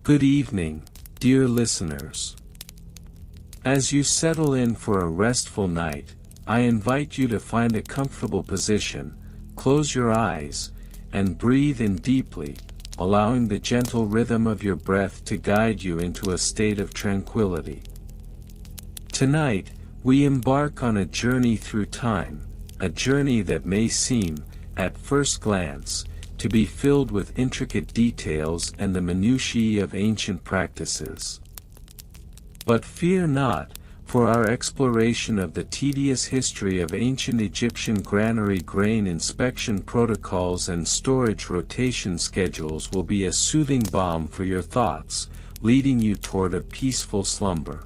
Good evening, dear listeners. As you settle in for a restful night, I invite you to find a comfortable position, close your eyes, and breathe in deeply, allowing the gentle rhythm of your breath to guide you into a state of tranquility. Tonight, we embark on a journey through time, a journey that may seem, at first glance, to be filled with intricate details and the minutiae of ancient practices. But fear not, for our exploration of the tedious history of ancient Egyptian granary grain inspection protocols and storage rotation schedules will be a soothing balm for your thoughts, leading you toward a peaceful slumber.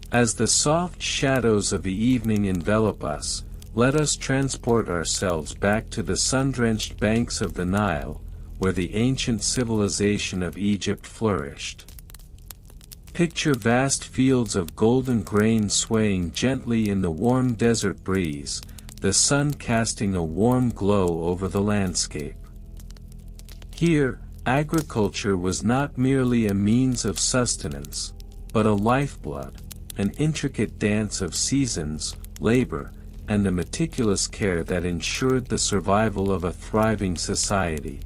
As the soft shadows of the evening envelop us, let us transport ourselves back to the sun-drenched banks of the Nile, where the ancient civilization of Egypt flourished. Picture vast fields of golden grain swaying gently in the warm desert breeze, the sun casting a warm glow over the landscape. Here, agriculture was not merely a means of sustenance, but a lifeblood, an intricate dance of seasons, labor, and the meticulous care that ensured the survival of a thriving society.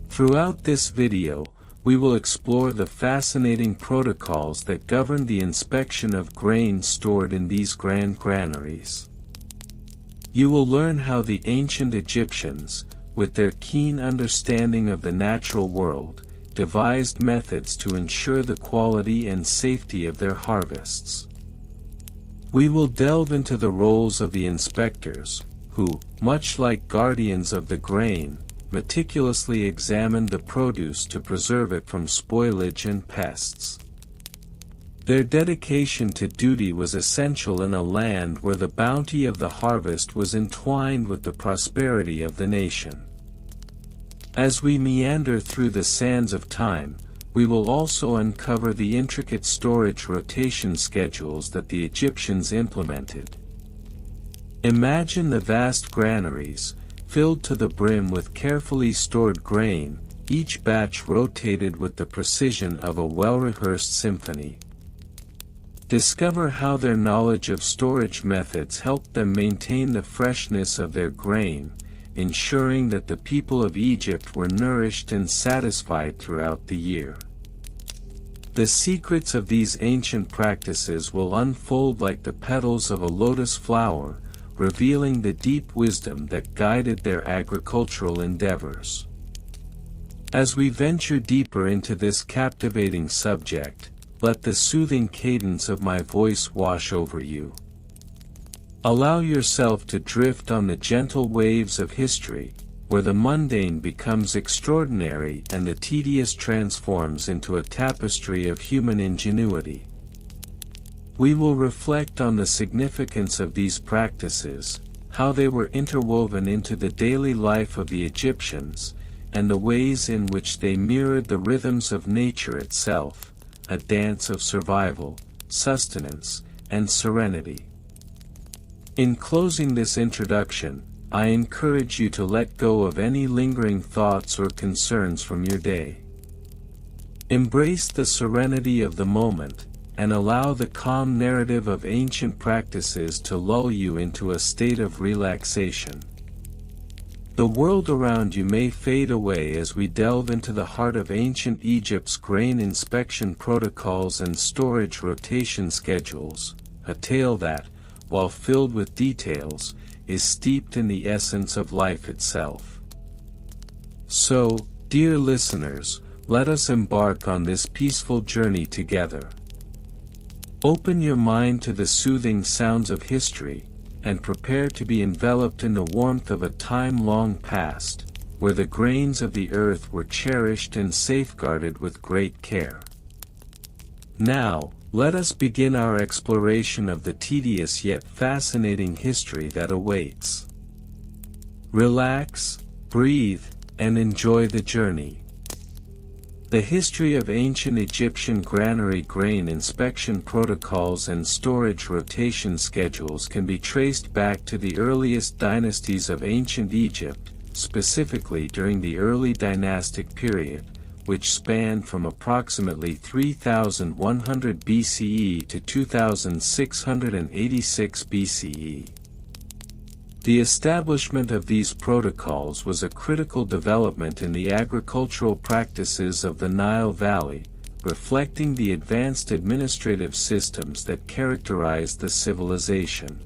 Throughout this video, we will explore the fascinating protocols that govern the inspection of grain stored in these grand granaries. You will learn how the ancient Egyptians, with their keen understanding of the natural world, devised methods to ensure the quality and safety of their harvests. We will delve into the roles of the inspectors, who, much like guardians of the grain, meticulously examined the produce to preserve it from spoilage and pests. Their dedication to duty was essential in a land where the bounty of the harvest was entwined with the prosperity of the nation. As we meander through the sands of time, we will also uncover the intricate storage rotation schedules that the Egyptians implemented. Imagine the vast granaries, filled to the brim with carefully stored grain, each batch rotated with the precision of a well-rehearsed symphony. Discover how their knowledge of storage methods helped them maintain the freshness of their grain, ensuring that the people of Egypt were nourished and satisfied throughout the year. The secrets of these ancient practices will unfold like the petals of a lotus flower, revealing the deep wisdom that guided their agricultural endeavors. As we venture deeper into this captivating subject, let the soothing cadence of my voice wash over you. Allow yourself to drift on the gentle waves of history, where the mundane becomes extraordinary and the tedious transforms into a tapestry of human ingenuity. We will reflect on the significance of these practices, how they were interwoven into the daily life of the Egyptians, and the ways in which they mirrored the rhythms of nature itself, a dance of survival, sustenance, and serenity. In closing this introduction, I encourage you to let go of any lingering thoughts or concerns from your day. Embrace the serenity of the moment, and allow the calm narrative of ancient practices to lull you into a state of relaxation. The world around you may fade away as we delve into the heart of ancient Egypt's grain inspection protocols and storage rotation schedules, a tale that, while filled with details, is steeped in the essence of life itself. So, dear listeners, let us embark on this peaceful journey together. Open your mind to the soothing sounds of history, and prepare to be enveloped in the warmth of a time long past, where the grains of the earth were cherished and safeguarded with great care. Now, let us begin our exploration of the tedious yet fascinating history that awaits. Relax, breathe, and enjoy the journey. The history of ancient Egyptian granary grain inspection protocols and storage rotation schedules can be traced back to the earliest dynasties of ancient Egypt, specifically during the early dynastic period, which spanned from approximately 3100 BCE to 2686 BCE. The establishment of these protocols was a critical development in the agricultural practices of the Nile Valley, reflecting the advanced administrative systems that characterized the civilization.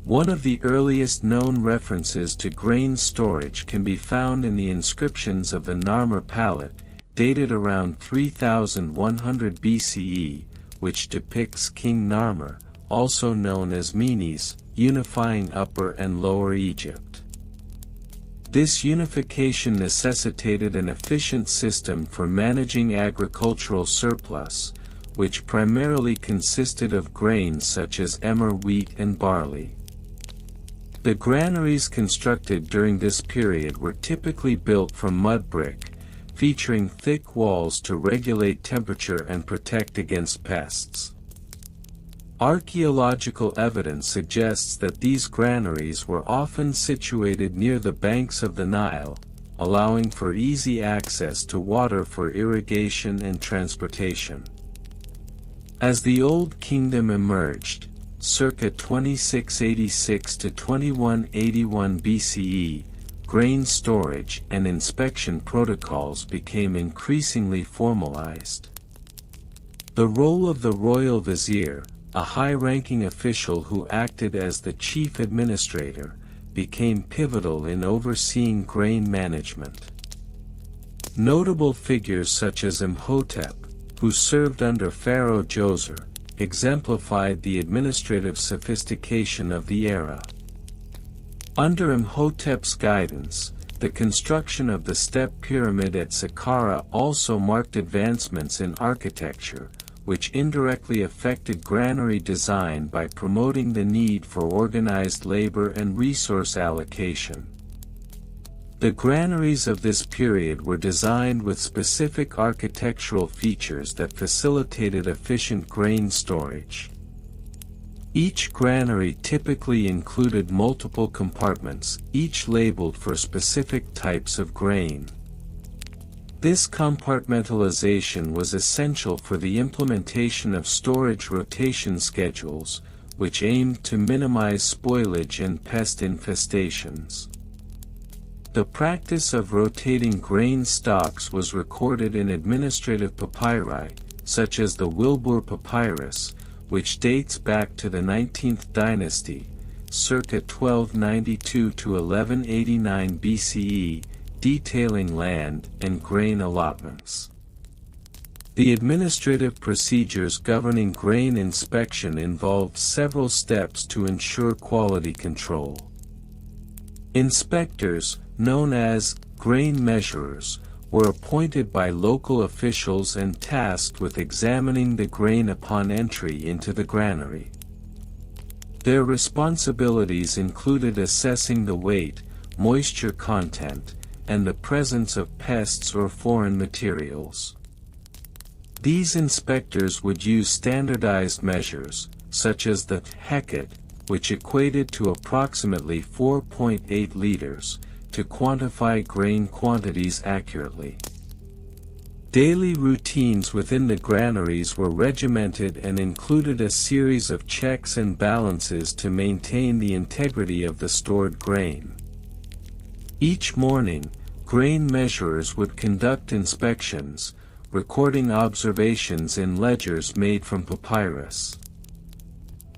One of the earliest known references to grain storage can be found in the inscriptions of the Narmer Palette, dated around 3100 BCE, which depicts King Narmer, also known as Menes, unifying Upper and Lower Egypt. This unification necessitated an efficient system for managing agricultural surplus, which primarily consisted of grains such as emmer wheat and barley. The granaries constructed during this period were typically built from mud brick, featuring thick walls to regulate temperature and protect against pests. Archaeological evidence suggests that these granaries were often situated near the banks of the Nile, allowing for easy access to water for irrigation and transportation. As the Old Kingdom emerged, circa 2686 to 2181 BCE, grain storage and inspection protocols became increasingly formalized. The role of the royal vizier, a high-ranking official who acted as the chief administrator, became pivotal in overseeing grain management. Notable figures such as Imhotep, who served under Pharaoh Djoser, exemplified the administrative sophistication of the era. Under Imhotep's guidance, the construction of the step pyramid at Saqqara also marked advancements in architecture, which indirectly affected granary design by promoting the need for organized labor and resource allocation. The granaries of this period were designed with specific architectural features that facilitated efficient grain storage. Each granary typically included multiple compartments, each labeled for specific types of grain. This compartmentalization was essential for the implementation of storage rotation schedules, which aimed to minimize spoilage and pest infestations. The practice of rotating grain stocks was recorded in administrative papyri, such as the Wilbur Papyrus, which dates back to the 19th dynasty, circa 1292 to 1189 BCE, detailing land and grain allotments. The administrative procedures governing grain inspection involved several steps to ensure quality control. Inspectors, known as grain measurers, were appointed by local officials and tasked with examining the grain upon entry into the granary. Their responsibilities included assessing the weight, moisture content, and the presence of pests or foreign materials. These inspectors would use standardized measures, such as the Hecate, which equated to approximately 4.8 liters, to quantify grain quantities accurately. Daily routines within the granaries were regimented and included a series of checks and balances to maintain the integrity of the stored grain. Each morning, grain measurers would conduct inspections, recording observations in ledgers made from papyrus.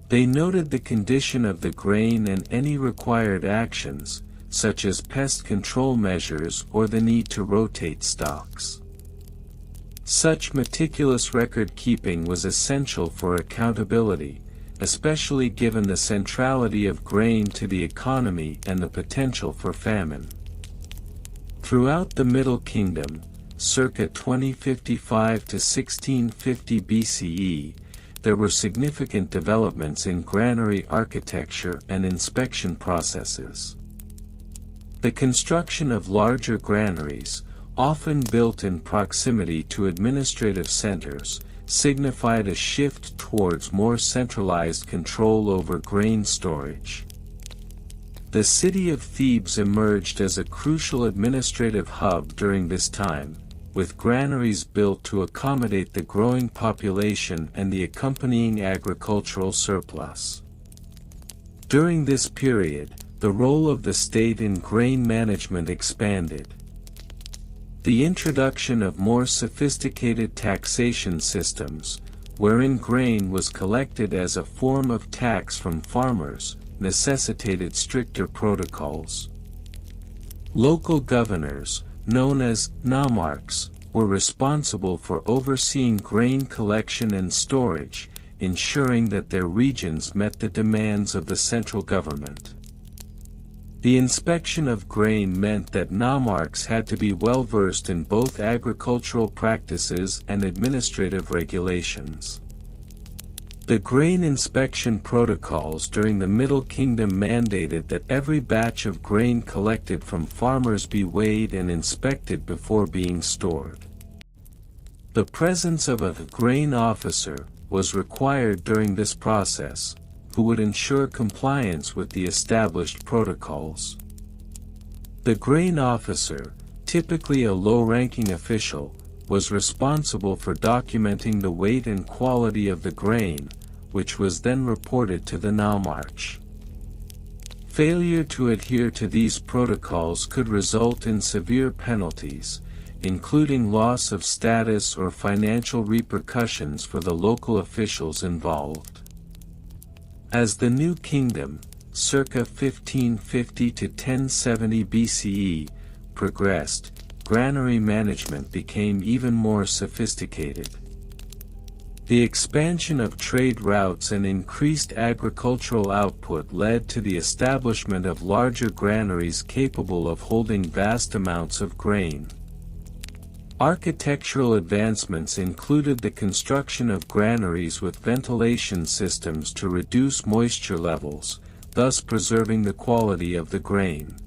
They noted the condition of the grain and any required actions, such as pest control measures or the need to rotate stocks. Such meticulous record-keeping was essential for accountability, especially given the centrality of grain to the economy and the potential for famine. Throughout the Middle Kingdom, circa 2055 to 1650 BCE, there were significant developments in granary architecture and inspection processes. The construction of larger granaries, often built in proximity to administrative centers, signified a shift towards more centralized control over grain storage. The city of Thebes emerged as a crucial administrative hub during this time, with granaries built to accommodate the growing population and the accompanying agricultural surplus. During this period, the role of the state in grain management expanded. The introduction of more sophisticated taxation systems, wherein grain was collected as a form of tax from farmers, necessitated stricter protocols. Local governors, known as nomarchs, were responsible for overseeing grain collection and storage, ensuring that their regions met the demands of the central government. The inspection of grain meant that nomarchs had to be well versed in both agricultural practices and administrative regulations. The grain inspection protocols during the Middle Kingdom mandated that every batch of grain collected from farmers be weighed and inspected before being stored. The presence of a grain officer was required during this process, who would ensure compliance with the established protocols. The grain officer, typically a low-ranking official, was responsible for documenting the weight and quality of the grain, which was then reported to the nomarch. Failure to adhere to these protocols could result in severe penalties, including loss of status or financial repercussions for the local officials involved. As the New Kingdom, circa 1550 to 1070 BCE, progressed, granary management became even more sophisticated. The expansion of trade routes and increased agricultural output led to the establishment of larger granaries capable of holding vast amounts of grain. Architectural advancements included the construction of granaries with ventilation systems to reduce moisture levels, thus preserving the quality of the grain.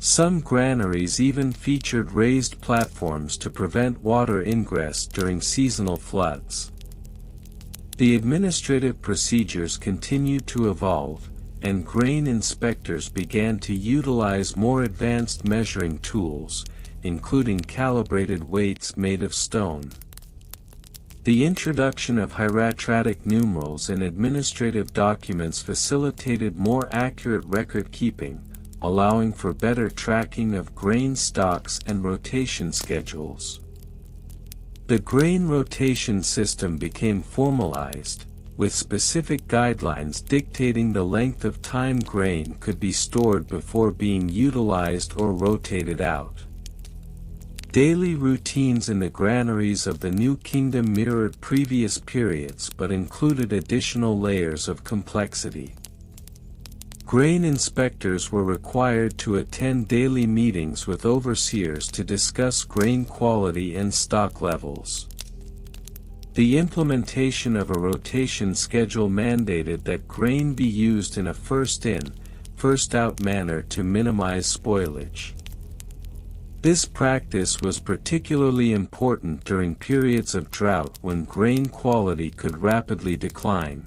Some granaries even featured raised platforms to prevent water ingress during seasonal floods. The administrative procedures continued to evolve, and grain inspectors began to utilize more advanced measuring tools, including calibrated weights made of stone. The introduction of hieratic numerals in administrative documents facilitated more accurate record-keeping, allowing for better tracking of grain stocks and rotation schedules. The grain rotation system became formalized, with specific guidelines dictating the length of time grain could be stored before being utilized or rotated out. Daily routines in the granaries of the New Kingdom mirrored previous periods but included additional layers of complexity. Grain inspectors were required to attend daily meetings with overseers to discuss grain quality and stock levels. The implementation of a rotation schedule mandated that grain be used in a first-in, first-out manner to minimize spoilage. This practice was particularly important during periods of drought when grain quality could rapidly decline.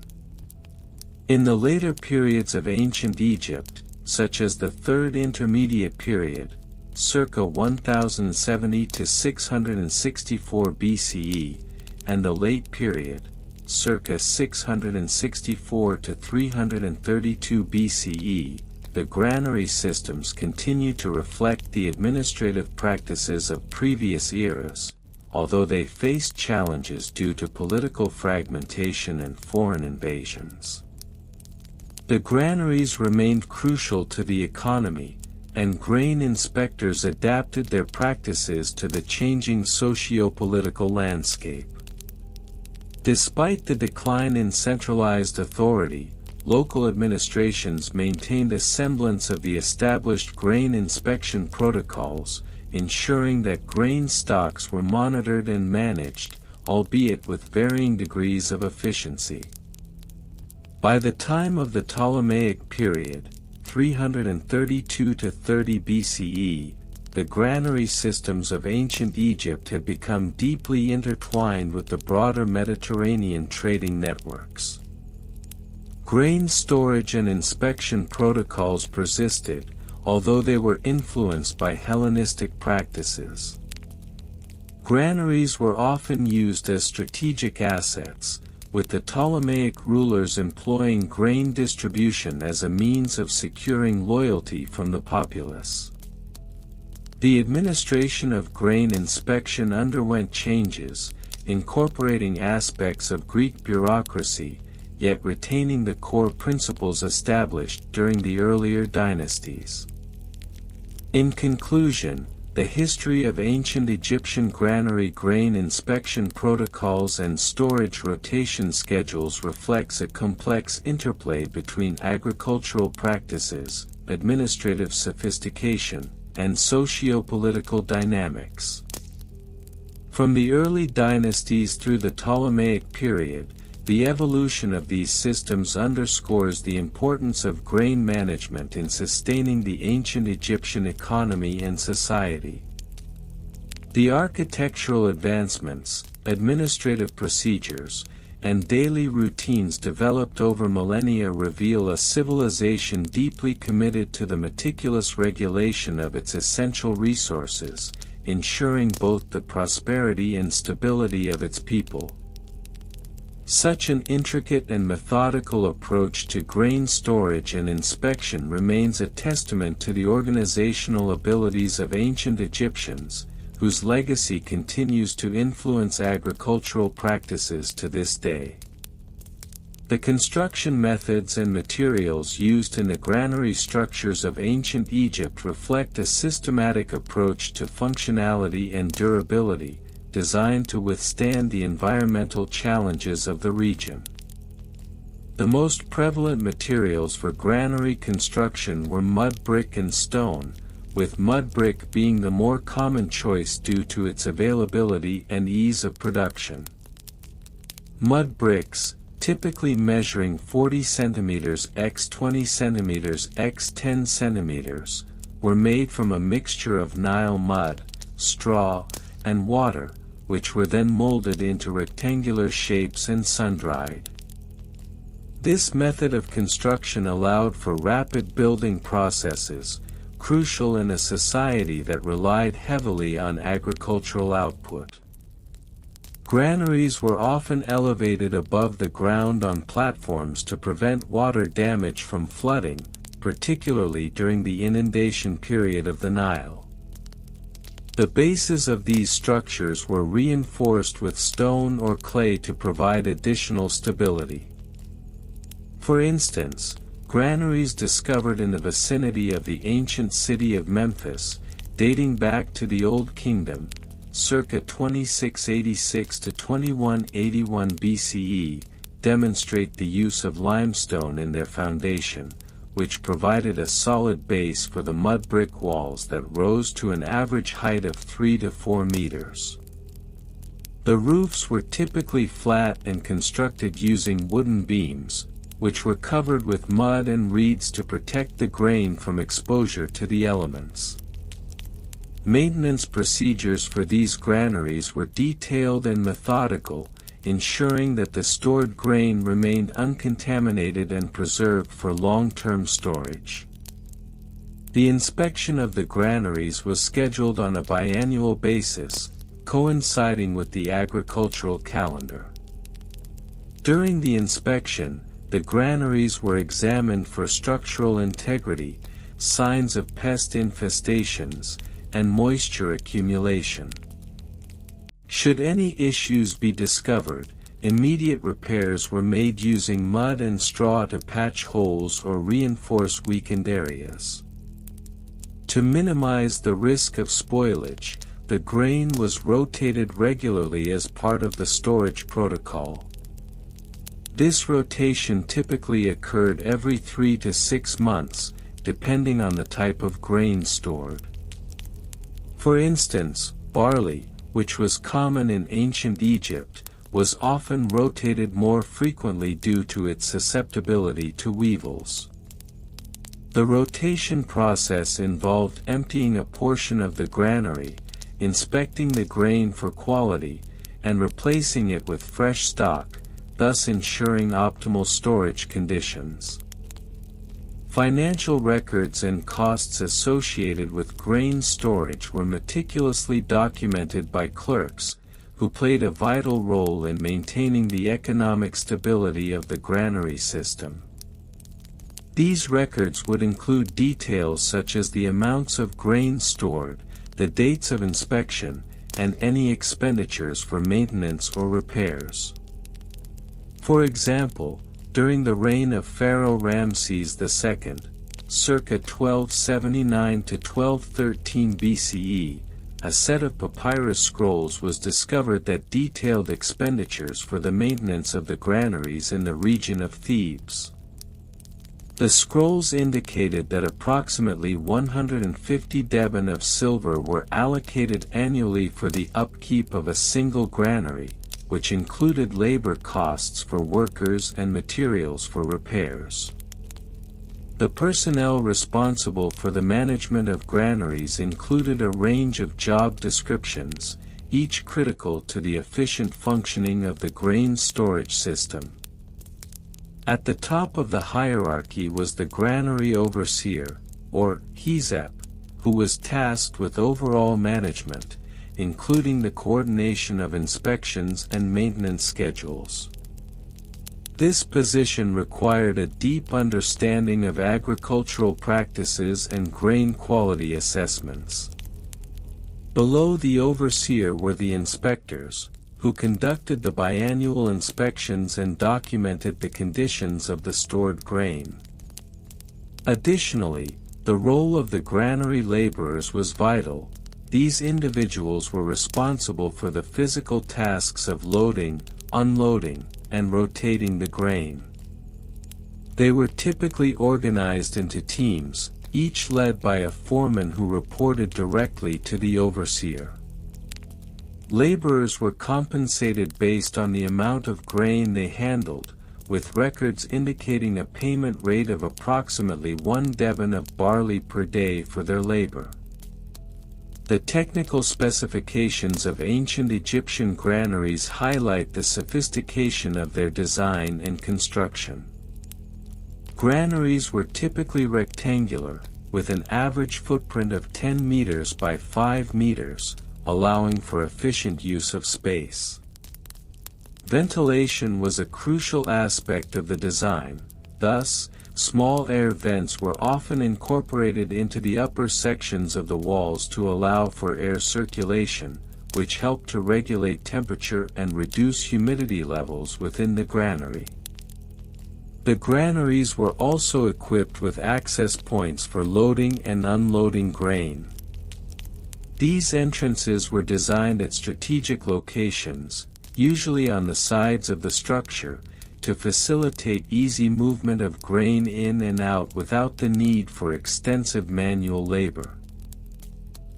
In the later periods of ancient Egypt, such as the Third Intermediate Period, circa 1070 to 664 BCE, and the Late Period, circa 664 to 332 BCE, the granary systems continue to reflect the administrative practices of previous eras, although they faced challenges due to political fragmentation and foreign invasions. The granaries remained crucial to the economy, and grain inspectors adapted their practices to the changing socio-political landscape. Despite the decline in centralized authority, local administrations maintained a semblance of the established grain inspection protocols, ensuring that grain stocks were monitored and managed, albeit with varying degrees of efficiency. By the time of the Ptolemaic period, 332 to 30 BCE, the granary systems of ancient Egypt had become deeply intertwined with the broader Mediterranean trading networks. Grain storage and inspection protocols persisted, although they were influenced by Hellenistic practices. Granaries were often used as strategic assets, with the Ptolemaic rulers employing grain distribution as a means of securing loyalty from the populace. The administration of grain inspection underwent changes, incorporating aspects of Greek bureaucracy, yet retaining the core principles established during the earlier dynasties. In conclusion, the history of ancient Egyptian granary grain inspection protocols and storage rotation schedules reflects a complex interplay between agricultural practices, administrative sophistication, and socio-political dynamics. From the early dynasties through the Ptolemaic period, the evolution of these systems underscores the importance of grain management in sustaining the ancient Egyptian economy and society. The architectural advancements, administrative procedures, and daily routines developed over millennia reveal a civilization deeply committed to the meticulous regulation of its essential resources, ensuring both the prosperity and stability of its people. Such an intricate and methodical approach to grain storage and inspection remains a testament to the organizational abilities of ancient Egyptians, whose legacy continues to influence agricultural practices to this day. The construction methods and materials used in the granary structures of ancient Egypt reflect a systematic approach to functionality and durability, designed to withstand the environmental challenges of the region. The most prevalent materials for granary construction were mud brick and stone, with mud brick being the more common choice due to its availability and ease of production. Mud bricks, typically measuring 40 cm x 20 cm x 10 cm, were made from a mixture of Nile mud, straw, and water, which were then molded into rectangular shapes and sun-dried. This method of construction allowed for rapid building processes, crucial in a society that relied heavily on agricultural output. Granaries were often elevated above the ground on platforms to prevent water damage from flooding, particularly during the inundation period of the Nile. The bases of these structures were reinforced with stone or clay to provide additional stability. For instance, granaries discovered in the vicinity of the ancient city of Memphis, dating back to the Old Kingdom, circa 2686 to 2181 BCE, demonstrate the use of limestone in their foundation, which provided a solid base for the mud brick walls that rose to an average height of 3 to 4 meters. The roofs were typically flat and constructed using wooden beams, which were covered with mud and reeds to protect the grain from exposure to the elements. Maintenance procedures for these granaries were detailed and methodical, ensuring that the stored grain remained uncontaminated and preserved for long-term storage. The inspection of the granaries was scheduled on a biannual basis, coinciding with the agricultural calendar. During the inspection, the granaries were examined for structural integrity, signs of pest infestations, and moisture accumulation. Should any issues be discovered, immediate repairs were made using mud and straw to patch holes or reinforce weakened areas. To minimize the risk of spoilage, the grain was rotated regularly as part of the storage protocol. This rotation typically occurred every 3 to 6 months, depending on the type of grain stored. For instance, barley, which was common in ancient Egypt, was often rotated more frequently due to its susceptibility to weevils. The rotation process involved emptying a portion of the granary, inspecting the grain for quality, and replacing it with fresh stock, thus ensuring optimal storage conditions. Financial records and costs associated with grain storage were meticulously documented by clerks, who played a vital role in maintaining the economic stability of the granary system. These records would include details such as the amounts of grain stored, the dates of inspection, and any expenditures for maintenance or repairs. For example, during the reign of Pharaoh Ramses II, circa 1279 to 1213 BCE, a set of papyrus scrolls was discovered that detailed expenditures for the maintenance of the granaries in the region of Thebes. The scrolls indicated that approximately 150 deban of silver were allocated annually for the upkeep of a single granary, which included labor costs for workers and materials for repairs. The personnel responsible for the management of granaries included a range of job descriptions, each critical to the efficient functioning of the grain storage system. At the top of the hierarchy was the granary overseer, or hezep, who was tasked with overall management, including the coordination of inspections and maintenance schedules. This position required a deep understanding of agricultural practices and grain quality assessments. Below the overseer were the inspectors, who conducted the biannual inspections and documented the conditions of the stored grain. Additionally, the role of the granary laborers was vital. These individuals were responsible for the physical tasks of loading, unloading, and rotating the grain. They were typically organized into teams, each led by a foreman who reported directly to the overseer. Laborers were compensated based on the amount of grain they handled, with records indicating a payment rate of approximately 1 deban of barley per day for their labor. The technical specifications of ancient Egyptian granaries highlight the sophistication of their design and construction. Granaries were typically rectangular, with an average footprint of 10 meters by 5 meters, allowing for efficient use of space. Ventilation was a crucial aspect of the design, thus, small air vents were often incorporated into the upper sections of the walls to allow for air circulation, which helped to regulate temperature and reduce humidity levels within the granary. The granaries were also equipped with access points for loading and unloading grain. These entrances were designed at strategic locations, usually on the sides of the structure, to facilitate easy movement of grain in and out without the need for extensive manual labor.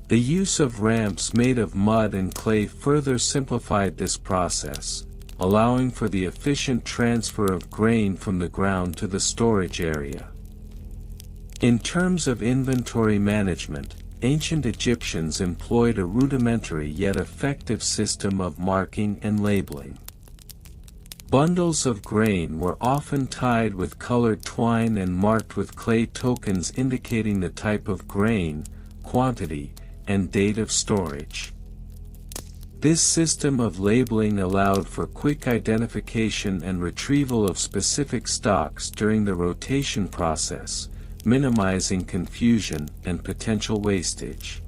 The use of ramps made of mud and clay further simplified this process, allowing for the efficient transfer of grain from the ground to the storage area. In terms of inventory management, ancient Egyptians employed a rudimentary yet effective system of marking and labeling. Bundles of grain were often tied with colored twine and marked with clay tokens indicating the type of grain, quantity, and date of storage. This system of labeling allowed for quick identification and retrieval of specific stocks during the rotation process, minimizing confusion and potential wastage.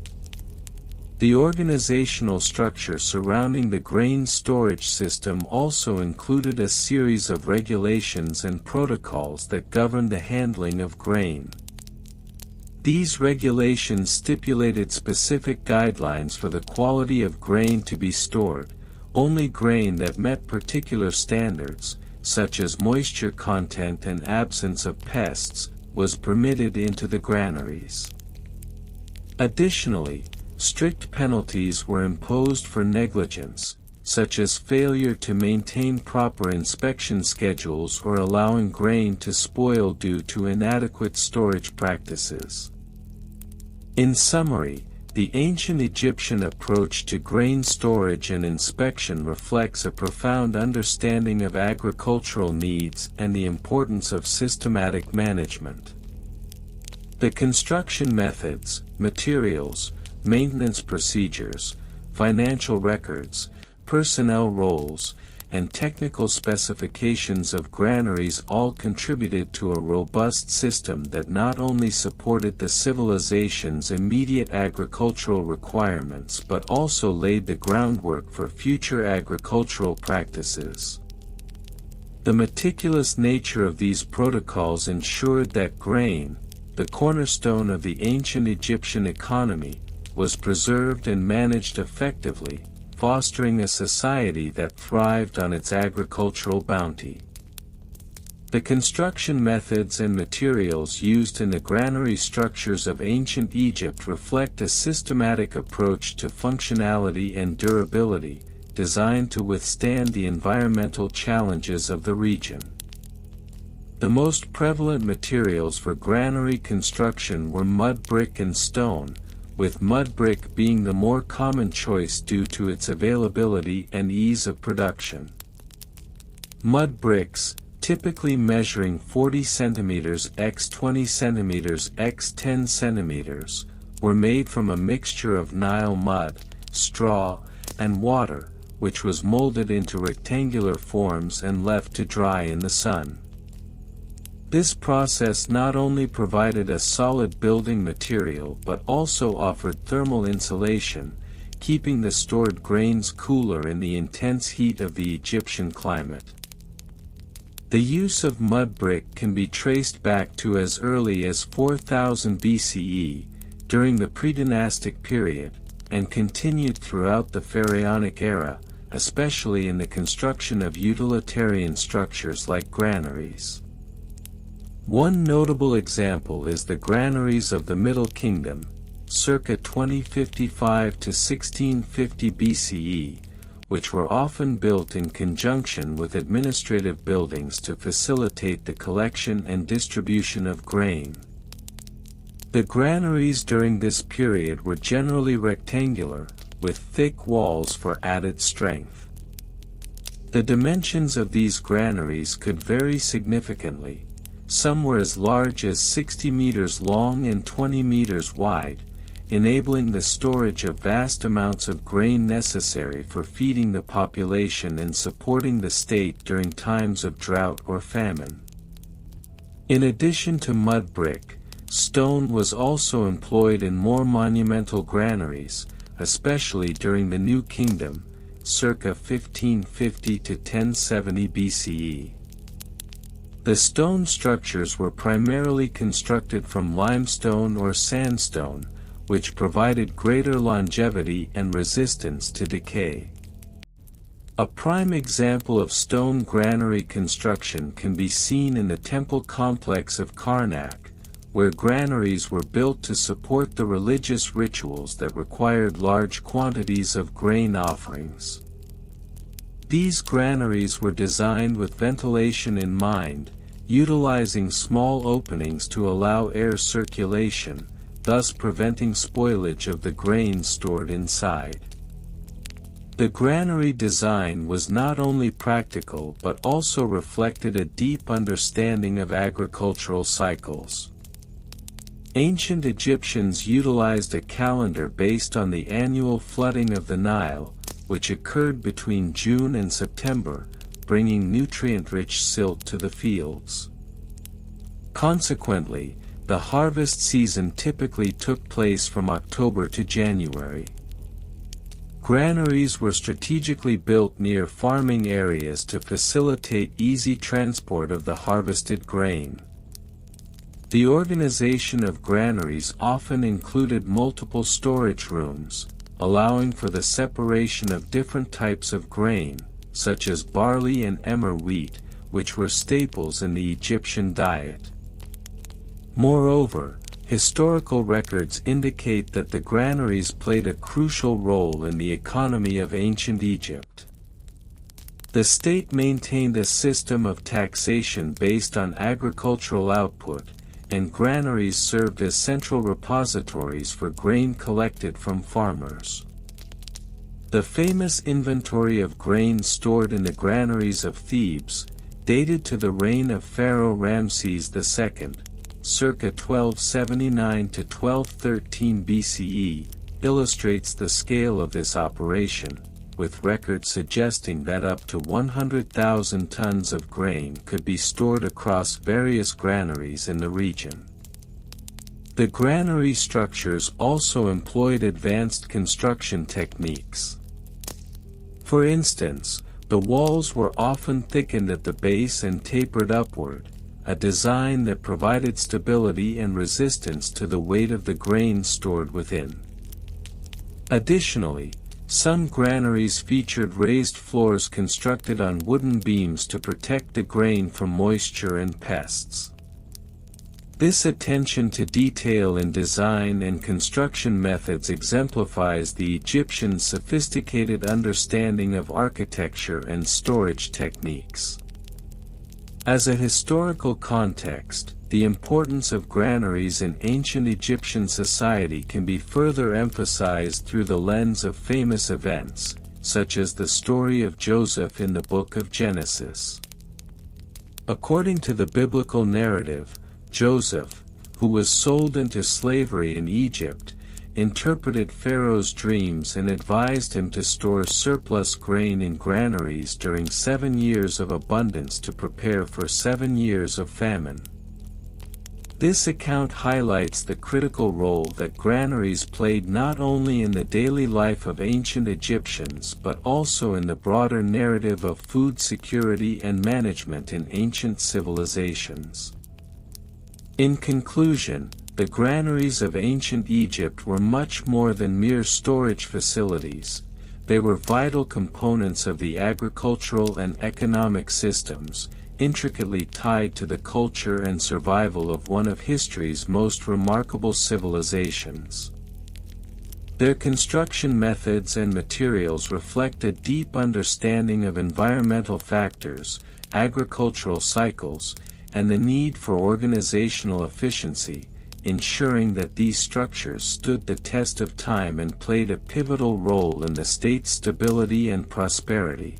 The organizational structure surrounding the grain storage system also included a series of regulations and protocols that governed the handling of grain. These regulations stipulated specific guidelines for the quality of grain to be stored. Only grain that met particular standards, such as moisture content and absence of pests, was permitted into the granaries. Additionally, strict penalties were imposed for negligence, such as failure to maintain proper inspection schedules or allowing grain to spoil due to inadequate storage practices. In summary, the ancient Egyptian approach to grain storage and inspection reflects a profound understanding of agricultural needs and the importance of systematic management. The construction methods, materials, maintenance procedures, financial records, personnel roles, and technical specifications of granaries all contributed to a robust system that not only supported the civilization's immediate agricultural requirements but also laid the groundwork for future agricultural practices. The meticulous nature of these protocols ensured that grain, the cornerstone of the ancient Egyptian economy, was preserved and managed effectively, fostering a society that thrived on its agricultural bounty. The construction methods and materials used in the granary structures of ancient Egypt reflect a systematic approach to functionality and durability, designed to withstand the environmental challenges of the region. The most prevalent materials for granary construction were mud brick and stone, with mud brick being the more common choice due to its availability and ease of production. Mud bricks, typically measuring 40 cm x 20 cm x 10 cm, were made from a mixture of Nile mud, straw, and water, which was molded into rectangular forms and left to dry in the sun. This process not only provided a solid building material but also offered thermal insulation, keeping the stored grains cooler in the intense heat of the Egyptian climate. The use of mud brick can be traced back to as early as 4000 BCE, during the pre-dynastic period, and continued throughout the Pharaonic era, especially in the construction of utilitarian structures like granaries. One notable example is the granaries of the Middle Kingdom, circa 2055 to 1650 BCE, which were often built in conjunction with administrative buildings to facilitate the collection and distribution of grain. The granaries during this period were generally rectangular, with thick walls for added strength. The dimensions of these granaries could vary significantly. Some were as large as 60 meters long and 20 meters wide, enabling the storage of vast amounts of grain necessary for feeding the population and supporting the state during times of drought or famine. In addition to mud brick, stone was also employed in more monumental granaries, especially during the New Kingdom, circa 1550 to 1070 BCE. The stone structures were primarily constructed from limestone or sandstone, which provided greater longevity and resistance to decay. A prime example of stone granary construction can be seen in the temple complex of Karnak, where granaries were built to support the religious rituals that required large quantities of grain offerings. These granaries were designed with ventilation in mind, utilizing small openings to allow air circulation, thus preventing spoilage of the grain stored inside. The granary design was not only practical but also reflected a deep understanding of agricultural cycles. Ancient Egyptians utilized a calendar based on the annual flooding of the Nile, which occurred between June and September, bringing nutrient-rich silt to the fields. Consequently, the harvest season typically took place from October to January. Granaries were strategically built near farming areas to facilitate easy transport of the harvested grain. The organization of granaries often included multiple storage rooms, allowing for the separation of different types of grain, such as barley and emmer wheat, which were staples in the Egyptian diet. Moreover, historical records indicate that the granaries played a crucial role in the economy of ancient Egypt. The state maintained a system of taxation based on agricultural output, and granaries served as central repositories for grain collected from farmers. The famous inventory of grain stored in the granaries of Thebes, dated to the reign of Pharaoh Ramses II, circa 1279 to 1213 BCE, illustrates the scale of this operation, with records suggesting that up to 100,000 tons of grain could be stored across various granaries in the region. The granary structures also employed advanced construction techniques. For instance, the walls were often thickened at the base and tapered upward, a design that provided stability and resistance to the weight of the grain stored within. Additionally, some granaries featured raised floors constructed on wooden beams to protect the grain from moisture and pests. This attention to detail in design and construction methods exemplifies the Egyptians' sophisticated understanding of architecture and storage techniques. As a historical context, the importance of granaries in ancient Egyptian society can be further emphasized through the lens of famous events, such as the story of Joseph in the Book of Genesis. According to the biblical narrative, Joseph, who was sold into slavery in Egypt, interpreted Pharaoh's dreams and advised him to store surplus grain in granaries during 7 years of abundance to prepare for 7 years of famine. This account highlights the critical role that granaries played not only in the daily life of ancient Egyptians but also in the broader narrative of food security and management in ancient civilizations. In conclusion, the granaries of ancient Egypt were much more than mere storage facilities. They were vital components of the agricultural and economic systems, intricately tied to the culture and survival of one of history's most remarkable civilizations. Their construction methods and materials reflect a deep understanding of environmental factors, agricultural cycles, and the need for organizational efficiency, ensuring that these structures stood the test of time and played a pivotal role in the state's stability and prosperity.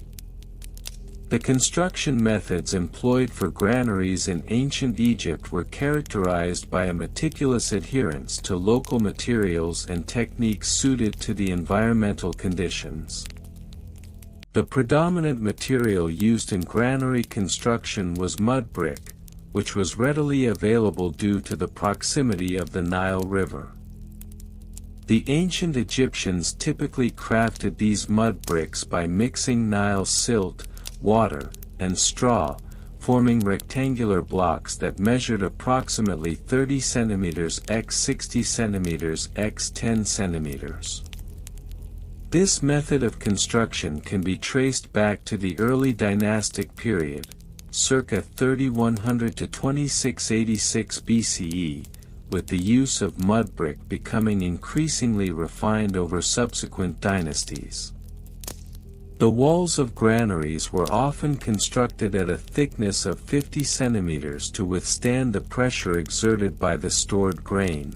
The construction methods employed for granaries in ancient Egypt were characterized by a meticulous adherence to local materials and techniques suited to the environmental conditions. The predominant material used in granary construction was mud brick, which was readily available due to the proximity of the Nile River. The ancient Egyptians typically crafted these mud bricks by mixing Nile silt, water, and straw, forming rectangular blocks that measured approximately 30 cm x 60 cm x 10 cm. This method of construction can be traced back to the early dynastic period, circa 3100 to 2686 BCE, with the use of mud brick becoming increasingly refined over subsequent dynasties. The walls of granaries were often constructed at a thickness of 50 centimeters to withstand the pressure exerted by the stored grain.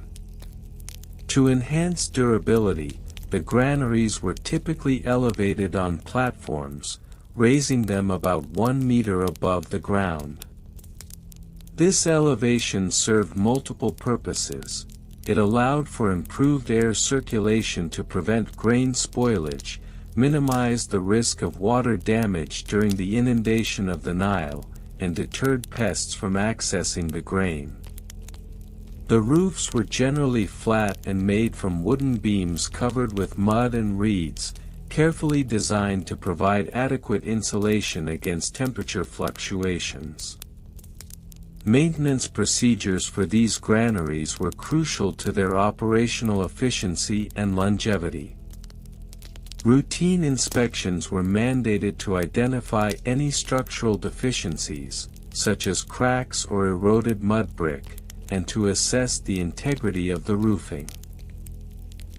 To enhance durability, the granaries were typically elevated on platforms, raising them about 1 meter above the ground. This elevation served multiple purposes. It allowed for improved air circulation to prevent grain spoilage, minimized the risk of water damage during the inundation of the Nile, and deterred pests from accessing the grain. The roofs were generally flat and made from wooden beams covered with mud and reeds, carefully designed to provide adequate insulation against temperature fluctuations. Maintenance procedures for these granaries were crucial to their operational efficiency and longevity. Routine inspections were mandated to identify any structural deficiencies, such as cracks or eroded mud brick, and to assess the integrity of the roofing.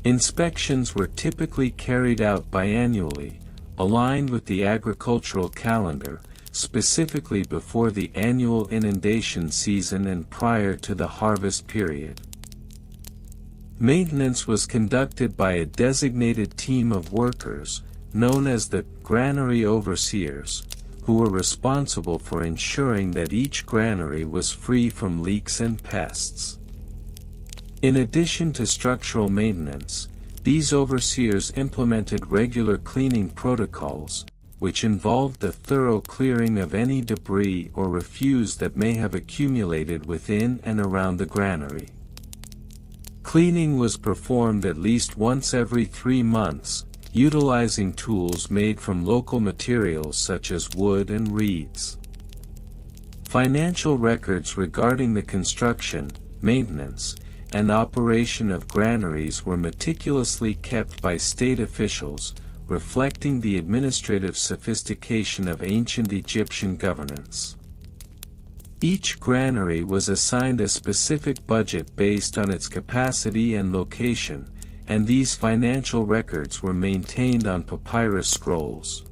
Inspections were typically carried out biannually, aligned with the agricultural calendar, specifically before the annual inundation season and prior to the harvest period. Maintenance was conducted by a designated team of workers, known as the granary overseers, who were responsible for ensuring that each granary was free from leaks and pests. In addition to structural maintenance, these overseers implemented regular cleaning protocols, which involved the thorough clearing of any debris or refuse that may have accumulated within and around the granary. Cleaning was performed at least once every 3 months, utilizing tools made from local materials such as wood and reeds. Financial records regarding the construction, maintenance, and operation of granaries were meticulously kept by state officials, reflecting the administrative sophistication of ancient Egyptian governance. Each granary was assigned a specific budget based on its capacity and location, and these financial records were maintained on papyrus scrolls.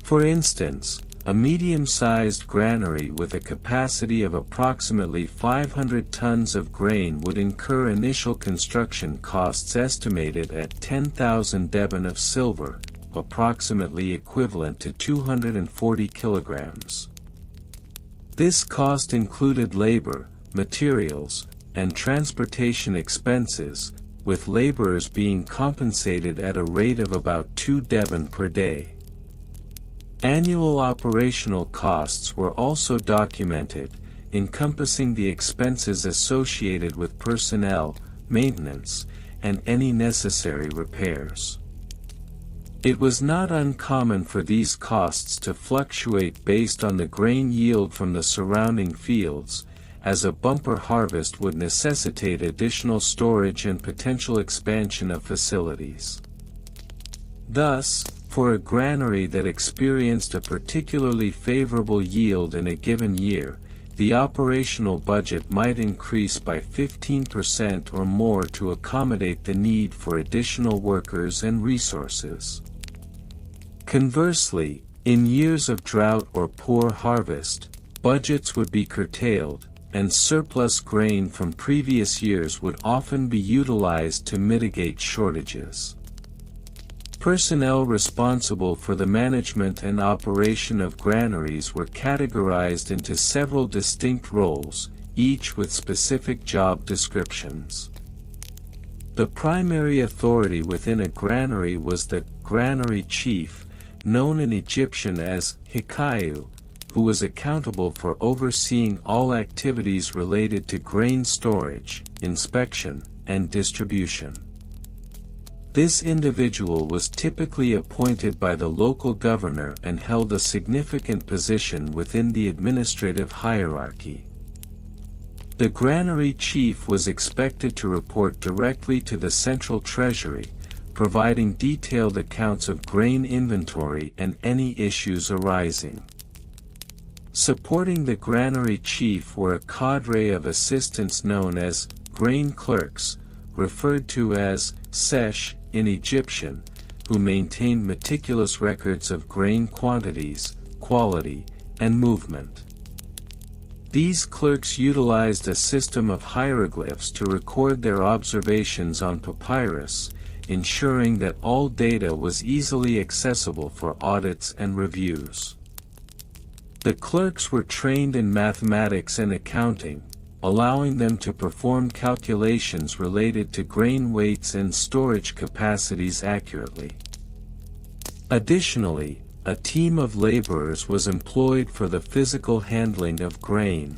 For instance, a medium-sized granary with a capacity of approximately 500 tons of grain would incur initial construction costs estimated at 10,000 deben of silver, approximately equivalent to 240 kilograms. This cost included labor, materials, and transportation expenses, with laborers being compensated at a rate of about 2 deben per day. Annual operational costs were also documented, encompassing the expenses associated with personnel, maintenance, and any necessary repairs. It was not uncommon for these costs to fluctuate based on the grain yield from the surrounding fields, as a bumper harvest would necessitate additional storage and potential expansion of facilities. Thus, for a granary that experienced a particularly favorable yield in a given year, the operational budget might increase by 15% or more to accommodate the need for additional workers and resources. Conversely, in years of drought or poor harvest, budgets would be curtailed, and surplus grain from previous years would often be utilized to mitigate shortages. Personnel responsible for the management and operation of granaries were categorized into several distinct roles, each with specific job descriptions. The primary authority within a granary was the granary chief, known in Egyptian as Hikayu, who was accountable for overseeing all activities related to grain storage, inspection, and distribution. This individual was typically appointed by the local governor and held a significant position within the administrative hierarchy. The granary chief was expected to report directly to the central treasury, providing detailed accounts of grain inventory and any issues arising. Supporting the granary chief were a cadre of assistants known as grain clerks, referred to as sesh in Egyptian, who maintained meticulous records of grain quantities, quality, and movement. These clerks utilized a system of hieroglyphs to record their observations on papyrus, ensuring that all data was easily accessible for audits and reviews. The clerks were trained in mathematics and accounting, allowing them to perform calculations related to grain weights and storage capacities accurately. Additionally, a team of laborers was employed for the physical handling of grain.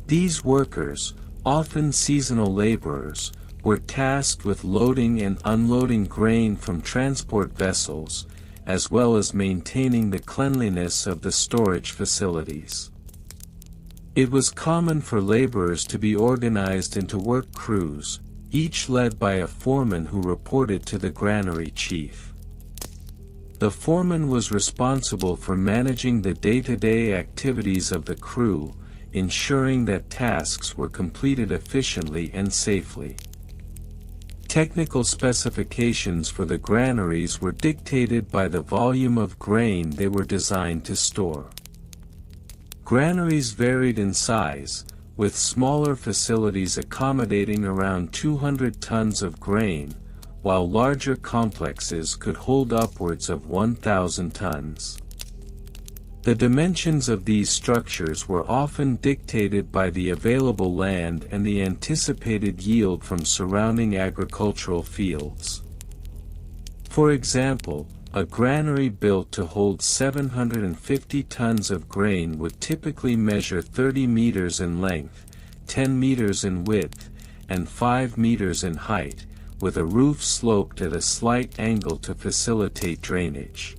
These workers, often seasonal laborers, were tasked with loading and unloading grain from transport vessels, as well as maintaining the cleanliness of the storage facilities. It was common for laborers to be organized into work crews, each led by a foreman who reported to the granary chief. The foreman was responsible for managing the day-to-day activities of the crew, ensuring that tasks were completed efficiently and safely. Technical specifications for the granaries were dictated by the volume of grain they were designed to store. Granaries varied in size, with smaller facilities accommodating around 200 tons of grain, while larger complexes could hold upwards of 1,000 tons. The dimensions of these structures were often dictated by the available land and the anticipated yield from surrounding agricultural fields. For example, a granary built to hold 750 tons of grain would typically measure 30 meters in length, 10 meters in width, and 5 meters in height, with a roof sloped at a slight angle to facilitate drainage.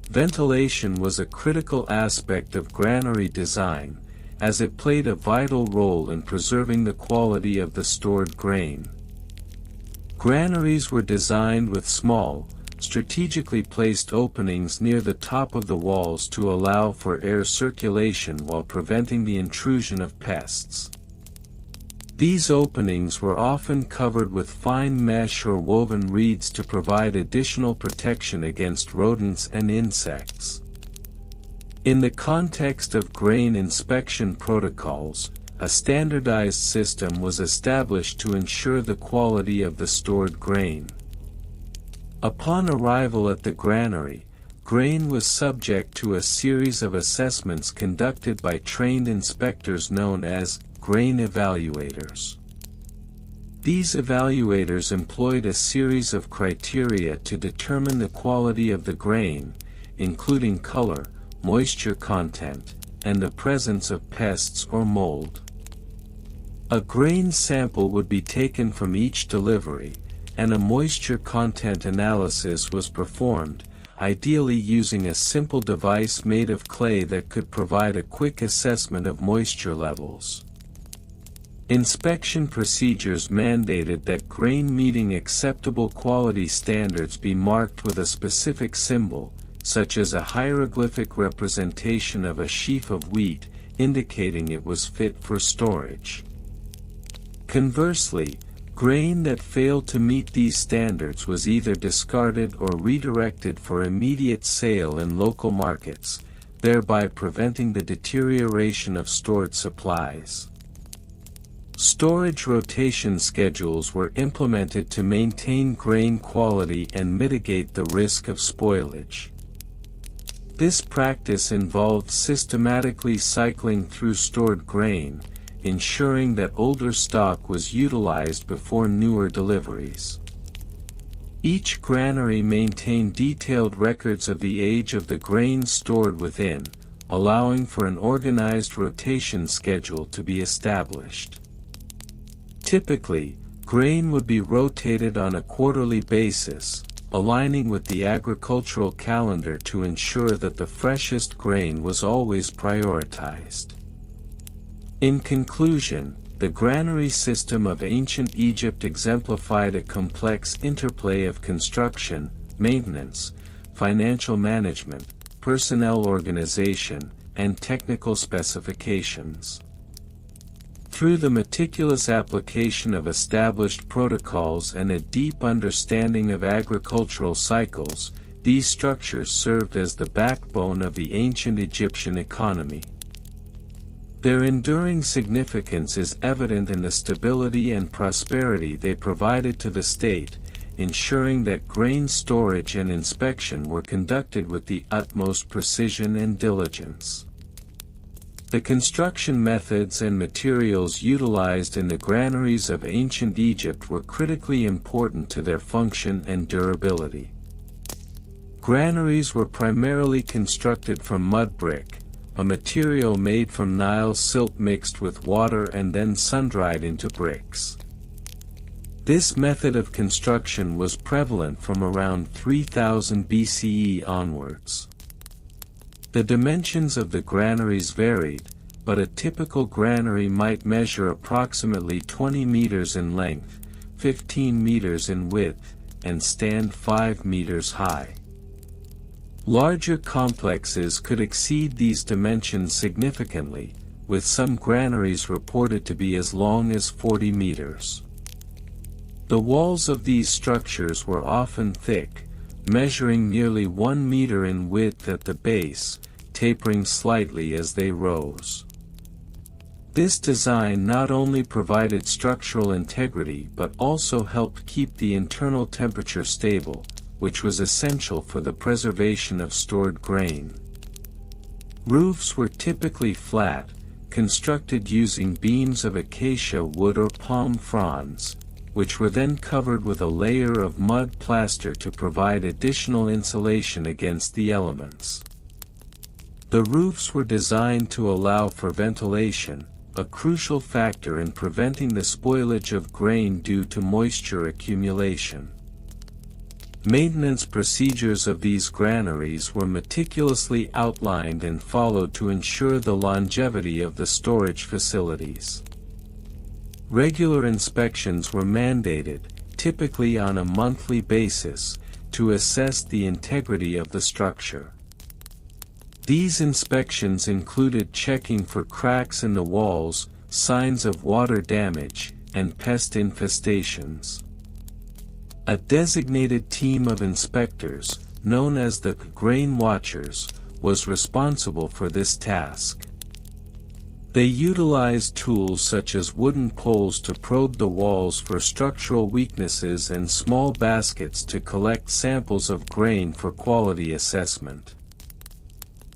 Ventilation was a critical aspect of granary design, as it played a vital role in preserving the quality of the stored grain. Granaries were designed with small, strategically placed openings near the top of the walls to allow for air circulation while preventing the intrusion of pests. These openings were often covered with fine mesh or woven reeds to provide additional protection against rodents and insects. In the context of grain inspection protocols, a standardized system was established to ensure the quality of the stored grain. Upon arrival at the granary, grain was subject to a series of assessments conducted by trained inspectors known as grain evaluators. These evaluators employed a series of criteria to determine the quality of the grain, including color, moisture content, and the presence of pests or mold. A grain sample would be taken from each delivery, and a moisture content analysis was performed, ideally using a simple device made of clay that could provide a quick assessment of moisture levels. Inspection procedures mandated that grain meeting acceptable quality standards be marked with a specific symbol, such as a hieroglyphic representation of a sheaf of wheat, indicating it was fit for storage. Conversely, grain that failed to meet these standards was either discarded or redirected for immediate sale in local markets, thereby preventing the deterioration of stored supplies. Storage rotation schedules were implemented to maintain grain quality and mitigate the risk of spoilage. This practice involved systematically cycling through stored grain, ensuring that older stock was utilized before newer deliveries. Each granary maintained detailed records of the age of the grain stored within, allowing for an organized rotation schedule to be established. Typically, grain would be rotated on a quarterly basis, aligning with the agricultural calendar to ensure that the freshest grain was always prioritized. In conclusion, the granary system of ancient Egypt exemplified a complex interplay of construction, maintenance, financial management, personnel organization, and technical specifications. Through the meticulous application of established protocols and a deep understanding of agricultural cycles, these structures served as the backbone of the ancient Egyptian economy. Their enduring significance is evident in the stability and prosperity they provided to the state, ensuring that grain storage and inspection were conducted with the utmost precision and diligence. The construction methods and materials utilized in the granaries of ancient Egypt were critically important to their function and durability. Granaries were primarily constructed from mud brick, a material made from Nile silt mixed with water and then sun-dried into bricks. This method of construction was prevalent from around 3000 BCE onwards. The dimensions of the granaries varied, but a typical granary might measure approximately 20 meters in length, 15 meters in width, and stand 5 meters high. Larger complexes could exceed these dimensions significantly, with some granaries reported to be as long as 40 meters. The walls of these structures were often thick, measuring nearly 1 meter in width at the base, tapering slightly as they rose. This design not only provided structural integrity but also helped keep the internal temperature stable, which was essential for the preservation of stored grain. Roofs were typically flat, constructed using beams of acacia wood or palm fronds, which were then covered with a layer of mud plaster to provide additional insulation against the elements. The roofs were designed to allow for ventilation, a crucial factor in preventing the spoilage of grain due to moisture accumulation. Maintenance procedures of these granaries were meticulously outlined and followed to ensure the longevity of the storage facilities. Regular inspections were mandated, typically on a monthly basis, to assess the integrity of the structure. These inspections included checking for cracks in the walls, signs of water damage, and pest infestations. A designated team of inspectors, known as the grain watchers, was responsible for this task. They utilized tools such as wooden poles to probe the walls for structural weaknesses and small baskets to collect samples of grain for quality assessment.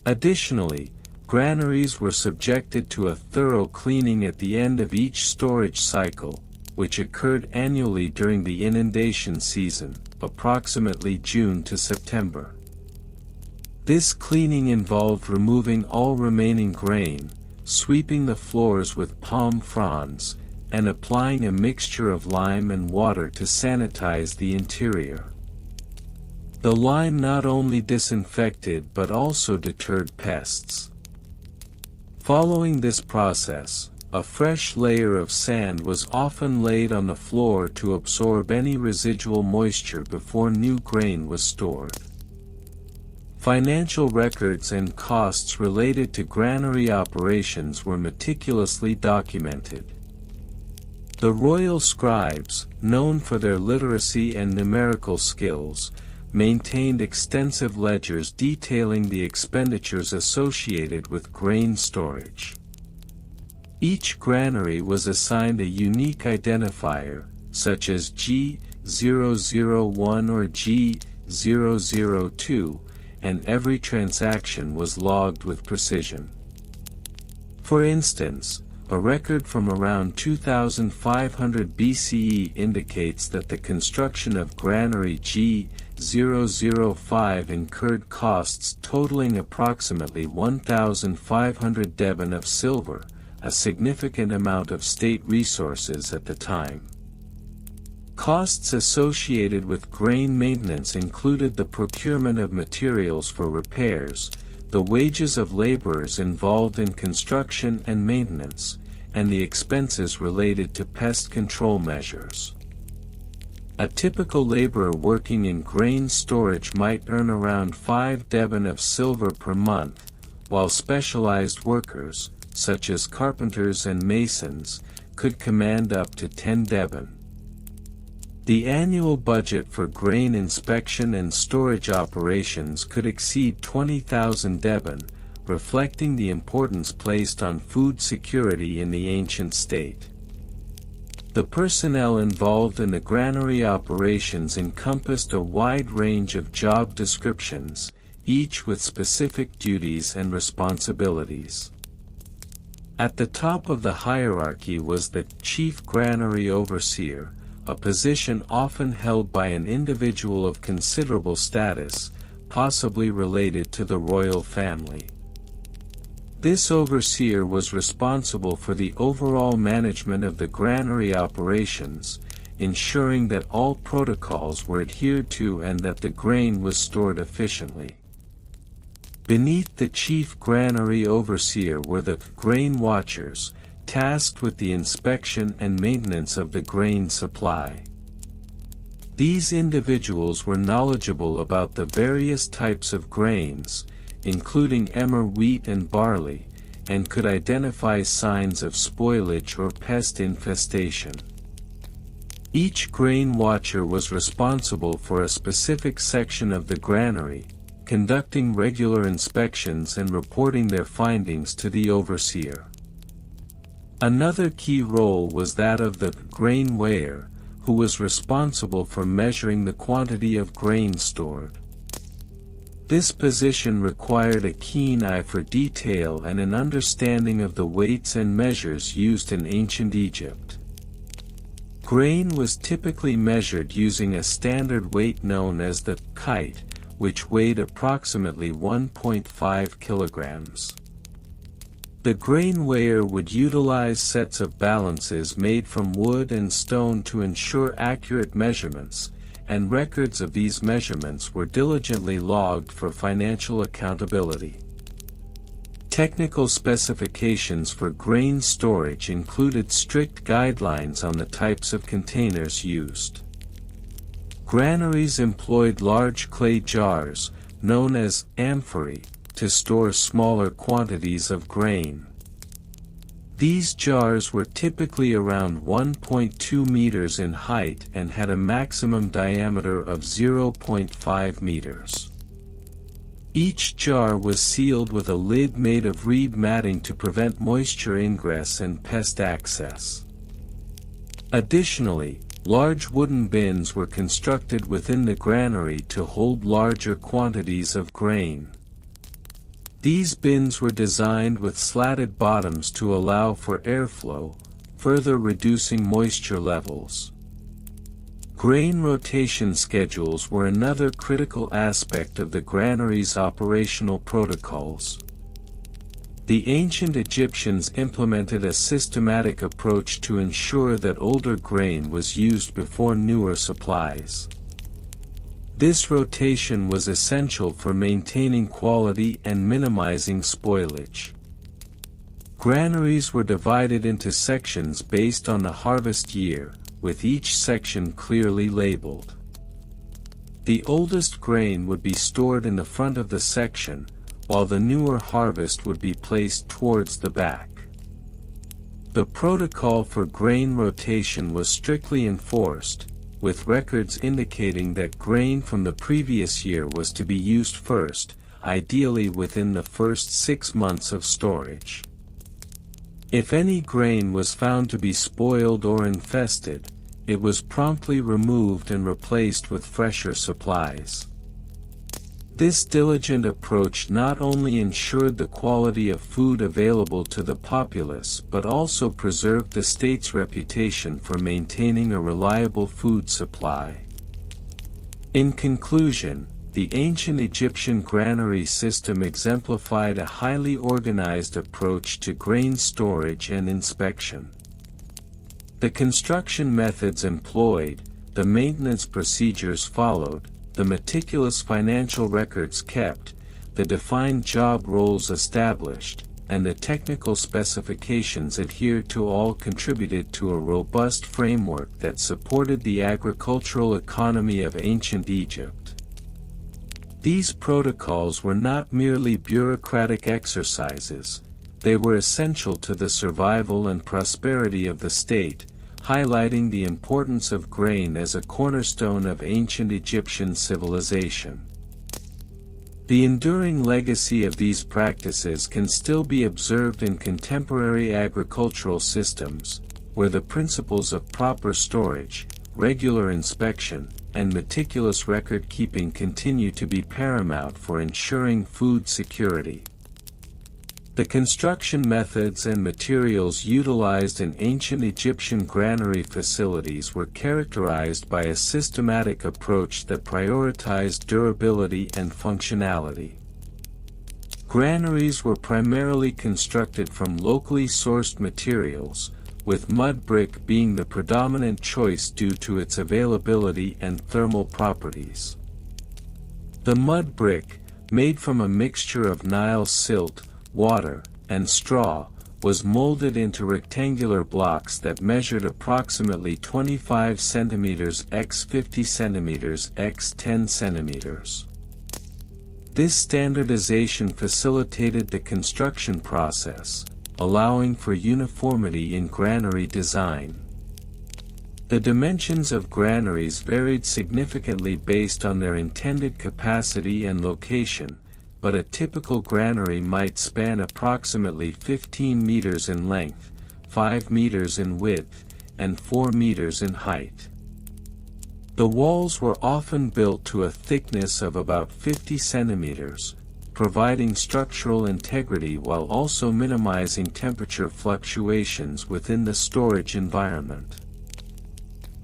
Additionally, granaries were subjected to a thorough cleaning at the end of each storage cycle, which occurred annually during the inundation season, approximately June to September. This cleaning involved removing all remaining grain, sweeping the floors with palm fronds, and applying a mixture of lime and water to sanitize the interior. The lime not only disinfected but also deterred pests. Following this process, a fresh layer of sand was often laid on the floor to absorb any residual moisture before new grain was stored. Financial records and costs related to granary operations were meticulously documented. The royal scribes, known for their literacy and numerical skills, maintained extensive ledgers detailing the expenditures associated with grain storage. Each granary was assigned a unique identifier, such as G001 or G002, and every transaction was logged with precision. For instance, a record from around 2500 BCE indicates that the construction of granary G005 incurred costs totaling approximately 1,500 deben of silver, a significant amount of state resources at the time. Costs associated with grain maintenance included the procurement of materials for repairs, the wages of laborers involved in construction and maintenance, and the expenses related to pest control measures. A typical laborer working in grain storage might earn around 5 deben of silver per month, while specialized workers, such as carpenters and masons, could command up to 10 deben. The annual budget for grain inspection and storage operations could exceed 20,000 deben, reflecting the importance placed on food security in the ancient state. The personnel involved in the granary operations encompassed a wide range of job descriptions, each with specific duties and responsibilities. At the top of the hierarchy was the chief granary overseer, a position often held by an individual of considerable status, possibly related to the royal family. This overseer was responsible for the overall management of the granary operations, ensuring that all protocols were adhered to and that the grain was stored efficiently. Beneath the chief granary overseer were the grain watchers, tasked with the inspection and maintenance of the grain supply. These individuals were knowledgeable about the various types of grains, including emmer wheat and barley, and could identify signs of spoilage or pest infestation. Each grain watcher was responsible for a specific section of the granary, conducting regular inspections and reporting their findings to the overseer. Another key role was that of the grain weigher, who was responsible for measuring the quantity of grain stored. This position required a keen eye for detail and an understanding of the weights and measures used in ancient Egypt. Grain was typically measured using a standard weight known as the kite, which weighed approximately 1.5 kilograms. The grain weigher would utilize sets of balances made from wood and stone to ensure accurate measurements, and records of these measurements were diligently logged for financial accountability. Technical specifications for grain storage included strict guidelines on the types of containers used. Granaries employed large clay jars, known as amphorae, to store smaller quantities of grain. These jars were typically around 1.2 meters in height and had a maximum diameter of 0.5 meters. Each jar was sealed with a lid made of reed matting to prevent moisture ingress and pest access. Additionally, large wooden bins were constructed within the granary to hold larger quantities of grain. These bins were designed with slatted bottoms to allow for airflow, further reducing moisture levels. Grain rotation schedules were another critical aspect of the granary's operational protocols. The ancient Egyptians implemented a systematic approach to ensure that older grain was used before newer supplies. This rotation was essential for maintaining quality and minimizing spoilage. Granaries were divided into sections based on the harvest year, with each section clearly labeled. The oldest grain would be stored in the front of the section, while the newer harvest would be placed towards the back. The protocol for grain rotation was strictly enforced, with records indicating that grain from the previous year was to be used first, ideally within the first 6 months of storage. If any grain was found to be spoiled or infested, it was promptly removed and replaced with fresher supplies. This diligent approach not only ensured the quality of food available to the populace but also preserved the state's reputation for maintaining a reliable food supply. In conclusion, the ancient Egyptian granary system exemplified a highly organized approach to grain storage and inspection. The construction methods employed, the maintenance procedures followed, the meticulous financial records kept, the defined job roles established, and the technical specifications adhered to all contributed to a robust framework that supported the agricultural economy of ancient Egypt. These protocols were not merely bureaucratic exercises, they were essential to the survival and prosperity of the state, highlighting the importance of grain as a cornerstone of ancient Egyptian civilization. The enduring legacy of these practices can still be observed in contemporary agricultural systems, where the principles of proper storage, regular inspection, and meticulous record-keeping continue to be paramount for ensuring food security. The construction methods and materials utilized in ancient Egyptian granary facilities were characterized by a systematic approach that prioritized durability and functionality. Granaries were primarily constructed from locally sourced materials, with mud brick being the predominant choice due to its availability and thermal properties. The mud brick, made from a mixture of Nile silt, water, and straw, was molded into rectangular blocks that measured approximately 25 cm x 50 cm x 10 cm. This standardization facilitated the construction process, allowing for uniformity in granary design. The dimensions of granaries varied significantly based on their intended capacity and location, but a typical granary might span approximately 15 meters in length, 5 meters in width, and 4 meters in height. The walls were often built to a thickness of about 50 centimeters, providing structural integrity while also minimizing temperature fluctuations within the storage environment.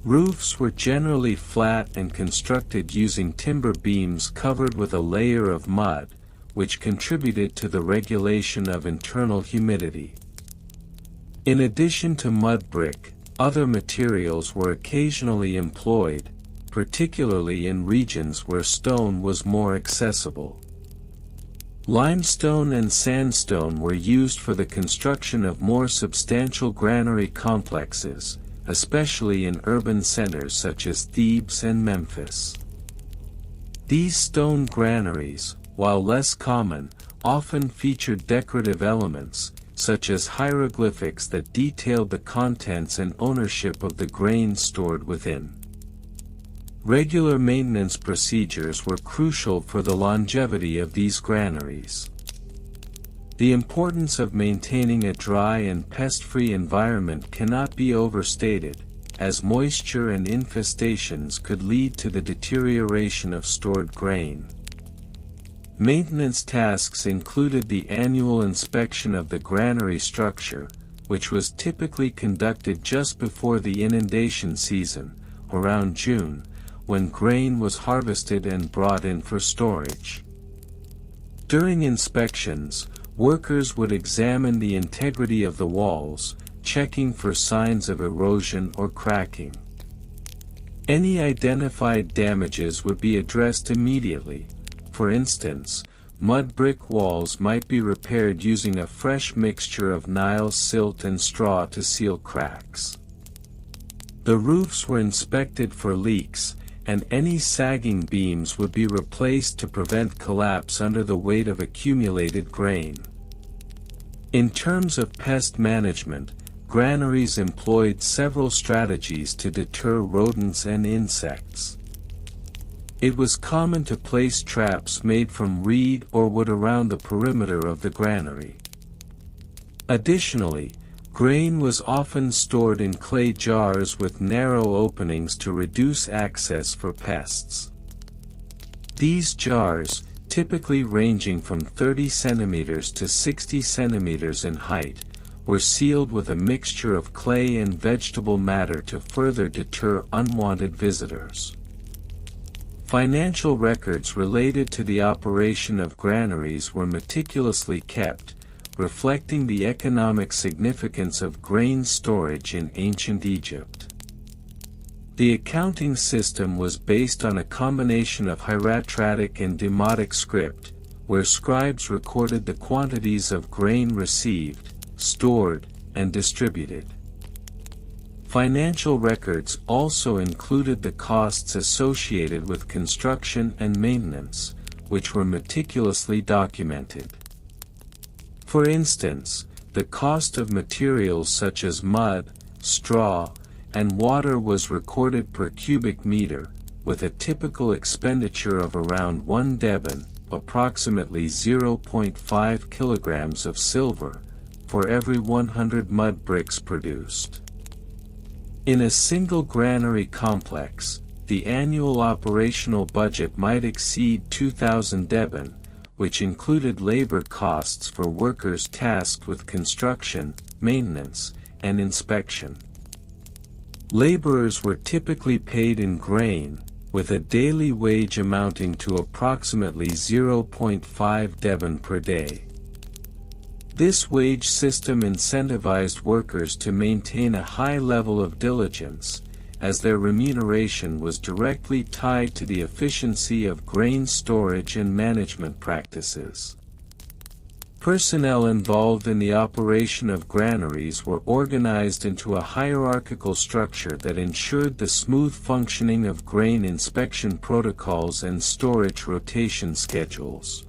Roofs were generally flat and constructed using timber beams covered with a layer of mud, which contributed to the regulation of internal humidity. In addition to mud brick, other materials were occasionally employed, particularly in regions where stone was more accessible. Limestone and sandstone were used for the construction of more substantial granary complexes, especially in urban centers such as Thebes and Memphis. These stone granaries, while less common, often featured decorative elements, such as hieroglyphics that detailed the contents and ownership of the grain stored within. Regular maintenance procedures were crucial for the longevity of these granaries. The importance of maintaining a dry and pest-free environment cannot be overstated, as moisture and infestations could lead to the deterioration of stored grain. Maintenance tasks included the annual inspection of the granary structure, which was typically conducted just before the inundation season, around June, when grain was harvested and brought in for storage. During inspections, workers would examine the integrity of the walls, checking for signs of erosion or cracking. Any identified damages would be addressed immediately. For instance, mud brick walls might be repaired using a fresh mixture of Nile silt and straw to seal cracks. The roofs were inspected for leaks, and any sagging beams would be replaced to prevent collapse under the weight of accumulated grain. In terms of pest management, granaries employed several strategies to deter rodents and insects. It was common to place traps made from reed or wood around the perimeter of the granary. Additionally, grain was often stored in clay jars with narrow openings to reduce access for pests. These jars, typically ranging from 30 centimeters to 60 centimeters in height, were sealed with a mixture of clay and vegetable matter to further deter unwanted visitors. Financial records related to the operation of granaries were meticulously kept, reflecting the economic significance of grain storage in ancient Egypt. The accounting system was based on a combination of hieratic and demotic script, where scribes recorded the quantities of grain received, stored, and distributed. Financial records also included the costs associated with construction and maintenance, which were meticulously documented. For instance, the cost of materials such as mud, straw, and water was recorded per cubic meter, with a typical expenditure of around 1 deben, approximately 0.5 kilograms of silver, for every 100 mud bricks produced. In a single granary complex, the annual operational budget might exceed 2,000 deben, which included labor costs for workers tasked with construction, maintenance, and inspection. Laborers were typically paid in grain, with a daily wage amounting to approximately 0.5 deben per day. This wage system incentivized workers to maintain a high level of diligence, as their remuneration was directly tied to the efficiency of grain storage and management practices. Personnel involved in the operation of granaries were organized into a hierarchical structure that ensured the smooth functioning of grain inspection protocols and storage rotation schedules.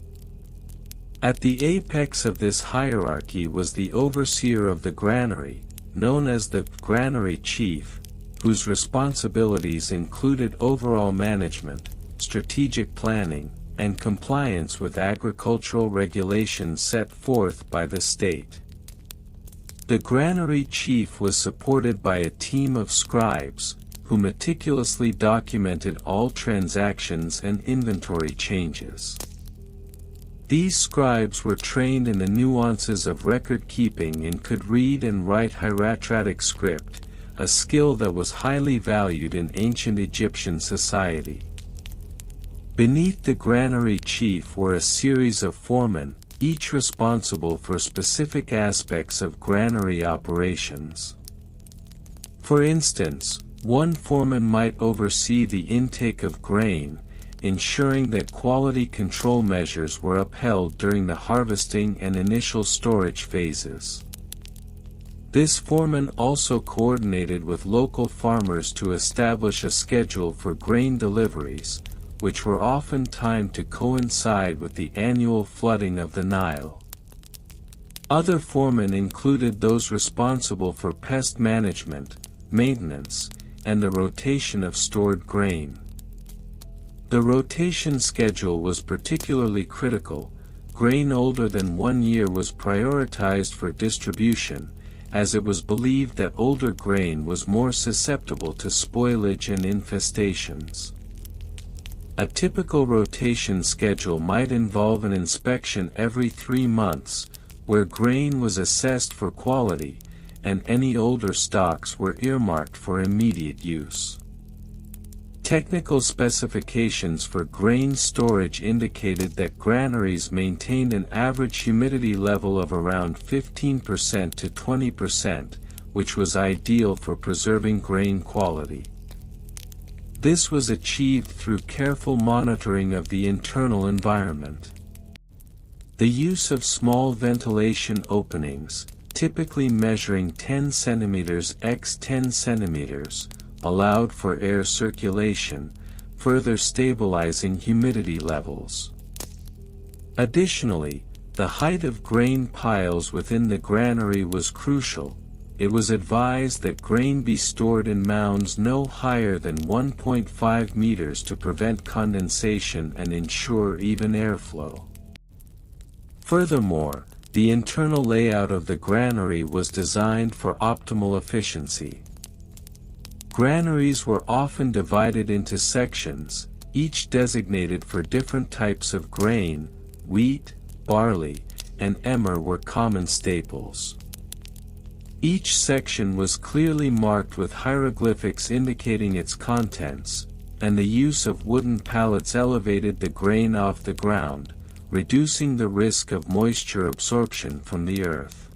At the apex of this hierarchy was the overseer of the granary, known as the granary chief, whose responsibilities included overall management, strategic planning, and compliance with agricultural regulations set forth by the state. The granary chief was supported by a team of scribes, who meticulously documented all transactions and inventory changes. These scribes were trained in the nuances of record-keeping and could read and write hieratic script, a skill that was highly valued in ancient Egyptian society. Beneath the granary chief were a series of foremen, each responsible for specific aspects of granary operations. For instance, one foreman might oversee the intake of grain, ensuring that quality control measures were upheld during the harvesting and initial storage phases. This foreman also coordinated with local farmers to establish a schedule for grain deliveries, which were often timed to coincide with the annual flooding of the Nile. Other foremen included those responsible for pest management, maintenance, and the rotation of stored grain. The rotation schedule was particularly critical. Grain older than 1 year was prioritized for distribution, as it was believed that older grain was more susceptible to spoilage and infestations. A typical rotation schedule might involve an inspection every 3 months, where grain was assessed for quality, and any older stocks were earmarked for immediate use. Technical specifications for grain storage indicated that granaries maintained an average humidity level of around 15% to 20%, which was ideal for preserving grain quality. This was achieved through careful monitoring of the internal environment. The use of small ventilation openings, typically measuring 10 cm x 10 cm, allowed for air circulation, further stabilizing humidity levels. Additionally, the height of grain piles within the granary was crucial. It was advised that grain be stored in mounds no higher than 1.5 meters to prevent condensation and ensure even airflow. Furthermore, the internal layout of the granary was designed for optimal efficiency. Granaries were often divided into sections, each designated for different types of grain. Wheat, barley, and emmer were common staples. Each section was clearly marked with hieroglyphics indicating its contents, and the use of wooden pallets elevated the grain off the ground, reducing the risk of moisture absorption from the earth.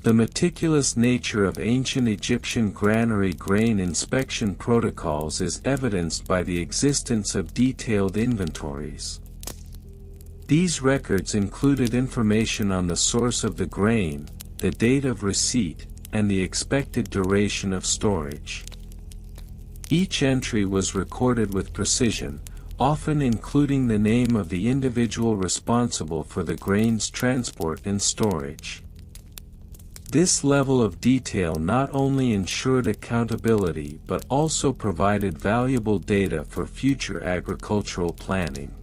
The meticulous nature of ancient Egyptian granary grain inspection protocols is evidenced by the existence of detailed inventories. These records included information on the source of the grain, the date of receipt, and the expected duration of storage. Each entry was recorded with precision, often including the name of the individual responsible for the grain's transport and storage. This level of detail not only ensured accountability but also provided valuable data for future agricultural planning.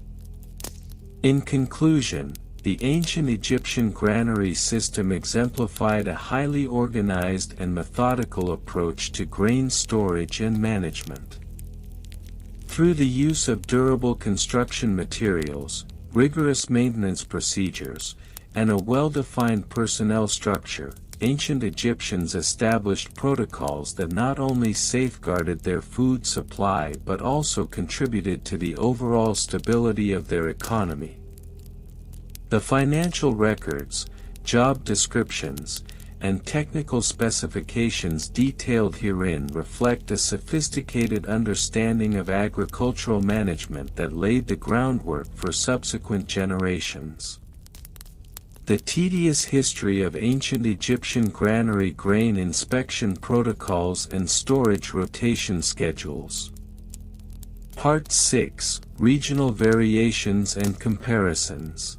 In conclusion, the ancient Egyptian granary system exemplified a highly organized and methodical approach to grain storage and management. Through the use of durable construction materials, rigorous maintenance procedures, and a well-defined personnel structure, ancient Egyptians established protocols that not only safeguarded their food supply but also contributed to the overall stability of their economy. The financial records, job descriptions, and technical specifications detailed herein reflect a sophisticated understanding of agricultural management that laid the groundwork for subsequent generations. The tedious history of ancient Egyptian granary grain inspection protocols and storage rotation schedules. Part 6: Regional Variations and Comparisons.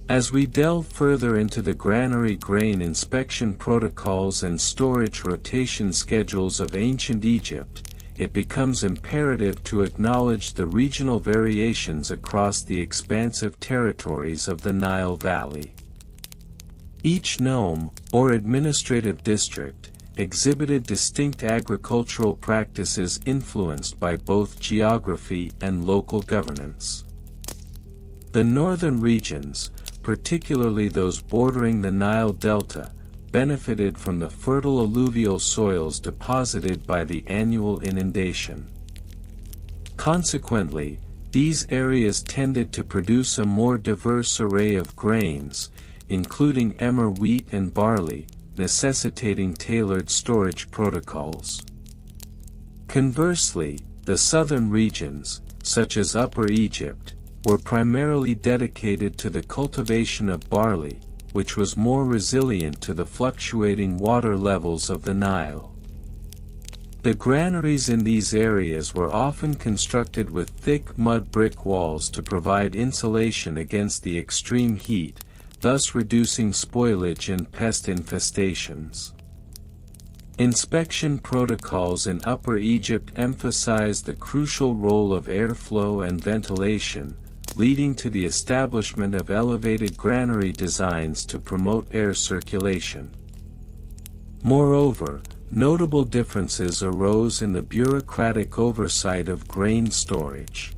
As we delve further into the granary grain inspection protocols and storage rotation schedules of ancient Egypt, it becomes imperative to acknowledge the regional variations across the expansive territories of the Nile Valley. Each nome, or administrative district, exhibited distinct agricultural practices influenced by both geography and local governance. The northern regions, particularly those bordering the Nile Delta, benefited from the fertile alluvial soils deposited by the annual inundation. Consequently, these areas tended to produce a more diverse array of grains, including emmer wheat and barley, necessitating tailored storage protocols. Conversely, the southern regions, such as Upper Egypt, were primarily dedicated to the cultivation of barley, which was more resilient to the fluctuating water levels of the Nile. The granaries in these areas were often constructed with thick mud brick walls to provide insulation against the extreme heat, thus reducing spoilage and pest infestations. Inspection protocols in Upper Egypt emphasized the crucial role of airflow and ventilation, leading to the establishment of elevated granary designs to promote air circulation. Moreover, notable differences arose in the bureaucratic oversight of grain storage.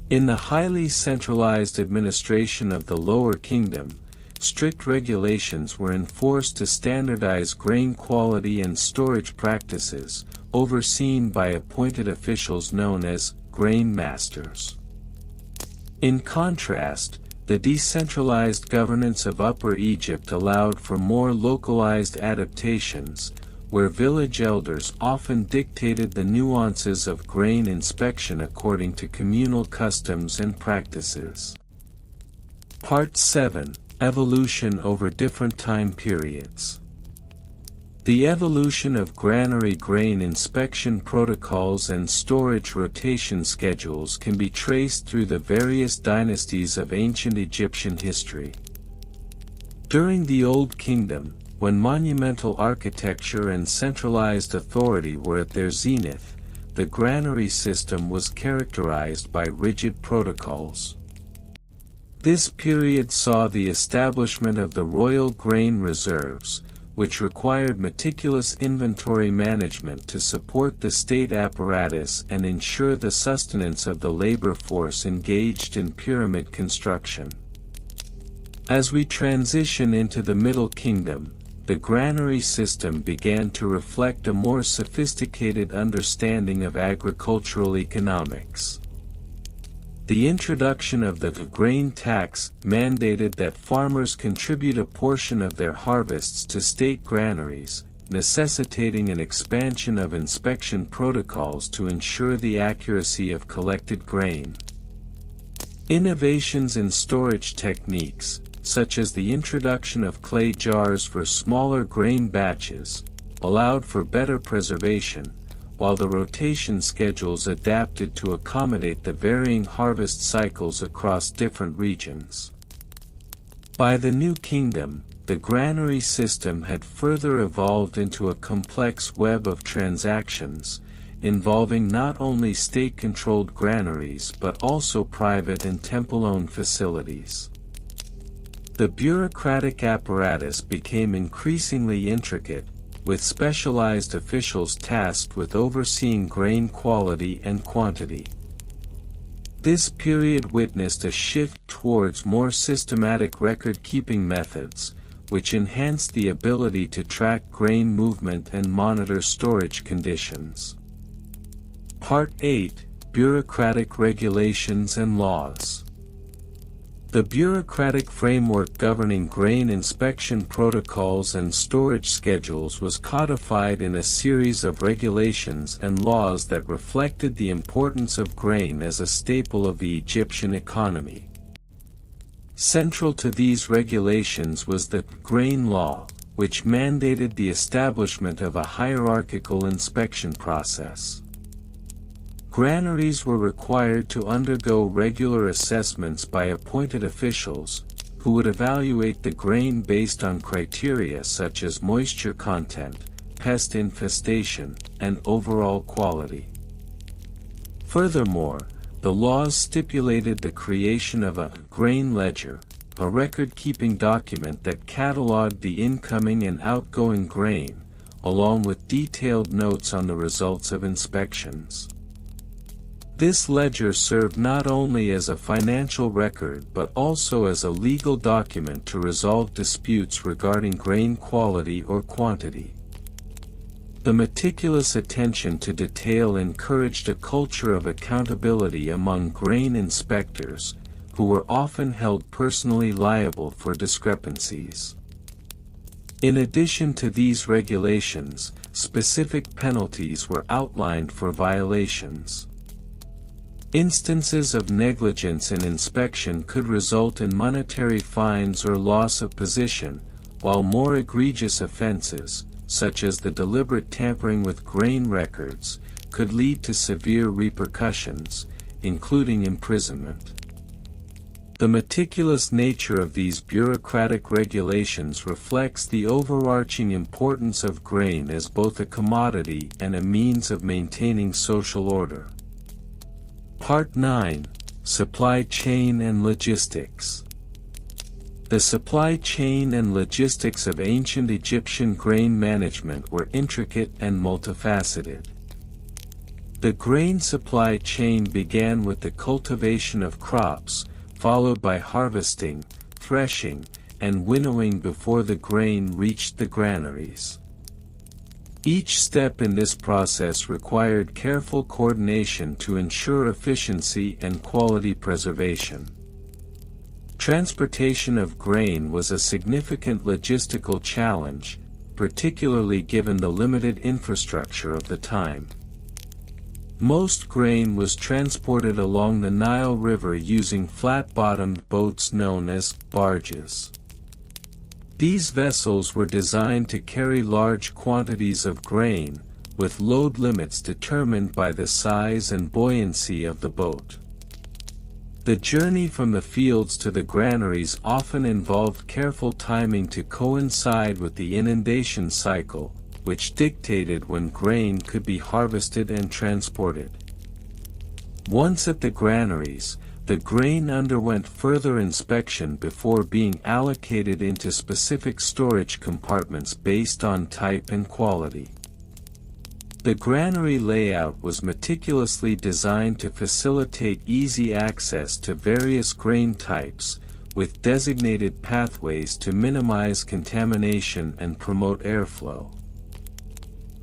In the highly centralized administration of the Lower Kingdom, strict regulations were enforced to standardize grain quality and storage practices, overseen by appointed officials known as grain masters. In contrast, the decentralized governance of Upper Egypt allowed for more localized adaptations, where village elders often dictated the nuances of grain inspection according to communal customs and practices. Part 7: Evolution over different time periods. The evolution of granary grain inspection protocols and storage rotation schedules can be traced through the various dynasties of ancient Egyptian history. During the Old Kingdom, when monumental architecture and centralized authority were at their zenith, the granary system was characterized by rigid protocols. This period saw the establishment of the royal grain reserves, which required meticulous inventory management to support the state apparatus and ensure the sustenance of the labor force engaged in pyramid construction. As we transition into the Middle Kingdom, the granary system began to reflect a more sophisticated understanding of agricultural economics. The introduction of the grain tax mandated that farmers contribute a portion of their harvests to state granaries, necessitating an expansion of inspection protocols to ensure the accuracy of collected grain. Innovations in storage techniques, such as the introduction of clay jars for smaller grain batches, allowed for better preservation, while the rotation schedules adapted to accommodate the varying harvest cycles across different regions. By the New Kingdom, the granary system had further evolved into a complex web of transactions, involving not only state-controlled granaries but also private and temple-owned facilities. The bureaucratic apparatus became increasingly intricate, with specialized officials tasked with overseeing grain quality and quantity. This period witnessed a shift towards more systematic record-keeping methods, which enhanced the ability to track grain movement and monitor storage conditions. Part 8: Bureaucratic Regulations and Laws. The bureaucratic framework governing grain inspection protocols and storage schedules was codified in a series of regulations and laws that reflected the importance of grain as a staple of the Egyptian economy. Central to these regulations was the grain law, which mandated the establishment of a hierarchical inspection process. Granaries were required to undergo regular assessments by appointed officials, who would evaluate the grain based on criteria such as moisture content, pest infestation, and overall quality. Furthermore, the laws stipulated the creation of a grain ledger, a record-keeping document that cataloged the incoming and outgoing grain, along with detailed notes on the results of inspections. This ledger served not only as a financial record but also as a legal document to resolve disputes regarding grain quality or quantity. The meticulous attention to detail encouraged a culture of accountability among grain inspectors, who were often held personally liable for discrepancies. In addition to these regulations, specific penalties were outlined for violations. Instances of negligence in inspection could result in monetary fines or loss of position, while more egregious offenses, such as the deliberate tampering with grain records, could lead to severe repercussions, including imprisonment. The meticulous nature of these bureaucratic regulations reflects the overarching importance of grain as both a commodity and a means of maintaining social order. Part 9. Supply Chain and Logistics. The supply chain and logistics of ancient Egyptian grain management were intricate and multifaceted. The grain supply chain began with the cultivation of crops, followed by harvesting, threshing, and winnowing before the grain reached the granaries. Each step in this process required careful coordination to ensure efficiency and quality preservation. Transportation of grain was a significant logistical challenge, particularly given the limited infrastructure of the time. Most grain was transported along the Nile River using flat-bottomed boats known as barges. These vessels were designed to carry large quantities of grain, with load limits determined by the size and buoyancy of the boat. The journey from the fields to the granaries often involved careful timing to coincide with the inundation cycle, which dictated when grain could be harvested and transported. Once at the granaries, the grain underwent further inspection before being allocated into specific storage compartments based on type and quality. The granary layout was meticulously designed to facilitate easy access to various grain types, with designated pathways to minimize contamination and promote airflow.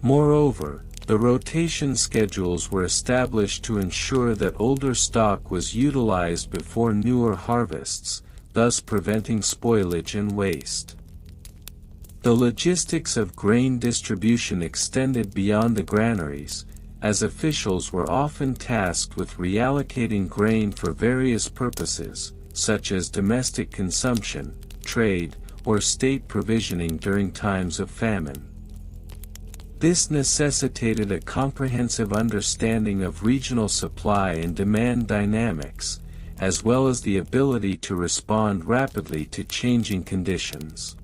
Moreover, the rotation schedules were established to ensure that older stock was utilized before newer harvests, thus preventing spoilage and waste. The logistics of grain distribution extended beyond the granaries, as officials were often tasked with reallocating grain for various purposes, such as domestic consumption, trade, or state provisioning during times of famine. This necessitated a comprehensive understanding of regional supply and demand dynamics, as well as the ability to respond rapidly to changing conditions.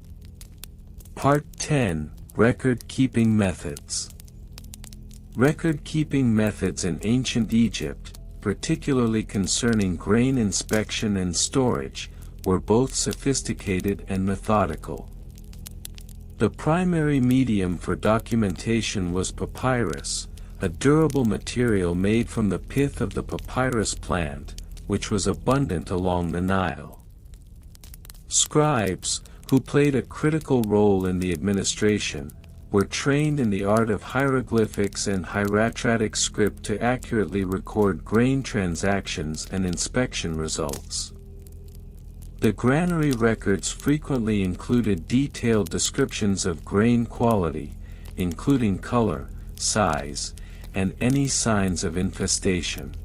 Part 10. Record-keeping methods. Record-keeping methods in ancient Egypt, particularly concerning grain inspection and storage, were both sophisticated and methodical. The primary medium for documentation was papyrus, a durable material made from the pith of the papyrus plant, which was abundant along the Nile. Scribes, who played a critical role in the administration, were trained in the art of hieroglyphics and hieratic script to accurately record grain transactions and inspection results. The granary records frequently included detailed descriptions of grain quality, including color, size, and any signs of infestation.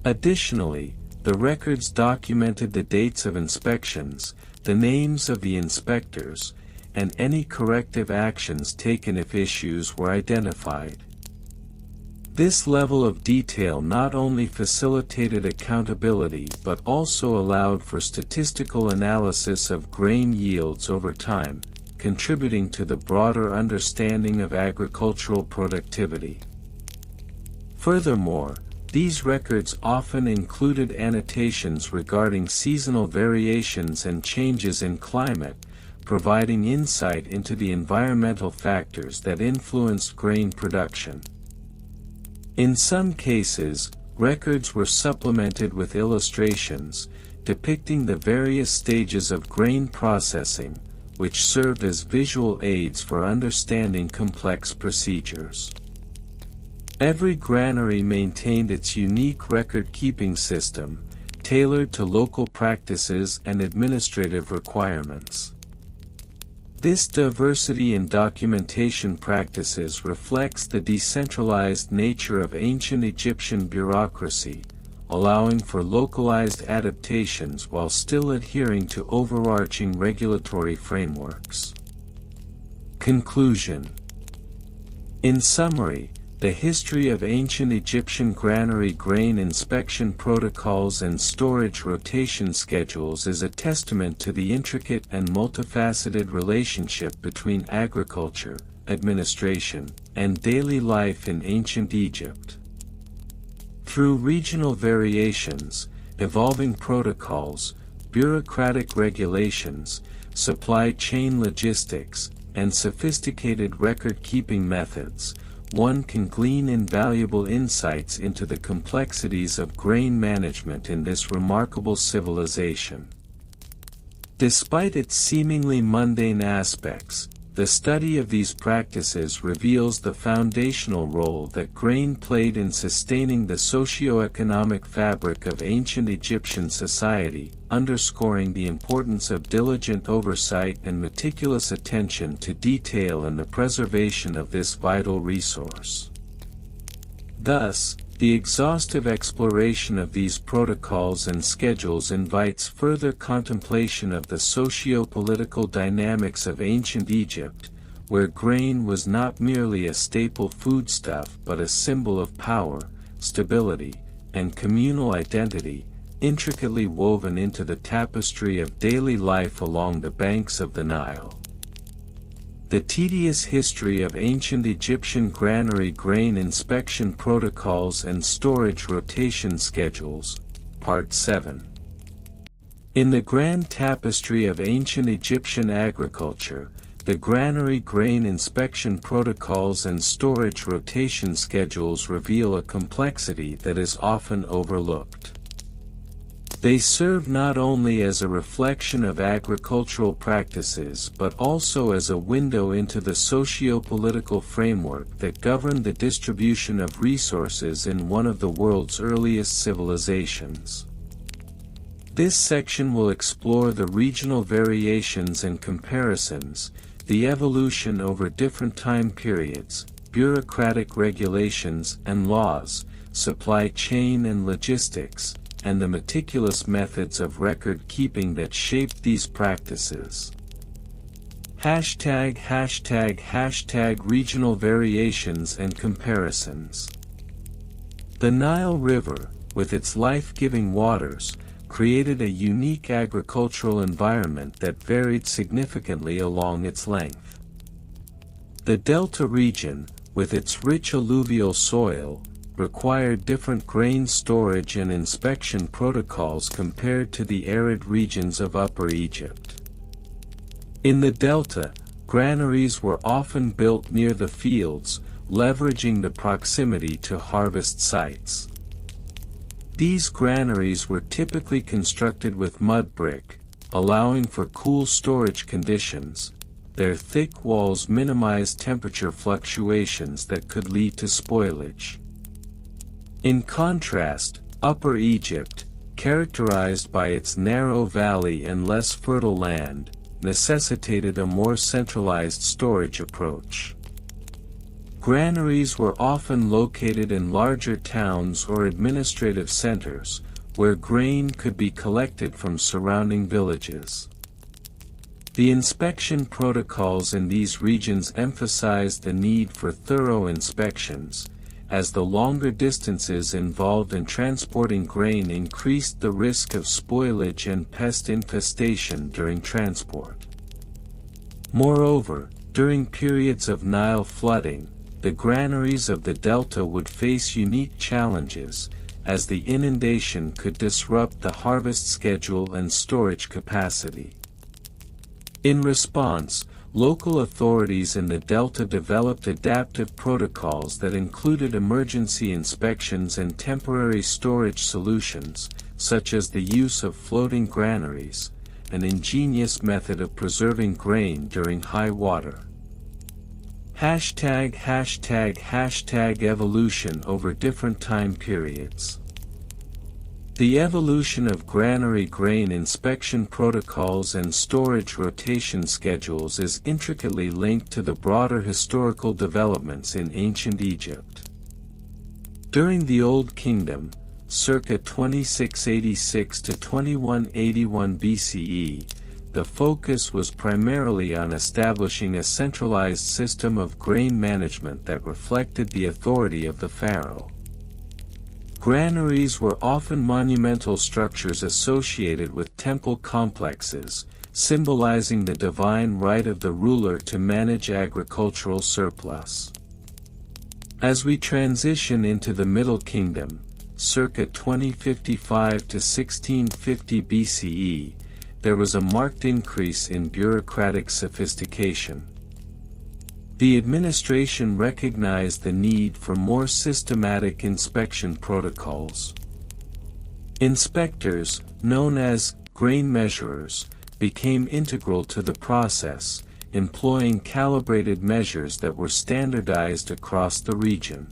Additionally, the records documented the dates of inspections, the names of the inspectors, and any corrective actions taken if issues were identified. This level of detail not only facilitated accountability but also allowed for statistical analysis of grain yields over time, contributing to the broader understanding of agricultural productivity. Furthermore, these records often included annotations regarding seasonal variations and changes in climate, providing insight into the environmental factors that influenced grain production. In some cases, records were supplemented with illustrations, depicting the various stages of grain processing, which served as visual aids for understanding complex procedures. Every granary maintained its unique record-keeping system, tailored to local practices and administrative requirements. This diversity in documentation practices reflects the decentralized nature of ancient Egyptian bureaucracy, allowing for localized adaptations while still adhering to overarching regulatory frameworks. Conclusion. In summary, the history of ancient Egyptian granary grain inspection protocols and storage rotation schedules is a testament to the intricate and multifaceted relationship between agriculture, administration, and daily life in ancient Egypt. Through regional variations, evolving protocols, bureaucratic regulations, supply chain logistics, and sophisticated record-keeping methods, one can glean invaluable insights into the complexities of grain management in this remarkable civilization. Despite its seemingly mundane aspects, the study of these practices reveals the foundational role that grain played in sustaining the socio-economic fabric of ancient Egyptian society, underscoring the importance of diligent oversight and meticulous attention to detail in the preservation of this vital resource. Thus, the exhaustive exploration of these protocols and schedules invites further contemplation of the socio-political dynamics of ancient Egypt, where grain was not merely a staple foodstuff but a symbol of power, stability, and communal identity, intricately woven into the tapestry of daily life along the banks of the Nile. The tedious history of ancient Egyptian granary grain inspection protocols and storage rotation schedules, Part 7. In the grand tapestry of ancient Egyptian agriculture, the granary grain inspection protocols and storage rotation schedules reveal a complexity that is often overlooked. They serve not only as a reflection of agricultural practices but also as a window into the socio-political framework that governed the distribution of resources in one of the world's earliest civilizations. This section will explore the regional variations and comparisons, the evolution over different time periods, bureaucratic regulations and laws, supply chain and logistics, and the meticulous methods of record-keeping that shaped these practices. ### Regional variations and comparisons. The Nile River, with its life-giving waters, created a unique agricultural environment that varied significantly along its length. The Delta region, with its rich alluvial soil, required different grain storage and inspection protocols compared to the arid regions of Upper Egypt. In the Delta, granaries were often built near the fields, leveraging the proximity to harvest sites. These granaries were typically constructed with mud brick, allowing for cool storage conditions. Their thick walls minimized temperature fluctuations that could lead to spoilage. In contrast, Upper Egypt, characterized by its narrow valley and less fertile land, necessitated a more centralized storage approach. Granaries were often located in larger towns or administrative centers, where grain could be collected from surrounding villages. The inspection protocols in these regions emphasized the need for thorough inspections, as the longer distances involved in transporting grain increased the risk of spoilage and pest infestation during transport. Moreover, during periods of Nile flooding, the granaries of the Delta would face unique challenges, as the inundation could disrupt the harvest schedule and storage capacity. In response, local authorities in the Delta developed adaptive protocols that included emergency inspections and temporary storage solutions, such as the use of floating granaries, an ingenious method of preserving grain during high water. ###evolution over different time periods. The evolution of granary grain inspection protocols and storage rotation schedules is intricately linked to the broader historical developments in ancient Egypt. During the Old Kingdom, circa 2686 to 2181 BCE, the focus was primarily on establishing a centralized system of grain management that reflected the authority of the pharaoh. Granaries were often monumental structures associated with temple complexes, symbolizing the divine right of the ruler to manage agricultural surplus. As we transition into the Middle Kingdom, circa 2055 to 1650 BCE, there was a marked increase in bureaucratic sophistication. The administration recognized the need for more systematic inspection protocols. Inspectors, known as grain measurers, became integral to the process, employing calibrated measures that were standardized across the region.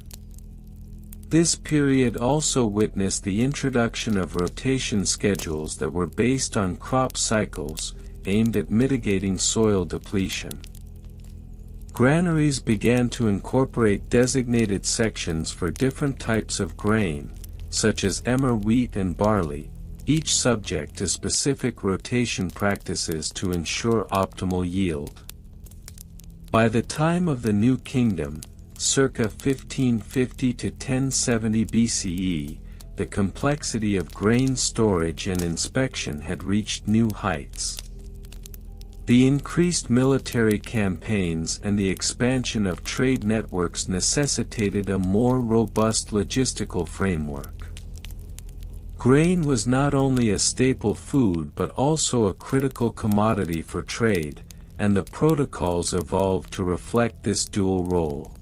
This period also witnessed the introduction of rotation schedules that were based on crop cycles, aimed at mitigating soil depletion. Granaries began to incorporate designated sections for different types of grain, such as emmer wheat and barley, each subject to specific rotation practices to ensure optimal yield. By the time of the New Kingdom, circa 1550 to 1070 BCE, the complexity of grain storage and inspection had reached new heights. The increased military campaigns and the expansion of trade networks necessitated a more robust logistical framework. Grain was not only a staple food but also a critical commodity for trade, and the protocols evolved to reflect this dual role.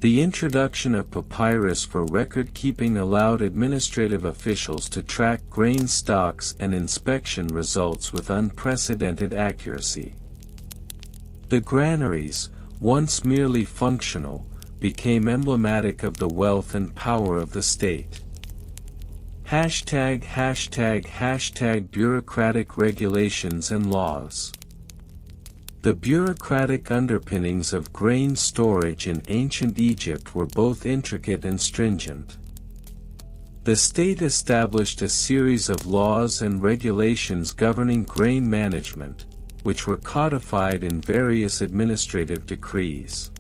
The introduction of papyrus for record-keeping allowed administrative officials to track grain stocks and inspection results with unprecedented accuracy. The granaries, once merely functional, became emblematic of the wealth and power of the state. ###bureaucratic regulations and laws. The bureaucratic underpinnings of grain storage in ancient Egypt were both intricate and stringent. The state established a series of laws and regulations governing grain management, which were codified in various administrative decrees.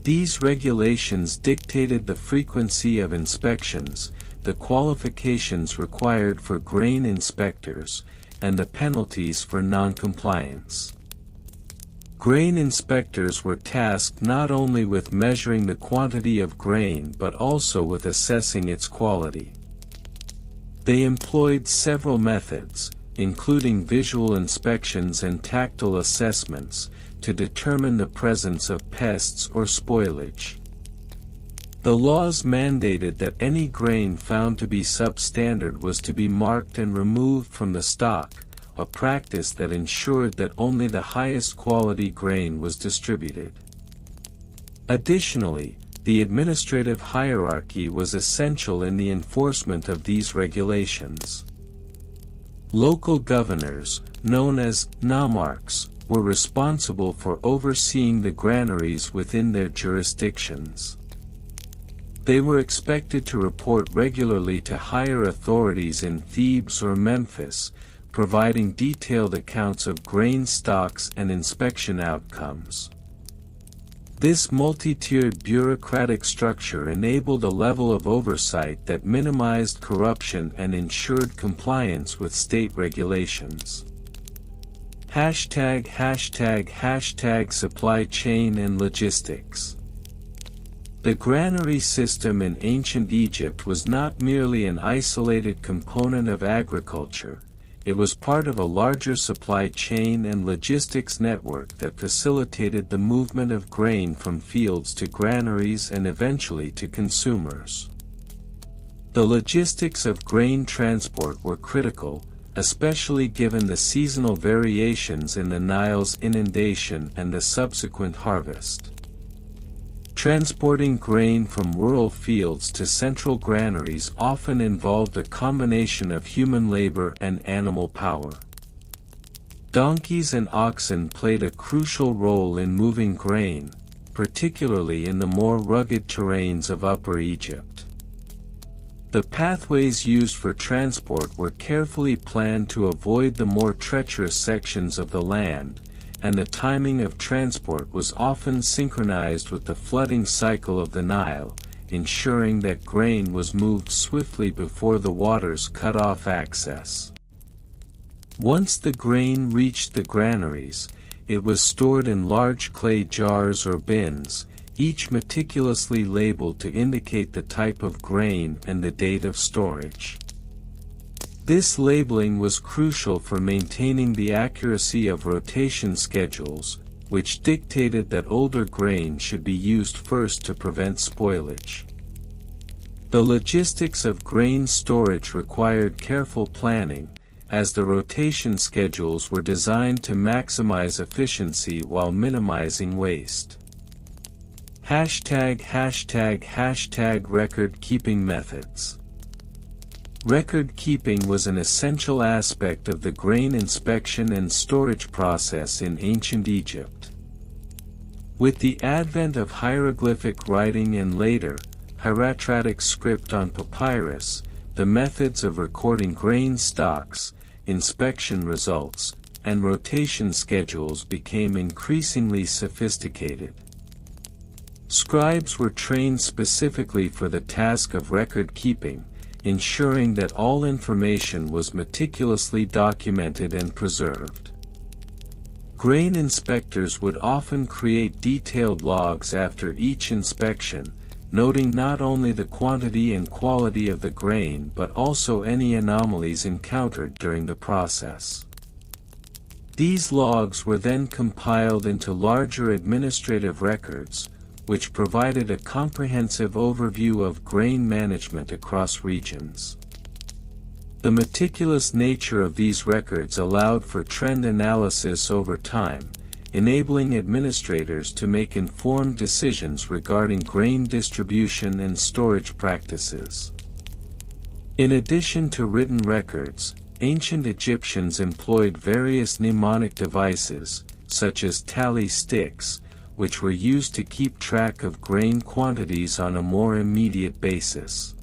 These regulations dictated the frequency of inspections, the qualifications required for grain inspectors, and the penalties for non-compliance. Grain inspectors were tasked not only with measuring the quantity of grain but also with assessing its quality. They employed several methods, including visual inspections and tactile assessments, to determine the presence of pests or spoilage. The laws mandated that any grain found to be substandard was to be marked and removed from the stock, a practice that ensured that only the highest quality grain was distributed. Additionally, the administrative hierarchy was essential in the enforcement of these regulations. Local governors, known as nomarchs, were responsible for overseeing the granaries within their jurisdictions. They were expected to report regularly to higher authorities in Thebes or Memphis, providing detailed accounts of grain stocks and inspection outcomes. This multi-tiered bureaucratic structure enabled a level of oversight that minimized corruption and ensured compliance with state regulations. ###supply chain and logistics. The granary system in ancient Egypt was not merely an isolated component of agriculture, it was part of a larger supply chain and logistics network that facilitated the movement of grain from fields to granaries and eventually to consumers. The logistics of grain transport were critical, especially given the seasonal variations in the Nile's inundation and the subsequent harvest. Transporting grain from rural fields to central granaries often involved a combination of human labor and animal power. Donkeys and oxen played a crucial role in moving grain, particularly in the more rugged terrains of Upper Egypt. The pathways used for transport were carefully planned to avoid the more treacherous sections of the land, and the timing of transport was often synchronized with the flooding cycle of the Nile, ensuring that grain was moved swiftly before the waters cut off access. Once the grain reached the granaries, it was stored in large clay jars or bins, each meticulously labeled to indicate the type of grain and the date of storage. This labeling was crucial for maintaining the accuracy of rotation schedules, which dictated that older grain should be used first to prevent spoilage. The logistics of grain storage required careful planning, as the rotation schedules were designed to maximize efficiency while minimizing waste. Record-keeping methods. Record-keeping was an essential aspect of the grain inspection and storage process in ancient Egypt. With the advent of hieroglyphic writing and later, hieratic script on papyrus, the methods of recording grain stocks, inspection results, and rotation schedules became increasingly sophisticated. Scribes were trained specifically for the task of record-keeping, ensuring that all information was meticulously documented and preserved. Grain inspectors would often create detailed logs after each inspection, noting not only the quantity and quality of the grain but also any anomalies encountered during the process. These logs were then compiled into larger administrative records, which provided a comprehensive overview of grain management across regions. The meticulous nature of these records allowed for trend analysis over time, enabling administrators to make informed decisions regarding grain distribution and storage practices. In addition to written records, ancient Egyptians employed various mnemonic devices, such as tally sticks, which were used to keep track of grain quantities on a more immediate basis.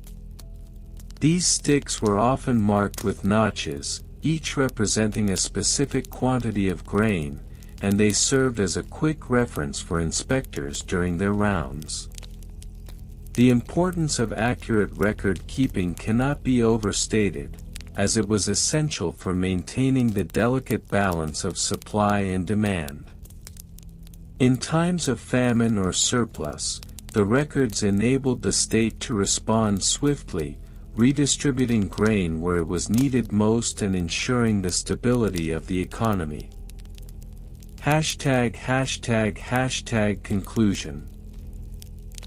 These sticks were often marked with notches, each representing a specific quantity of grain, and they served as a quick reference for inspectors during their rounds. The importance of accurate record-keeping cannot be overstated, as it was essential for maintaining the delicate balance of supply and demand. In times of famine or surplus, the records enabled the state to respond swiftly, redistributing grain where it was needed most and ensuring the stability of the economy. Conclusion.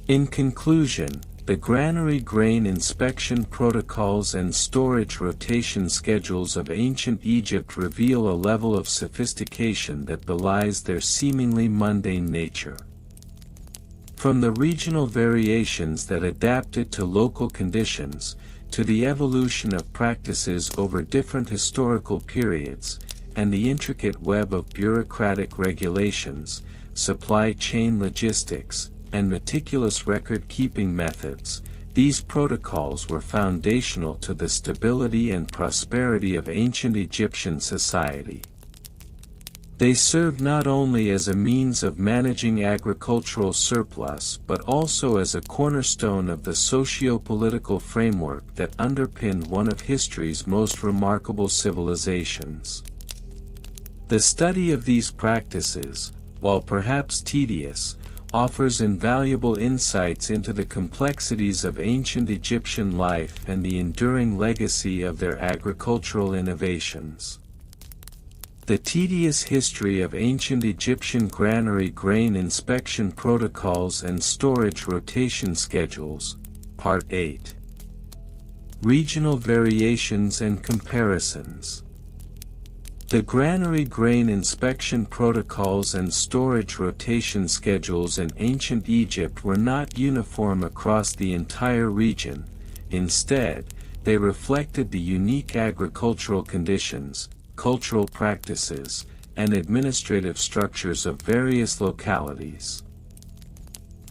In conclusion, the granary grain inspection protocols and storage rotation schedules of ancient Egypt reveal a level of sophistication that belies their seemingly mundane nature. From the regional variations that adapted to local conditions, to the evolution of practices over different historical periods, and the intricate web of bureaucratic regulations, supply chain logistics, and meticulous record-keeping methods, these protocols were foundational to the stability and prosperity of ancient Egyptian society. They served not only as a means of managing agricultural surplus but also as a cornerstone of the socio-political framework that underpinned one of history's most remarkable civilizations. The study of these practices, while perhaps tedious, offers invaluable insights into the complexities of ancient Egyptian life and the enduring legacy of their agricultural innovations. The Tedious History of Ancient Egyptian Granary Grain Inspection Protocols and Storage Rotation Schedules, Part 8. Regional Variations and Comparisons. The granary grain inspection protocols and storage rotation schedules in ancient Egypt were not uniform across the entire region. Instead, they reflected the unique agricultural conditions, cultural practices, and administrative structures of various localities.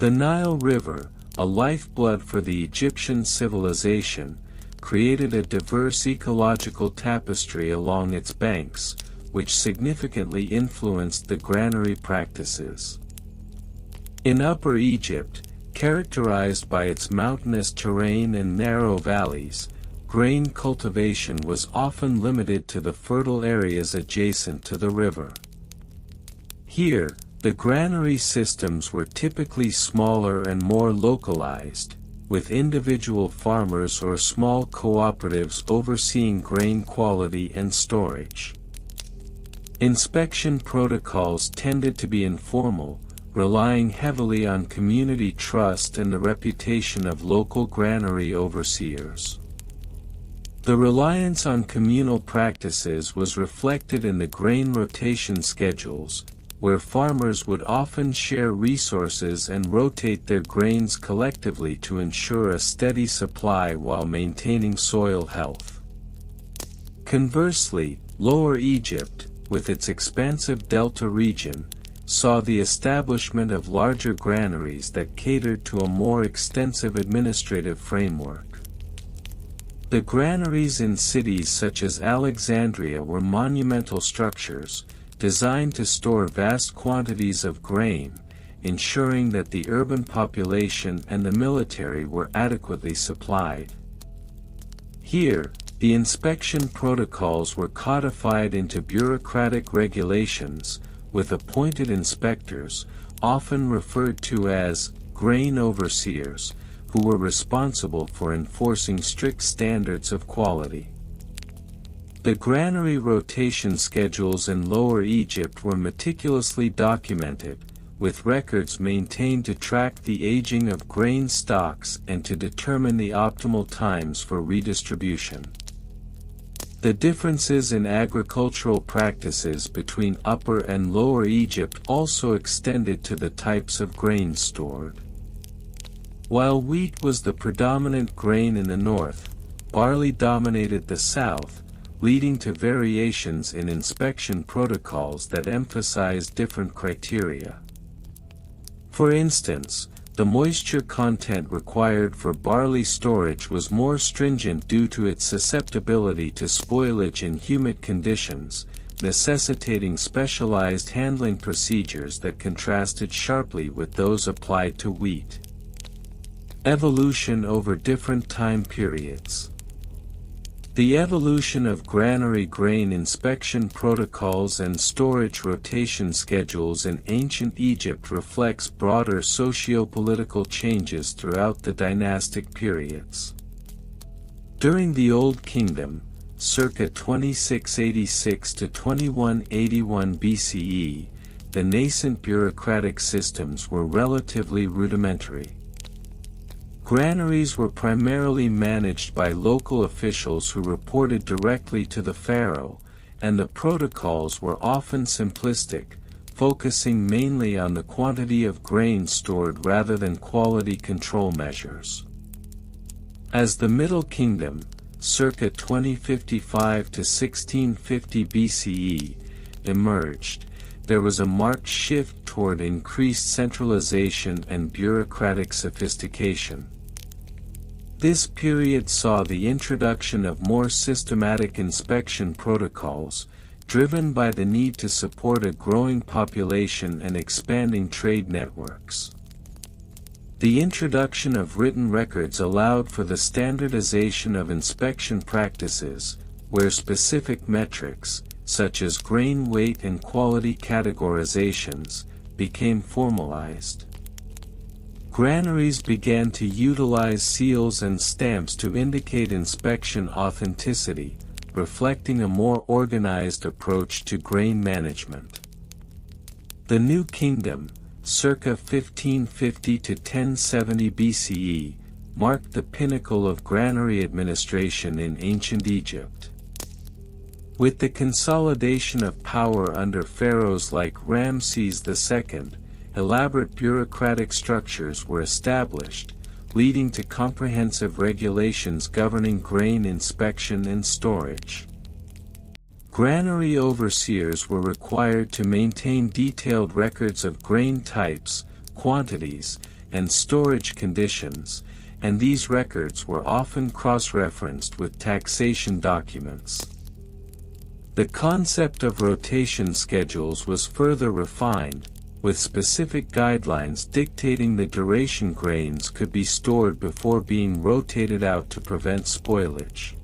The Nile River, a lifeblood for the Egyptian civilization, created a diverse ecological tapestry along its banks, which significantly influenced the granary practices. In Upper Egypt, characterized by its mountainous terrain and narrow valleys, grain cultivation was often limited to the fertile areas adjacent to the river. Here, the granary systems were typically smaller and more localized, with individual farmers or small cooperatives overseeing grain quality and storage. Inspection protocols tended to be informal, relying heavily on community trust and the reputation of local granary overseers. The reliance on communal practices was reflected in the grain rotation schedules, where farmers would often share resources and rotate their grains collectively to ensure a steady supply while maintaining soil health. Conversely, Lower Egypt, with its expansive delta region, saw the establishment of larger granaries that catered to a more extensive administrative framework. The granaries in cities such as Alexandria were monumental structures, designed to store vast quantities of grain, ensuring that the urban population and the military were adequately supplied. Here, the inspection protocols were codified into bureaucratic regulations, with appointed inspectors, often referred to as grain overseers, who were responsible for enforcing strict standards of quality. The granary rotation schedules in Lower Egypt were meticulously documented, with records maintained to track the aging of grain stocks and to determine the optimal times for redistribution. The differences in agricultural practices between Upper and Lower Egypt also extended to the types of grain stored. While wheat was the predominant grain in the north, barley dominated the south, leading to variations in inspection protocols that emphasized different criteria. For instance, the moisture content required for barley storage was more stringent due to its susceptibility to spoilage in humid conditions, necessitating specialized handling procedures that contrasted sharply with those applied to wheat. Evolution over different time periods. The evolution of granary grain inspection protocols and storage rotation schedules in ancient Egypt reflects broader socio-political changes throughout the dynastic periods. During the Old Kingdom, circa 2686 to 2181 BCE, the nascent bureaucratic systems were relatively rudimentary. Granaries were primarily managed by local officials who reported directly to the pharaoh, and the protocols were often simplistic, focusing mainly on the quantity of grain stored rather than quality control measures. As the Middle Kingdom, circa 2055 to 1650 BCE, emerged, there was a marked shift toward increased centralization and bureaucratic sophistication. This period saw the introduction of more systematic inspection protocols, driven by the need to support a growing population and expanding trade networks. The introduction of written records allowed for the standardization of inspection practices, where specific metrics, such as grain weight and quality categorizations, became formalized. Granaries began to utilize seals and stamps to indicate inspection authenticity, reflecting a more organized approach to grain management. The New Kingdom, circa 1550 to 1070 BCE, marked the pinnacle of granary administration in ancient Egypt. With the consolidation of power under pharaohs like Ramses II, elaborate bureaucratic structures were established, leading to comprehensive regulations governing grain inspection and storage. Granary overseers were required to maintain detailed records of grain types, quantities, and storage conditions, and these records were often cross-referenced with taxation documents. The concept of rotation schedules was further refined, with specific guidelines dictating the duration grains could be stored before being rotated out to prevent spoilage.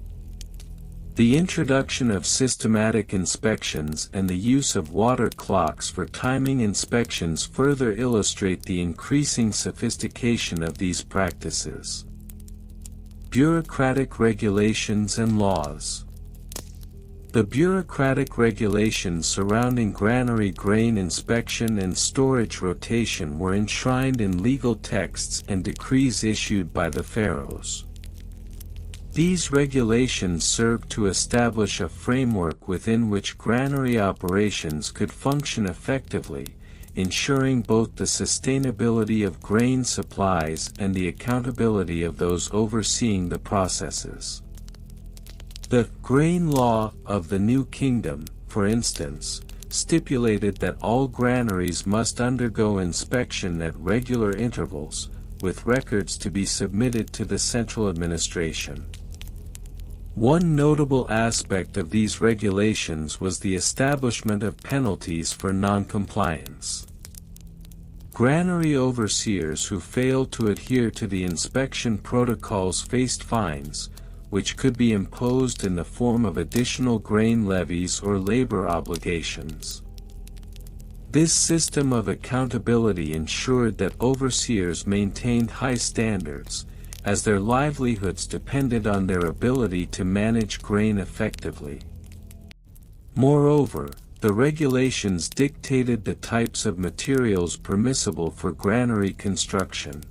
The introduction of systematic inspections and the use of water clocks for timing inspections further illustrate the increasing sophistication of these practices. Bureaucratic regulations and laws. The bureaucratic regulations surrounding granary grain inspection and storage rotation were enshrined in legal texts and decrees issued by the pharaohs. These regulations served to establish a framework within which granary operations could function effectively, ensuring both the sustainability of grain supplies and the accountability of those overseeing the processes. The Grain Law of the New Kingdom, for instance, stipulated that all granaries must undergo inspection at regular intervals, with records to be submitted to the central administration. One notable aspect of these regulations was the establishment of penalties for non-compliance. Granary overseers who failed to adhere to the inspection protocols faced fines, which could be imposed in the form of additional grain levies or labor obligations. This system of accountability ensured that overseers maintained high standards, as their livelihoods depended on their ability to manage grain effectively. Moreover, the regulations dictated the types of materials permissible for granary construction.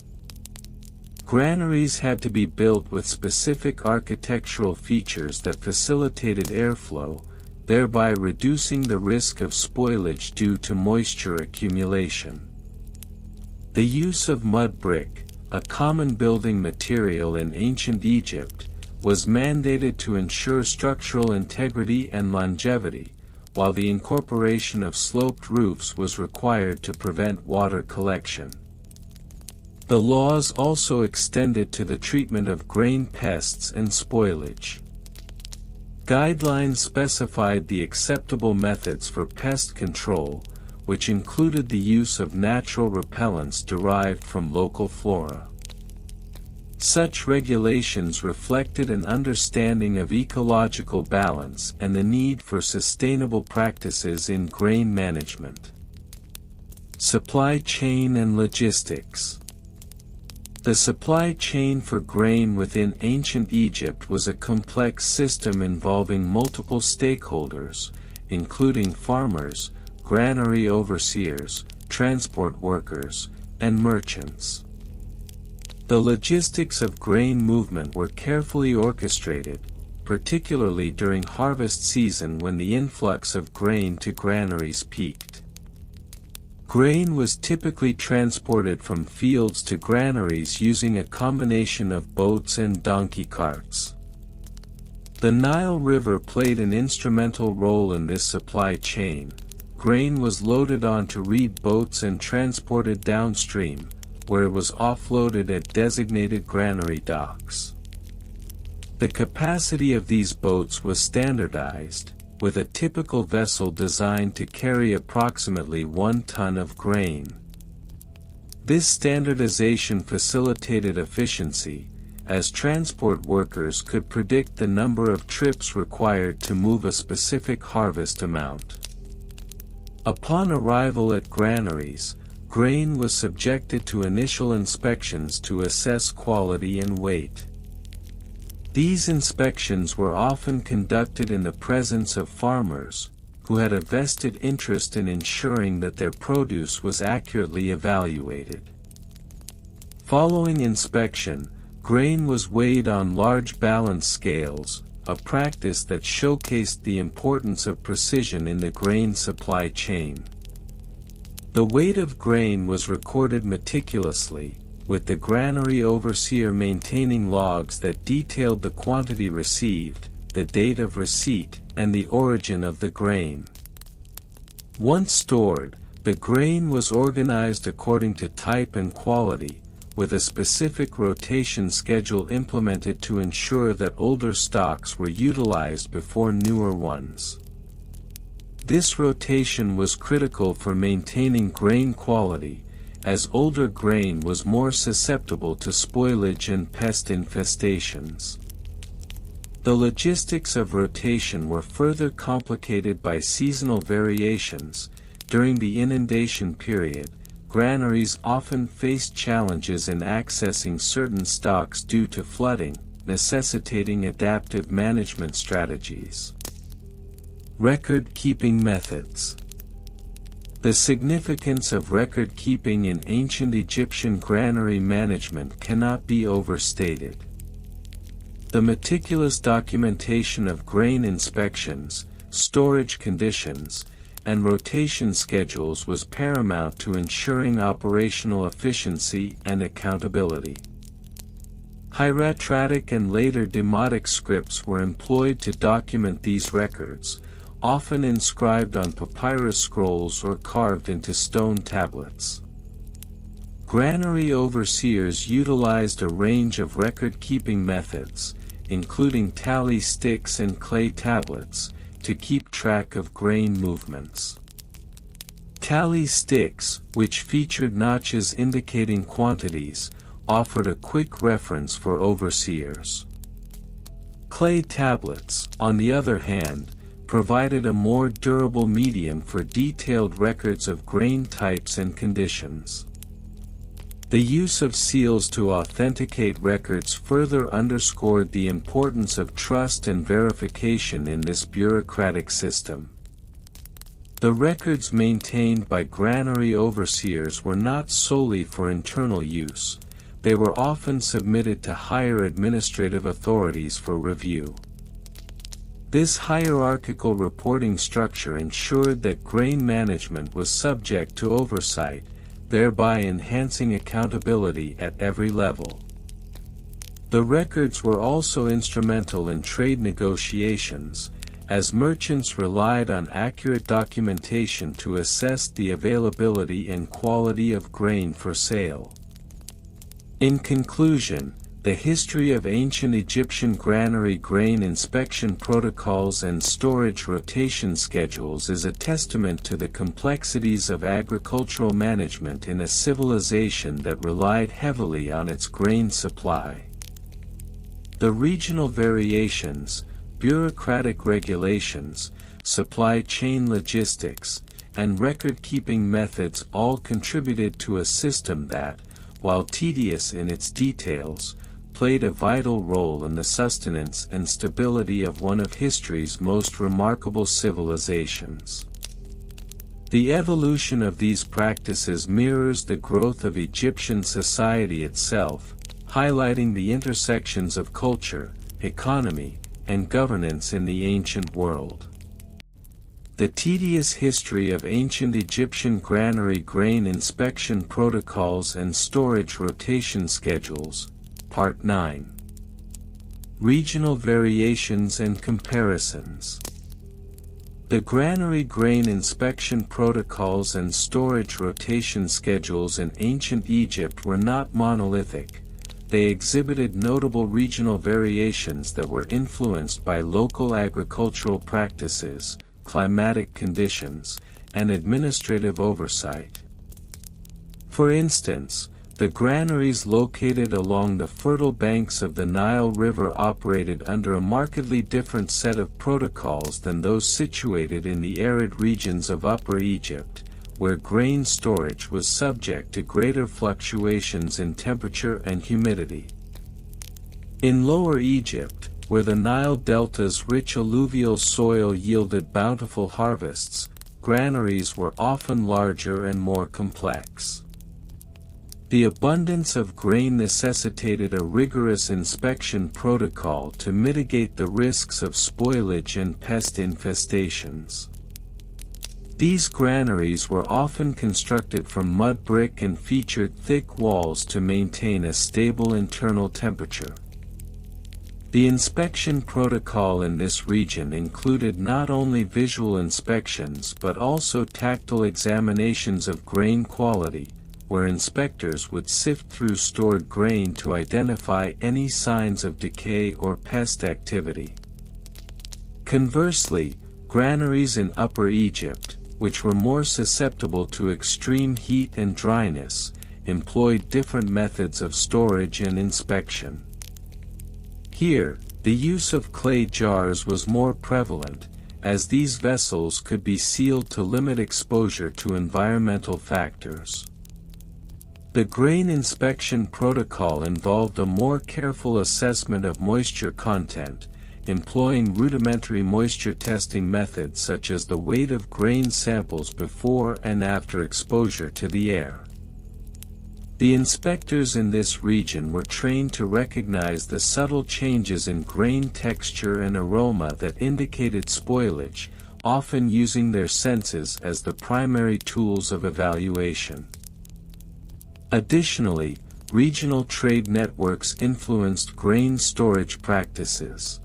Granaries had to be built with specific architectural features that facilitated airflow, thereby reducing the risk of spoilage due to moisture accumulation. The use of mud brick, a common building material in ancient Egypt, was mandated to ensure structural integrity and longevity, while the incorporation of sloped roofs was required to prevent water collection. The laws also extended to the treatment of grain pests and spoilage. Guidelines specified the acceptable methods for pest control, which included the use of natural repellents derived from local flora. Such regulations reflected an understanding of ecological balance and the need for sustainable practices in grain management. Supply chain and logistics. The supply chain for grain within ancient Egypt was a complex system involving multiple stakeholders, including farmers, granary overseers, transport workers, and merchants. The logistics of grain movement were carefully orchestrated, particularly during harvest season when the influx of grain to granaries peaked. Grain was typically transported from fields to granaries using a combination of boats and donkey carts. The Nile River played an instrumental role in this supply chain. Grain was loaded onto reed boats and transported downstream, where it was offloaded at designated granary docks. The capacity of these boats was standardized, with a typical vessel designed to carry approximately 1 ton of grain. This standardization facilitated efficiency, as transport workers could predict the number of trips required to move a specific harvest amount. Upon arrival at granaries, grain was subjected to initial inspections to assess quality and weight. These inspections were often conducted in the presence of farmers, who had a vested interest in ensuring that their produce was accurately evaluated. Following inspection, grain was weighed on large balance scales, a practice that showcased the importance of precision in the grain supply chain. The weight of grain was recorded meticulously, with the granary overseer maintaining logs that detailed the quantity received, the date of receipt, and the origin of the grain. Once stored, the grain was organized according to type and quality, with a specific rotation schedule implemented to ensure that older stocks were utilized before newer ones. This rotation was critical for maintaining grain quality, as older grain was more susceptible to spoilage and pest infestations. The logistics of rotation were further complicated by seasonal variations. During the inundation period, granaries often faced challenges in accessing certain stocks due to flooding, necessitating adaptive management strategies. Record-keeping methods. The significance of record-keeping in ancient Egyptian granary management cannot be overstated. The meticulous documentation of grain inspections, storage conditions, and rotation schedules was paramount to ensuring operational efficiency and accountability. Hieratic and later demotic scripts were employed to document these records, often inscribed on papyrus scrolls or carved into stone tablets. Granary overseers utilized a range of record-keeping methods, including tally sticks and clay tablets, to keep track of grain movements. Tally sticks, which featured notches indicating quantities, offered a quick reference for overseers. Clay tablets, on the other hand, provided a more durable medium for detailed records of grain types and conditions. The use of seals to authenticate records further underscored the importance of trust and verification in this bureaucratic system. The records maintained by granary overseers were not solely for internal use, they were often submitted to higher administrative authorities for review. This hierarchical reporting structure ensured that grain management was subject to oversight, thereby enhancing accountability at every level. The records were also instrumental in trade negotiations, as merchants relied on accurate documentation to assess the availability and quality of grain for sale. In conclusion, the history of ancient Egyptian granary grain inspection protocols and storage rotation schedules is a testament to the complexities of agricultural management in a civilization that relied heavily on its grain supply. The regional variations, bureaucratic regulations, supply chain logistics, and record-keeping methods all contributed to a system that, while tedious in its details, played a vital role in the sustenance and stability of one of history's most remarkable civilizations. The evolution of these practices mirrors the growth of Egyptian society itself, highlighting the intersections of culture, economy, and governance in the ancient world. The tedious history of ancient Egyptian granary grain inspection protocols and storage rotation schedules, Part 9. Regional variations and comparisons. The granary grain inspection protocols and storage rotation schedules in ancient Egypt were not monolithic. They exhibited notable regional variations that were influenced by local agricultural practices, climatic conditions, and administrative oversight. For instance, the granaries located along the fertile banks of the Nile River operated under a markedly different set of protocols than those situated in the arid regions of Upper Egypt, where grain storage was subject to greater fluctuations in temperature and humidity. In Lower Egypt, where the Nile Delta's rich alluvial soil yielded bountiful harvests, granaries were often larger and more complex. The abundance of grain necessitated a rigorous inspection protocol to mitigate the risks of spoilage and pest infestations. These granaries were often constructed from mud brick and featured thick walls to maintain a stable internal temperature. The inspection protocol in this region included not only visual inspections but also tactile examinations of grain quality, where inspectors would sift through stored grain to identify any signs of decay or pest activity. Conversely, granaries in Upper Egypt, which were more susceptible to extreme heat and dryness, employed different methods of storage and inspection. Here, the use of clay jars was more prevalent, as these vessels could be sealed to limit exposure to environmental factors. The grain inspection protocol involved a more careful assessment of moisture content, employing rudimentary moisture testing methods such as the weight of grain samples before and after exposure to the air. The inspectors in this region were trained to recognize the subtle changes in grain texture and aroma that indicated spoilage, often using their senses as the primary tools of evaluation. Additionally, regional trade networks influenced grain storage practices.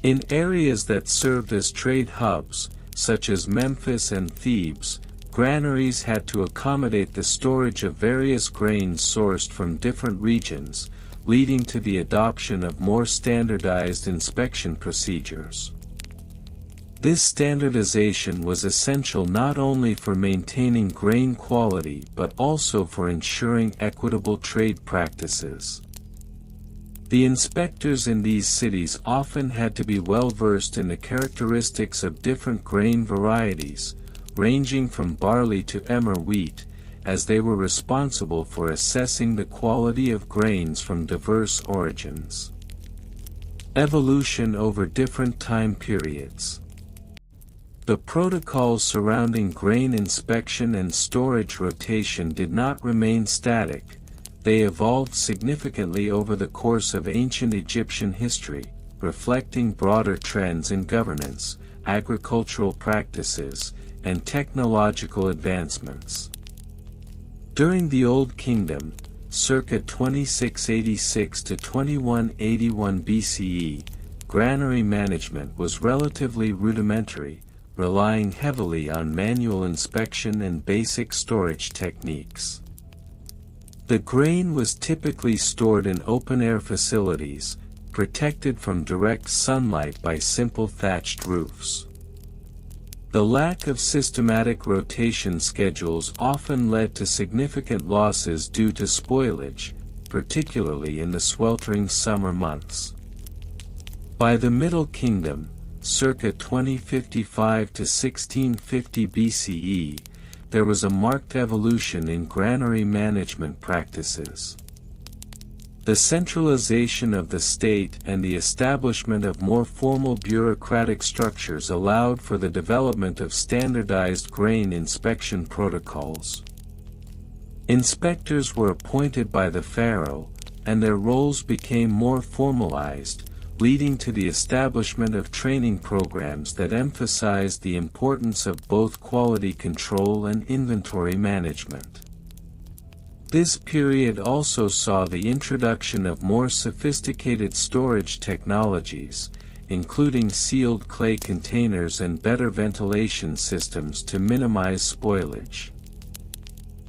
In areas that served as trade hubs, such as Memphis and Thebes, granaries had to accommodate the storage of various grains sourced from different regions, leading to the adoption of more standardized inspection procedures. This standardization was essential not only for maintaining grain quality but also for ensuring equitable trade practices. The inspectors in these cities often had to be well versed in the characteristics of different grain varieties, ranging from barley to emmer wheat, as they were responsible for assessing the quality of grains from diverse origins. Evolution over different time periods. The protocols surrounding grain inspection and storage rotation did not remain static. They evolved significantly over the course of ancient Egyptian history, reflecting broader trends in governance, agricultural practices, and technological advancements. During the Old Kingdom, circa 2686 to 2181 BCE, granary management was relatively rudimentary, relying heavily on manual inspection and basic storage techniques. The grain was typically stored in open-air facilities, protected from direct sunlight by simple thatched roofs. The lack of systematic rotation schedules often led to significant losses due to spoilage, particularly in the sweltering summer months. By the Middle Kingdom, circa 2055 to 1650 BCE, there was a marked evolution in granary management practices. The centralization of the state and the establishment of more formal bureaucratic structures allowed for the development of standardized grain inspection protocols. Inspectors were appointed by the pharaoh, and their roles became more formalized, leading to the establishment of training programs that emphasized the importance of both quality control and inventory management. This period also saw the introduction of more sophisticated storage technologies, including sealed clay containers and better ventilation systems to minimize spoilage.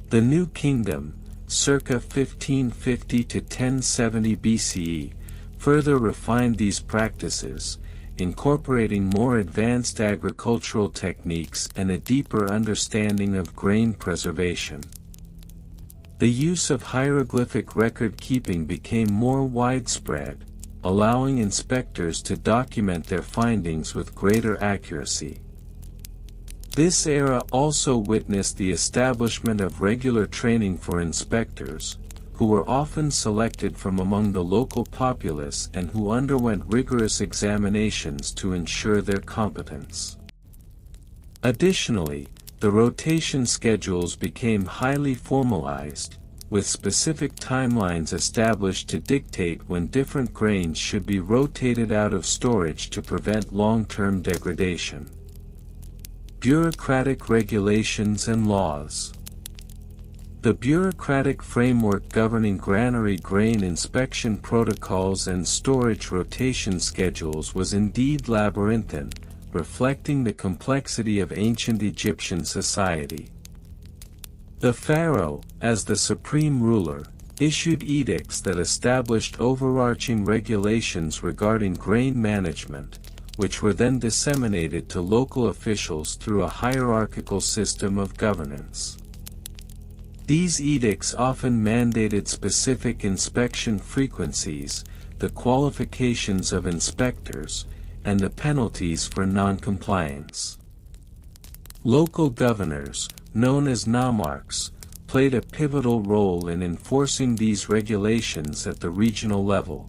The New Kingdom, circa 1550 to 1070 BCE, further refined these practices, incorporating more advanced agricultural techniques and a deeper understanding of grain preservation. The use of hieroglyphic record-keeping became more widespread, allowing inspectors to document their findings with greater accuracy. This era also witnessed the establishment of regular training for inspectors, who were often selected from among the local populace and who underwent rigorous examinations to ensure their competence. Additionally, the rotation schedules became highly formalized, with specific timelines established to dictate when different grains should be rotated out of storage to prevent long-term degradation. Bureaucratic regulations and laws. The bureaucratic framework governing granary grain inspection protocols and storage rotation schedules was indeed labyrinthine, reflecting the complexity of ancient Egyptian society. The pharaoh, as the supreme ruler, issued edicts that established overarching regulations regarding grain management, which were then disseminated to local officials through a hierarchical system of governance. These edicts often mandated specific inspection frequencies, the qualifications of inspectors, and the penalties for non-compliance. Local governors, known as nomarchs, played a pivotal role in enforcing these regulations at the regional level.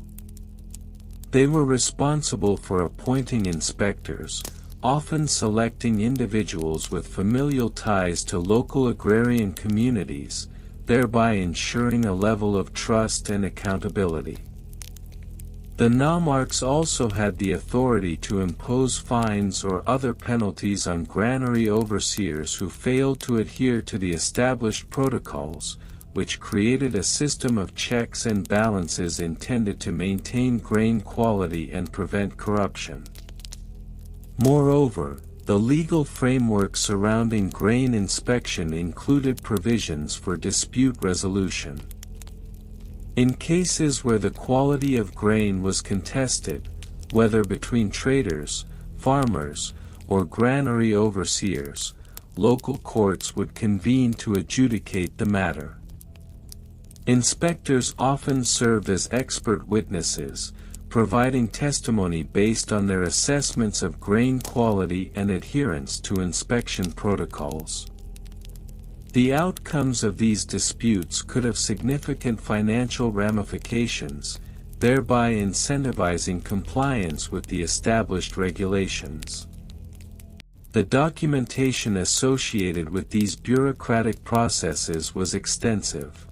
They were responsible for appointing inspectors, often selecting individuals with familial ties to local agrarian communities, thereby ensuring a level of trust and accountability. The nomarchs also had the authority to impose fines or other penalties on granary overseers who failed to adhere to the established protocols, which created a system of checks and balances intended to maintain grain quality and prevent corruption. Moreover, the legal framework surrounding grain inspection included provisions for dispute resolution. In cases where the quality of grain was contested, whether between traders, farmers, or granary overseers, local courts would convene to adjudicate the matter. Inspectors often served as expert witnesses, providing testimony based on their assessments of grain quality and adherence to inspection protocols. The outcomes of these disputes could have significant financial ramifications, thereby incentivizing compliance with the established regulations. The documentation associated with these bureaucratic processes was extensive.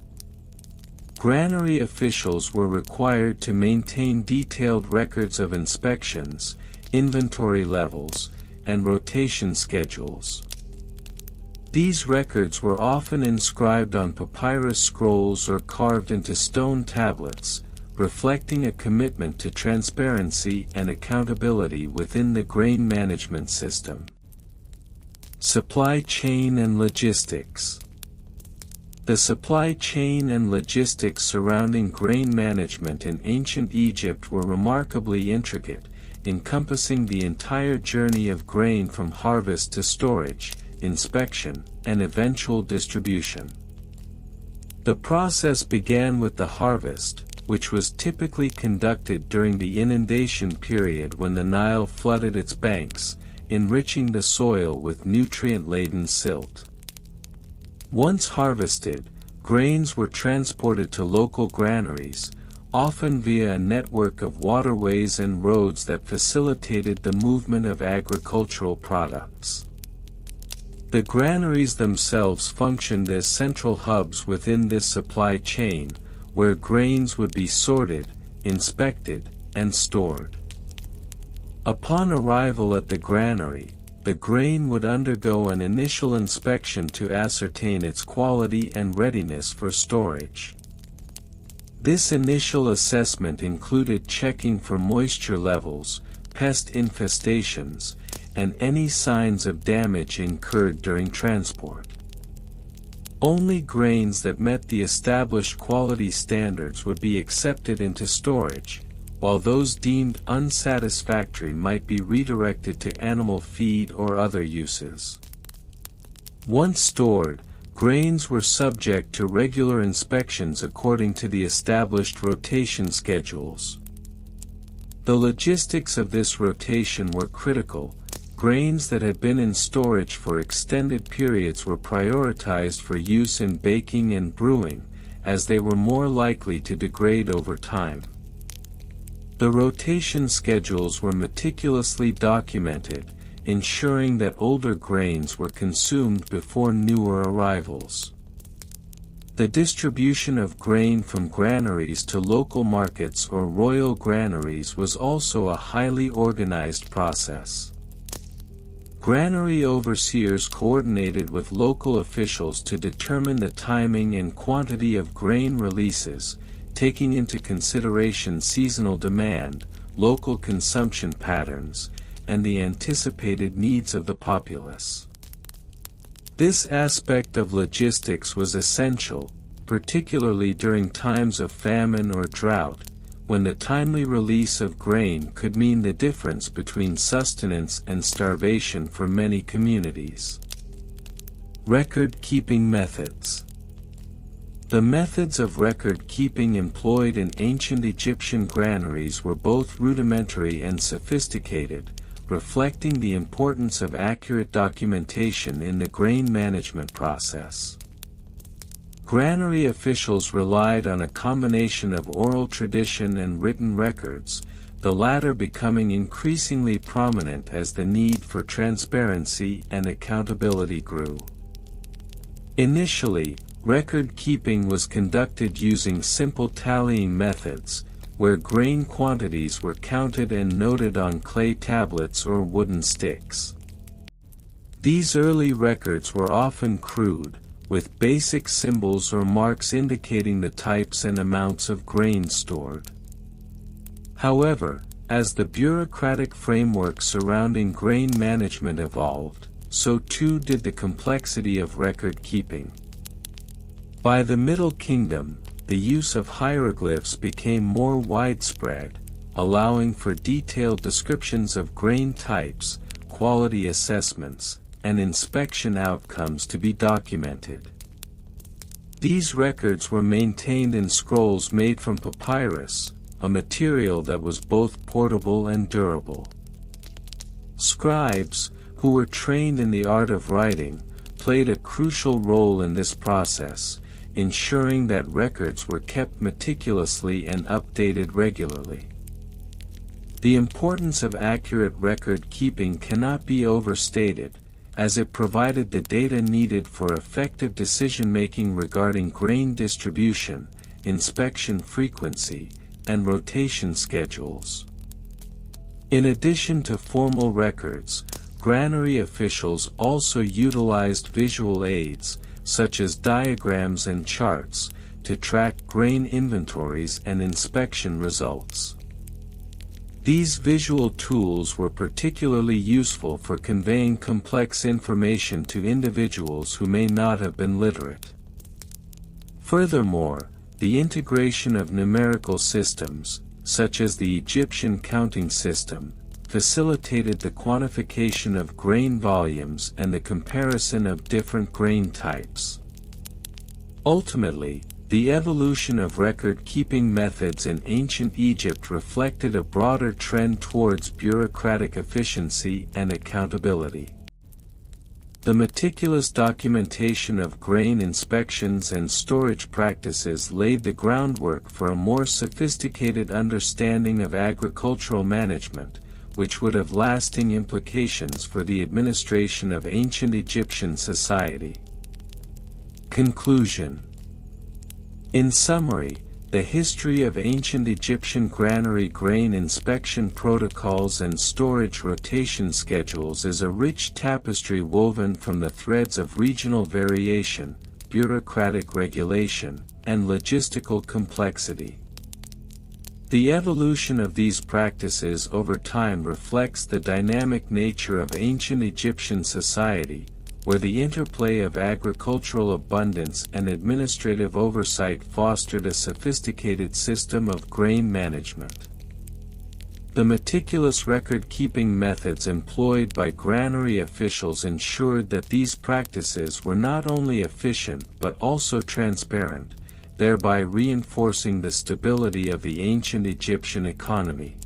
Granary officials were required to maintain detailed records of inspections, inventory levels, and rotation schedules. These records were often inscribed on papyrus scrolls or carved into stone tablets, reflecting a commitment to transparency and accountability within the grain management system. Supply chain and logistics. The supply chain and logistics surrounding grain management in ancient Egypt were remarkably intricate, encompassing the entire journey of grain from harvest to storage, inspection, and eventual distribution. The process began with the harvest, which was typically conducted during the inundation period when the Nile flooded its banks, enriching the soil with nutrient-laden silt. Once harvested, grains were transported to local granaries, often via a network of waterways and roads that facilitated the movement of agricultural products. The granaries themselves functioned as central hubs within this supply chain, where grains would be sorted, inspected, and stored. Upon arrival at the granary, the grain would undergo an initial inspection to ascertain its quality and readiness for storage. This initial assessment included checking for moisture levels, pest infestations, and any signs of damage incurred during transport. Only grains that met the established quality standards would be accepted into storage, while those deemed unsatisfactory might be redirected to animal feed or other uses. Once stored, grains were subject to regular inspections according to the established rotation schedules. The logistics of this rotation were critical. grains that had been in storage for extended periods were prioritized for use in baking and brewing, as they were more likely to degrade over time. The rotation schedules were meticulously documented, ensuring that older grains were consumed before newer arrivals. The distribution of grain from granaries to local markets or royal granaries was also a highly organized process. Granary overseers coordinated with local officials to determine the timing and quantity of grain releases, taking into consideration seasonal demand, local consumption patterns, and the anticipated needs of the populace. This aspect of logistics was essential, particularly during times of famine or drought, when the timely release of grain could mean the difference between sustenance and starvation for many communities. Record-keeping methods. The methods of record-keeping employed in ancient Egyptian granaries were both rudimentary and sophisticated, reflecting the importance of accurate documentation in the grain management process. Granary officials relied on a combination of oral tradition and written records, the latter becoming increasingly prominent as the need for transparency and accountability grew. Initially, record-keeping was conducted using simple tallying methods, where grain quantities were counted and noted on clay tablets or wooden sticks. These early records were often crude, with basic symbols or marks indicating the types and amounts of grain stored. However, as the bureaucratic framework surrounding grain management evolved, so too did the complexity of record-keeping. By the Middle Kingdom, the use of hieroglyphs became more widespread, allowing for detailed descriptions of grain types, quality assessments, and inspection outcomes to be documented. These records were maintained in scrolls made from papyrus, a material that was both portable and durable. Scribes, who were trained in the art of writing, played a crucial role in this process, ensuring that records were kept meticulously and updated regularly. The importance of accurate record-keeping cannot be overstated, as it provided the data needed for effective decision-making regarding grain distribution, inspection frequency, and rotation schedules. In addition to formal records, granary officials also utilized visual aids, such as diagrams and charts, to track grain inventories and inspection results. These visual tools were particularly useful for conveying complex information to individuals who may not have been literate. Furthermore, the integration of numerical systems, such as the Egyptian counting system, facilitated the quantification of grain volumes and the comparison of different grain types. Ultimately, the evolution of record-keeping methods in ancient Egypt reflected a broader trend towards bureaucratic efficiency and accountability. The meticulous documentation of grain inspections and storage practices laid the groundwork for a more sophisticated understanding of agricultural management, which would have lasting implications for the administration of ancient Egyptian society. Conclusion. In summary, the history of ancient Egyptian granary grain inspection protocols and storage rotation schedules is a rich tapestry woven from the threads of regional variation, bureaucratic regulation, and logistical complexity. The evolution of these practices over time reflects the dynamic nature of ancient Egyptian society, where the interplay of agricultural abundance and administrative oversight fostered a sophisticated system of grain management. The meticulous record-keeping methods employed by granary officials ensured that these practices were not only efficient but also transparent, thereby reinforcing the stability of the ancient Egyptian economy.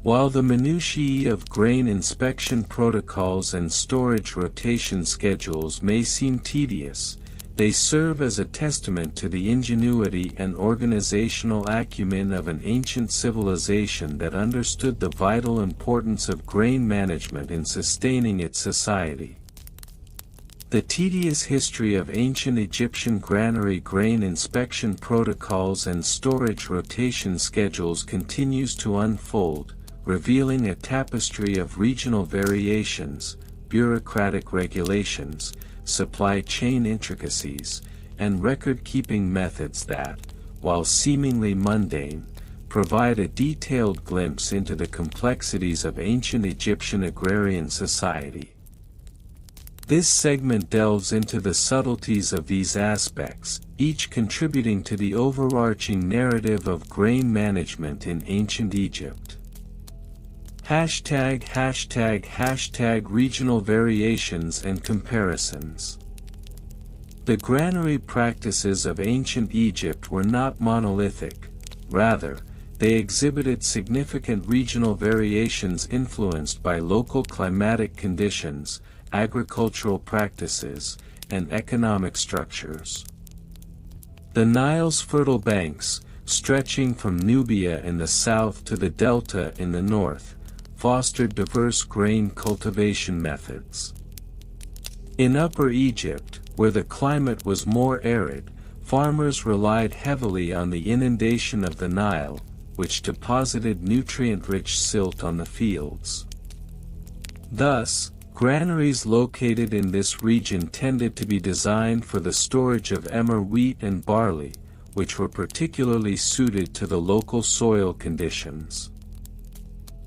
While the minutiae of grain inspection protocols and storage rotation schedules may seem tedious, they serve as a testament to the ingenuity and organizational acumen of an ancient civilization that understood the vital importance of grain management in sustaining its society. The tedious history of ancient Egyptian granary grain inspection protocols and storage rotation schedules continues to unfold, revealing a tapestry of regional variations, bureaucratic regulations, supply chain intricacies, and record-keeping methods that, while seemingly mundane, provide a detailed glimpse into the complexities of ancient Egyptian agrarian society. This segment delves into the subtleties of these aspects, each contributing to the overarching narrative of grain management in ancient Egypt. #Regional variations and comparisons. The granary practices of ancient Egypt were not monolithic, rather, they exhibited significant regional variations influenced by local climatic conditions, agricultural practices, and economic structures. The Nile's fertile banks, stretching from Nubia in the south to the delta in the north, fostered diverse grain cultivation methods. In Upper Egypt, where the climate was more arid, farmers relied heavily on the inundation of the Nile, which deposited nutrient-rich silt on the fields. Thus, granaries located in this region tended to be designed for the storage of emmer wheat and barley, which were particularly suited to the local soil conditions.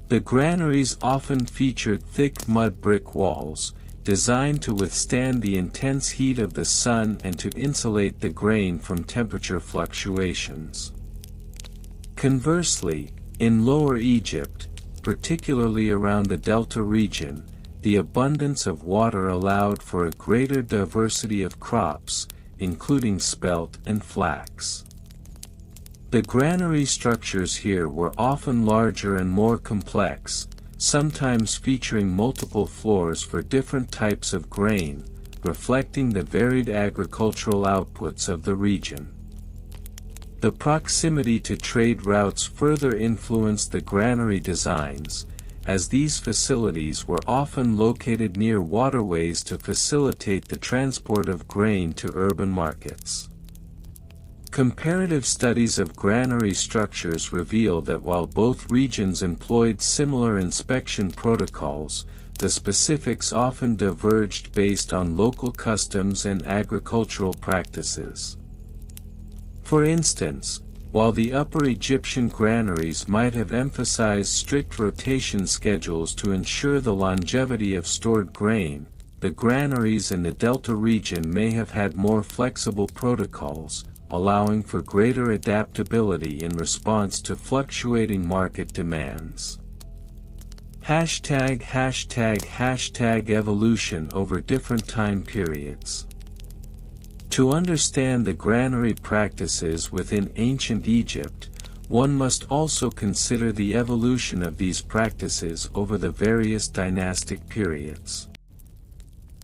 The granaries often featured thick mud brick walls, designed to withstand the intense heat of the sun and to insulate the grain from temperature fluctuations. Conversely, in Lower Egypt, particularly around the Delta region, the abundance of water allowed for a greater diversity of crops, including spelt and flax. The granary structures here were often larger and more complex, sometimes featuring multiple floors for different types of grain, reflecting the varied agricultural outputs of the region. The proximity to trade routes further influenced the granary designs, as these facilities were often located near waterways to facilitate the transport of grain to urban markets. Comparative studies of granary structures reveal that while both regions employed similar inspection protocols, the specifics often diverged based on local customs and agricultural practices. For instance, while the Upper Egyptian granaries might have emphasized strict rotation schedules to ensure the longevity of stored grain, the granaries in the Delta region may have had more flexible protocols, allowing for greater adaptability in response to fluctuating market demands. #Evolution over different time periods. To understand the granary practices within ancient Egypt, one must also consider the evolution of these practices over the various dynastic periods.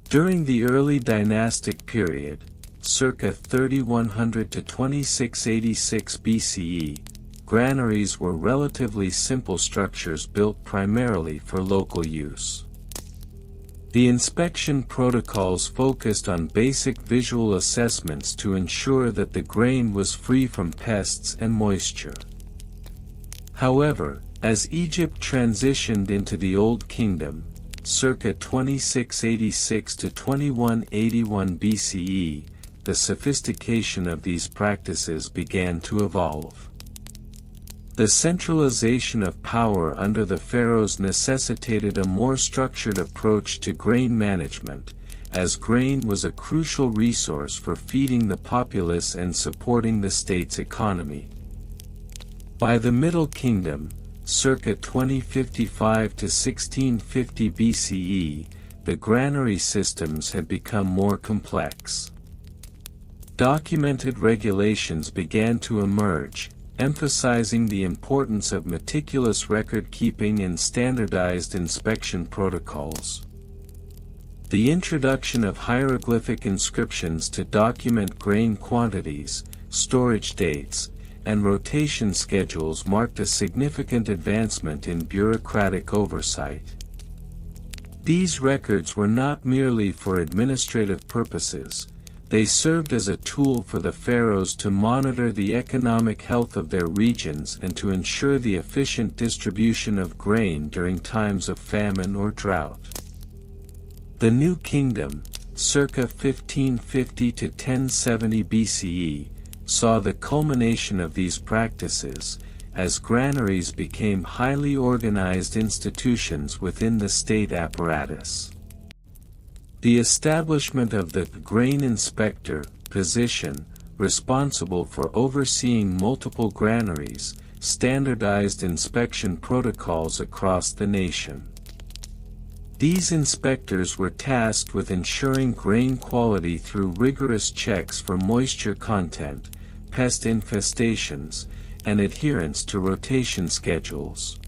During the early dynastic period, circa 3100 to 2686 BCE, granaries were relatively simple structures built primarily for local use. The inspection protocols focused on basic visual assessments to ensure that the grain was free from pests and moisture. However, as Egypt transitioned into the Old Kingdom, circa 2686 to 2181 BCE, the sophistication of these practices began to evolve. The centralization of power under the pharaohs necessitated a more structured approach to grain management, as grain was a crucial resource for feeding the populace and supporting the state's economy. By the Middle Kingdom, circa 2055 to 1650 BCE, the granary systems had become more complex. Documented regulations began to emerge, emphasizing the importance of meticulous record-keeping and standardized inspection protocols. The introduction of hieroglyphic inscriptions to document grain quantities, storage dates, and rotation schedules marked a significant advancement in bureaucratic oversight. These records were not merely for administrative purposes. They served as a tool for the pharaohs to monitor the economic health of their regions and to ensure the efficient distribution of grain during times of famine or drought. The New Kingdom, circa 1550 to 1070 BCE, saw the culmination of these practices, as granaries became highly organized institutions within the state apparatus. The establishment of the grain inspector position, responsible for overseeing multiple granaries, standardized inspection protocols across the nation. These inspectors were tasked with ensuring grain quality through rigorous checks for moisture content, pest infestations, and adherence to rotation schedules.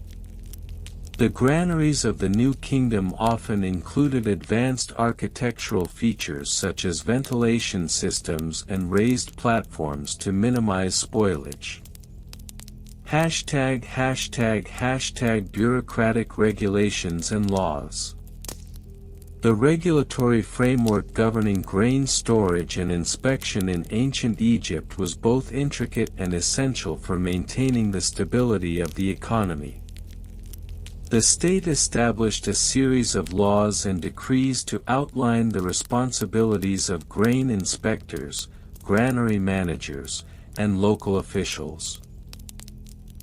The granaries of the New Kingdom often included advanced architectural features such as ventilation systems and raised platforms to minimize spoilage. ### Bureaucratic regulations and laws. The regulatory framework governing grain storage and inspection in ancient Egypt was both intricate and essential for maintaining the stability of the economy. The state established a series of laws and decrees to outline the responsibilities of grain inspectors, granary managers, and local officials.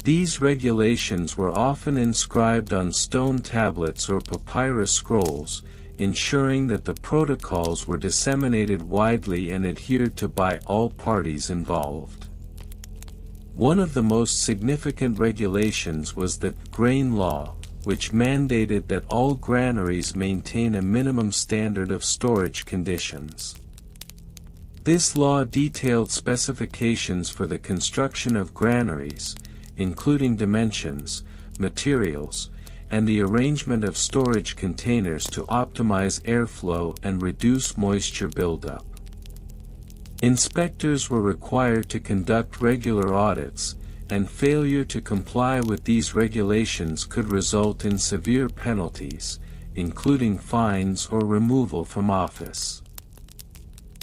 These regulations were often inscribed on stone tablets or papyrus scrolls, ensuring that the protocols were disseminated widely and adhered to by all parties involved. One of the most significant regulations was the grain law, which mandated that all granaries maintain a minimum standard of storage conditions. This law detailed specifications for the construction of granaries, including dimensions, materials, and the arrangement of storage containers to optimize airflow and reduce moisture buildup. Inspectors were required to conduct regular audits, and failure to comply with these regulations could result in severe penalties, including fines or removal from office.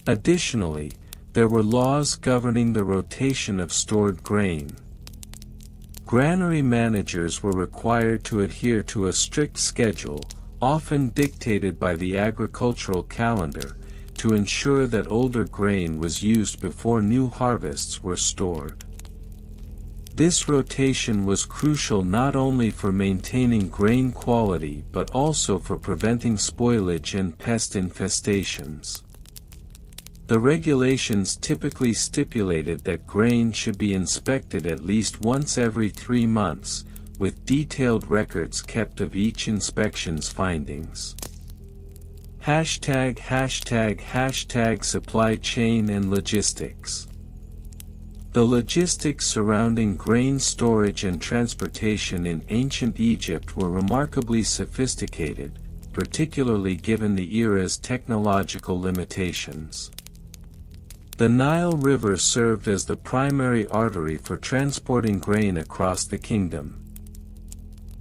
Additionally, there were laws governing the rotation of stored grain. Granary managers were required to adhere to a strict schedule, often dictated by the agricultural calendar, to ensure that older grain was used before new harvests were stored. This rotation was crucial not only for maintaining grain quality but also for preventing spoilage and pest infestations. The regulations typically stipulated that grain should be inspected at least once every 3 months, with detailed records kept of each inspection's findings. ### Supply chain and logistics. The logistics surrounding grain storage and transportation in ancient Egypt were remarkably sophisticated, particularly given the era's technological limitations. The Nile River served as the primary artery for transporting grain across the kingdom.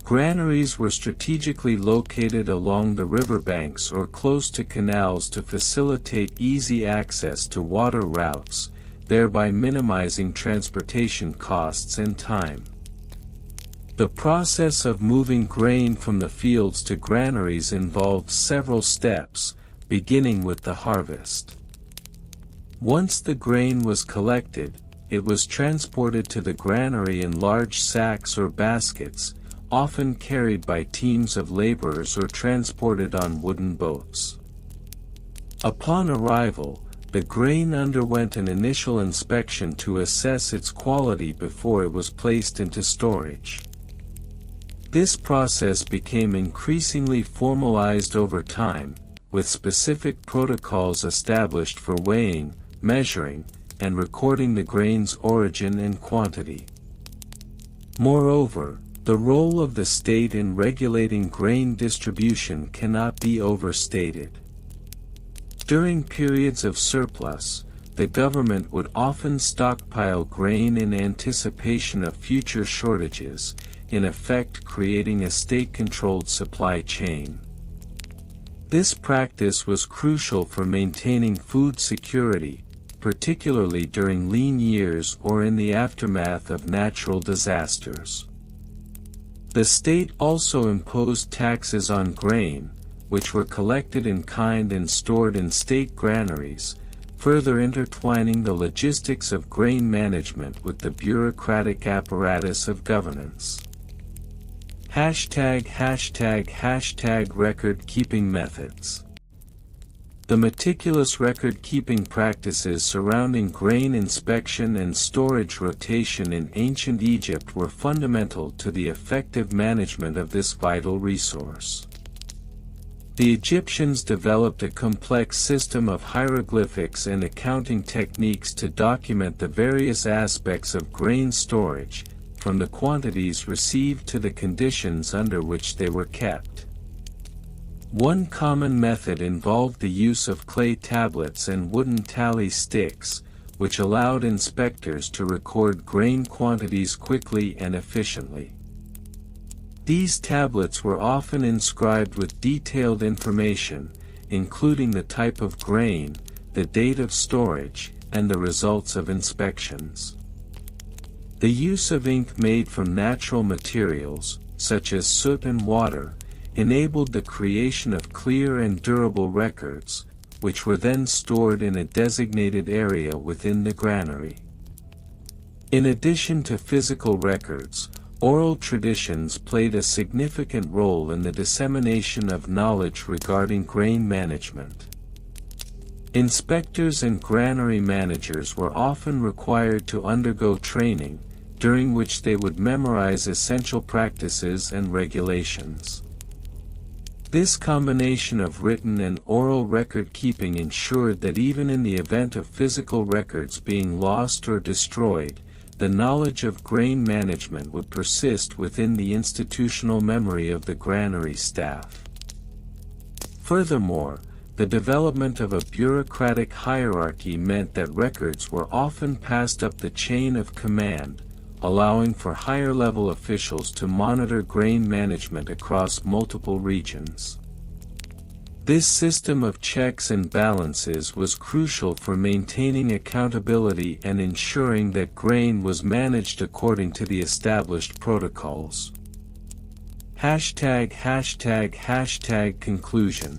Granaries were strategically located along the riverbanks or close to canals to facilitate easy access to water routes, thereby minimizing transportation costs and time. The process of moving grain from the fields to granaries involved several steps, beginning with the harvest. Once the grain was collected, it was transported to the granary in large sacks or baskets, often carried by teams of laborers or transported on wooden boats. Upon arrival, the grain underwent an initial inspection to assess its quality before it was placed into storage. This process became increasingly formalized over time, with specific protocols established for weighing, measuring, and recording the grain's origin and quantity. Moreover, the role of the state in regulating grain distribution cannot be overstated. During periods of surplus, the government would often stockpile grain in anticipation of future shortages, in effect creating a state-controlled supply chain. This practice was crucial for maintaining food security, particularly during lean years or in the aftermath of natural disasters. The state also imposed taxes on grain, which were collected in kind and stored in state granaries, further intertwining the logistics of grain management with the bureaucratic apparatus of governance. #Record-keeping methods. The meticulous record-keeping practices surrounding grain inspection and storage rotation in ancient Egypt were fundamental to the effective management of this vital resource. The Egyptians developed a complex system of hieroglyphics and accounting techniques to document the various aspects of grain storage, from the quantities received to the conditions under which they were kept. One common method involved the use of clay tablets and wooden tally sticks, which allowed inspectors to record grain quantities quickly and efficiently. These tablets were often inscribed with detailed information, including the type of grain, the date of storage, and the results of inspections. The use of ink made from natural materials, such as soot and water, enabled the creation of clear and durable records, which were then stored in a designated area within the granary. In addition to physical records, oral traditions played a significant role in the dissemination of knowledge regarding grain management. Inspectors and granary managers were often required to undergo training, during which they would memorize essential practices and regulations. This combination of written and oral record-keeping ensured that even in the event of physical records being lost or destroyed, the knowledge of grain management would persist within the institutional memory of the granary staff. Furthermore, the development of a bureaucratic hierarchy meant that records were often passed up the chain of command, allowing for higher-level officials to monitor grain management across multiple regions. This system of checks and balances was crucial for maintaining accountability and ensuring that grain was managed according to the established protocols. #Conclusion.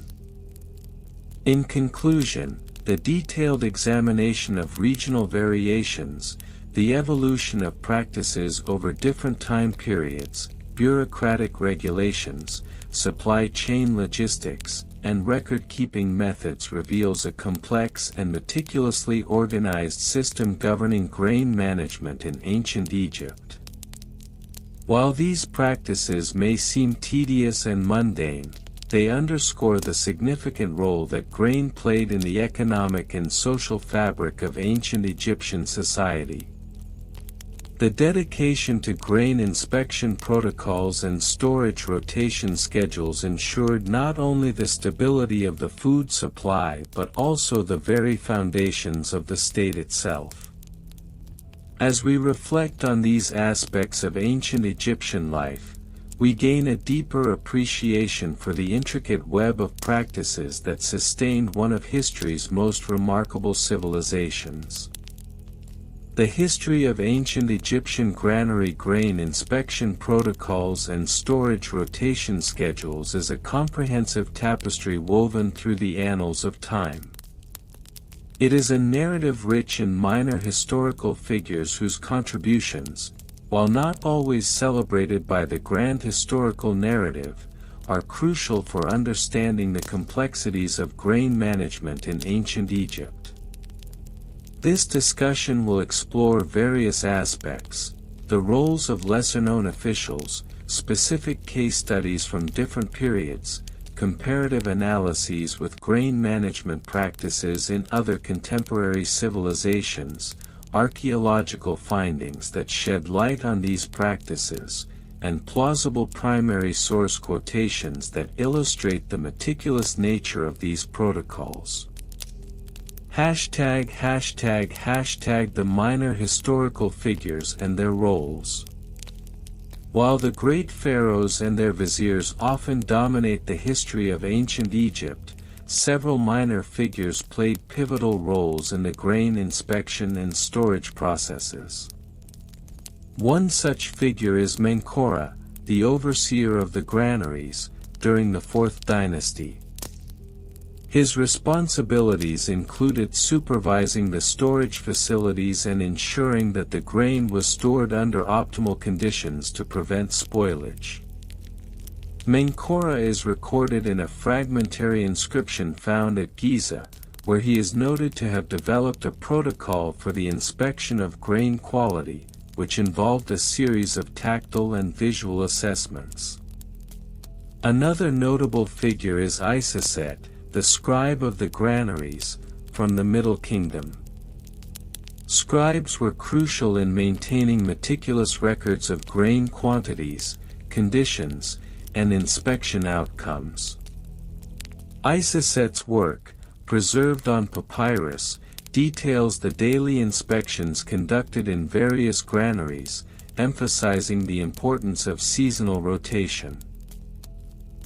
In conclusion, the detailed examination of regional variations, the evolution of practices over different time periods, bureaucratic regulations, supply chain logistics, and record-keeping methods reveals a complex and meticulously organized system governing grain management in ancient Egypt. While these practices may seem tedious and mundane, they underscore the significant role that grain played in the economic and social fabric of ancient Egyptian society. The dedication to grain inspection protocols and storage rotation schedules ensured not only the stability of the food supply but also the very foundations of the state itself. As we reflect on these aspects of ancient Egyptian life, we gain a deeper appreciation for the intricate web of practices that sustained one of history's most remarkable civilizations. The history of ancient Egyptian granary grain inspection protocols and storage rotation schedules is a comprehensive tapestry woven through the annals of time. It is a narrative rich in minor historical figures whose contributions, while not always celebrated by the grand historical narrative, are crucial for understanding the complexities of grain management in ancient Egypt. This discussion will explore various aspects: the roles of lesser-known officials, specific case studies from different periods, comparative analyses with grain management practices in other contemporary civilizations, archaeological findings that shed light on these practices, and plausible primary source quotations that illustrate the meticulous nature of these protocols. #### The minor historical figures and their roles. While the great pharaohs and their viziers often dominate the history of ancient Egypt, several minor figures played pivotal roles in the grain inspection and storage processes. One such figure is Menkora, the overseer of the granaries, during the 4th dynasty. His responsibilities included supervising the storage facilities and ensuring that the grain was stored under optimal conditions to prevent spoilage. Menkora is recorded in a fragmentary inscription found at Giza, where he is noted to have developed a protocol for the inspection of grain quality, which involved a series of tactile and visual assessments. Another notable figure is Isaset, the scribe of the granaries, from the Middle Kingdom. Scribes were crucial in maintaining meticulous records of grain quantities, conditions, and inspection outcomes. Isaset's work, preserved on papyrus, details the daily inspections conducted in various granaries, emphasizing the importance of seasonal rotation.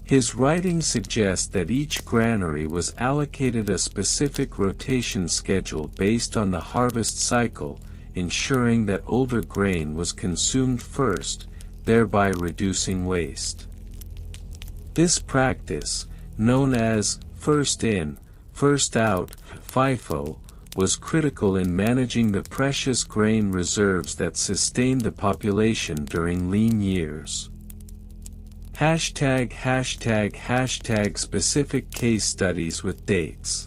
His writings suggest that each granary was allocated a specific rotation schedule based on the harvest cycle, ensuring that older grain was consumed first, thereby reducing waste. This practice, known as first in, first out, FIFO, was critical in managing the precious grain reserves that sustained the population during lean years. ### Specific case studies with dates.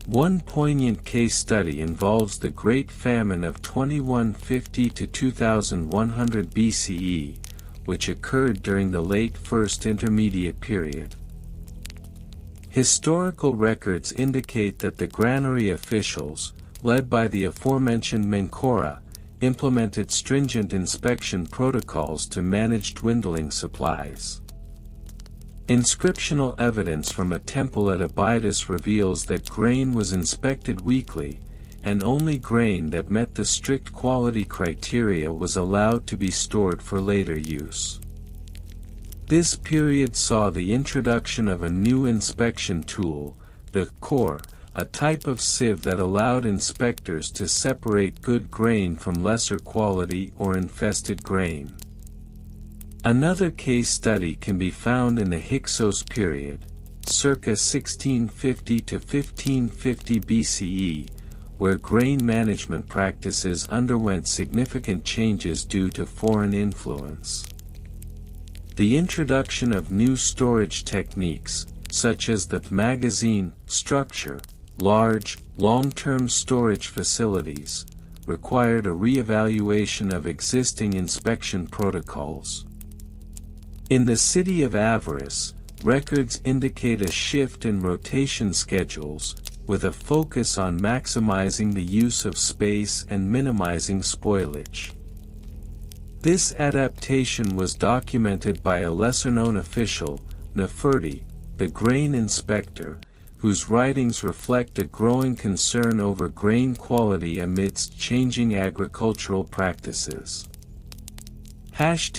One poignant case study involves the Great Famine of 2150 to 2100 BCE, which occurred during the late First Intermediate period. Historical records indicate that the granary officials, led by the aforementioned Menkora, implemented stringent inspection protocols to manage dwindling supplies. Inscriptional evidence from a temple at Abydos reveals that grain was inspected weekly, and only grain that met the strict quality criteria was allowed to be stored for later use. This period saw the introduction of a new inspection tool, the core, a type of sieve that allowed inspectors to separate good grain from lesser quality or infested grain. Another case study can be found in the Hyksos period, circa 1650 to 1550 BCE, where grain management practices underwent significant changes due to foreign influence. The introduction of new storage techniques, such as the magazine structure, large, long-term storage facilities, required a re-evaluation of existing inspection protocols. In the city of Avaris, records indicate a shift in rotation schedules, with a focus on maximizing the use of space and minimizing spoilage. This adaptation was documented by a lesser-known official, Neferti, the grain inspector, whose writings reflect a growing concern over grain quality amidst changing agricultural practices. ###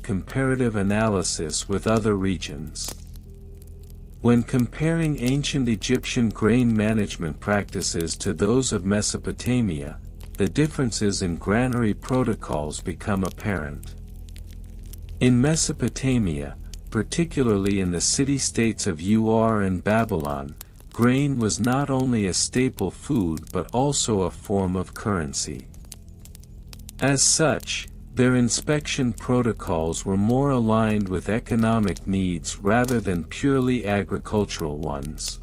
Comparative analysis with other regions. When comparing ancient Egyptian grain management practices to those of Mesopotamia, the differences in granary protocols become apparent. In Mesopotamia, particularly in the city-states of Ur and Babylon, grain was not only a staple food but also a form of currency. As such, their inspection protocols were more aligned with economic needs rather than purely agricultural ones.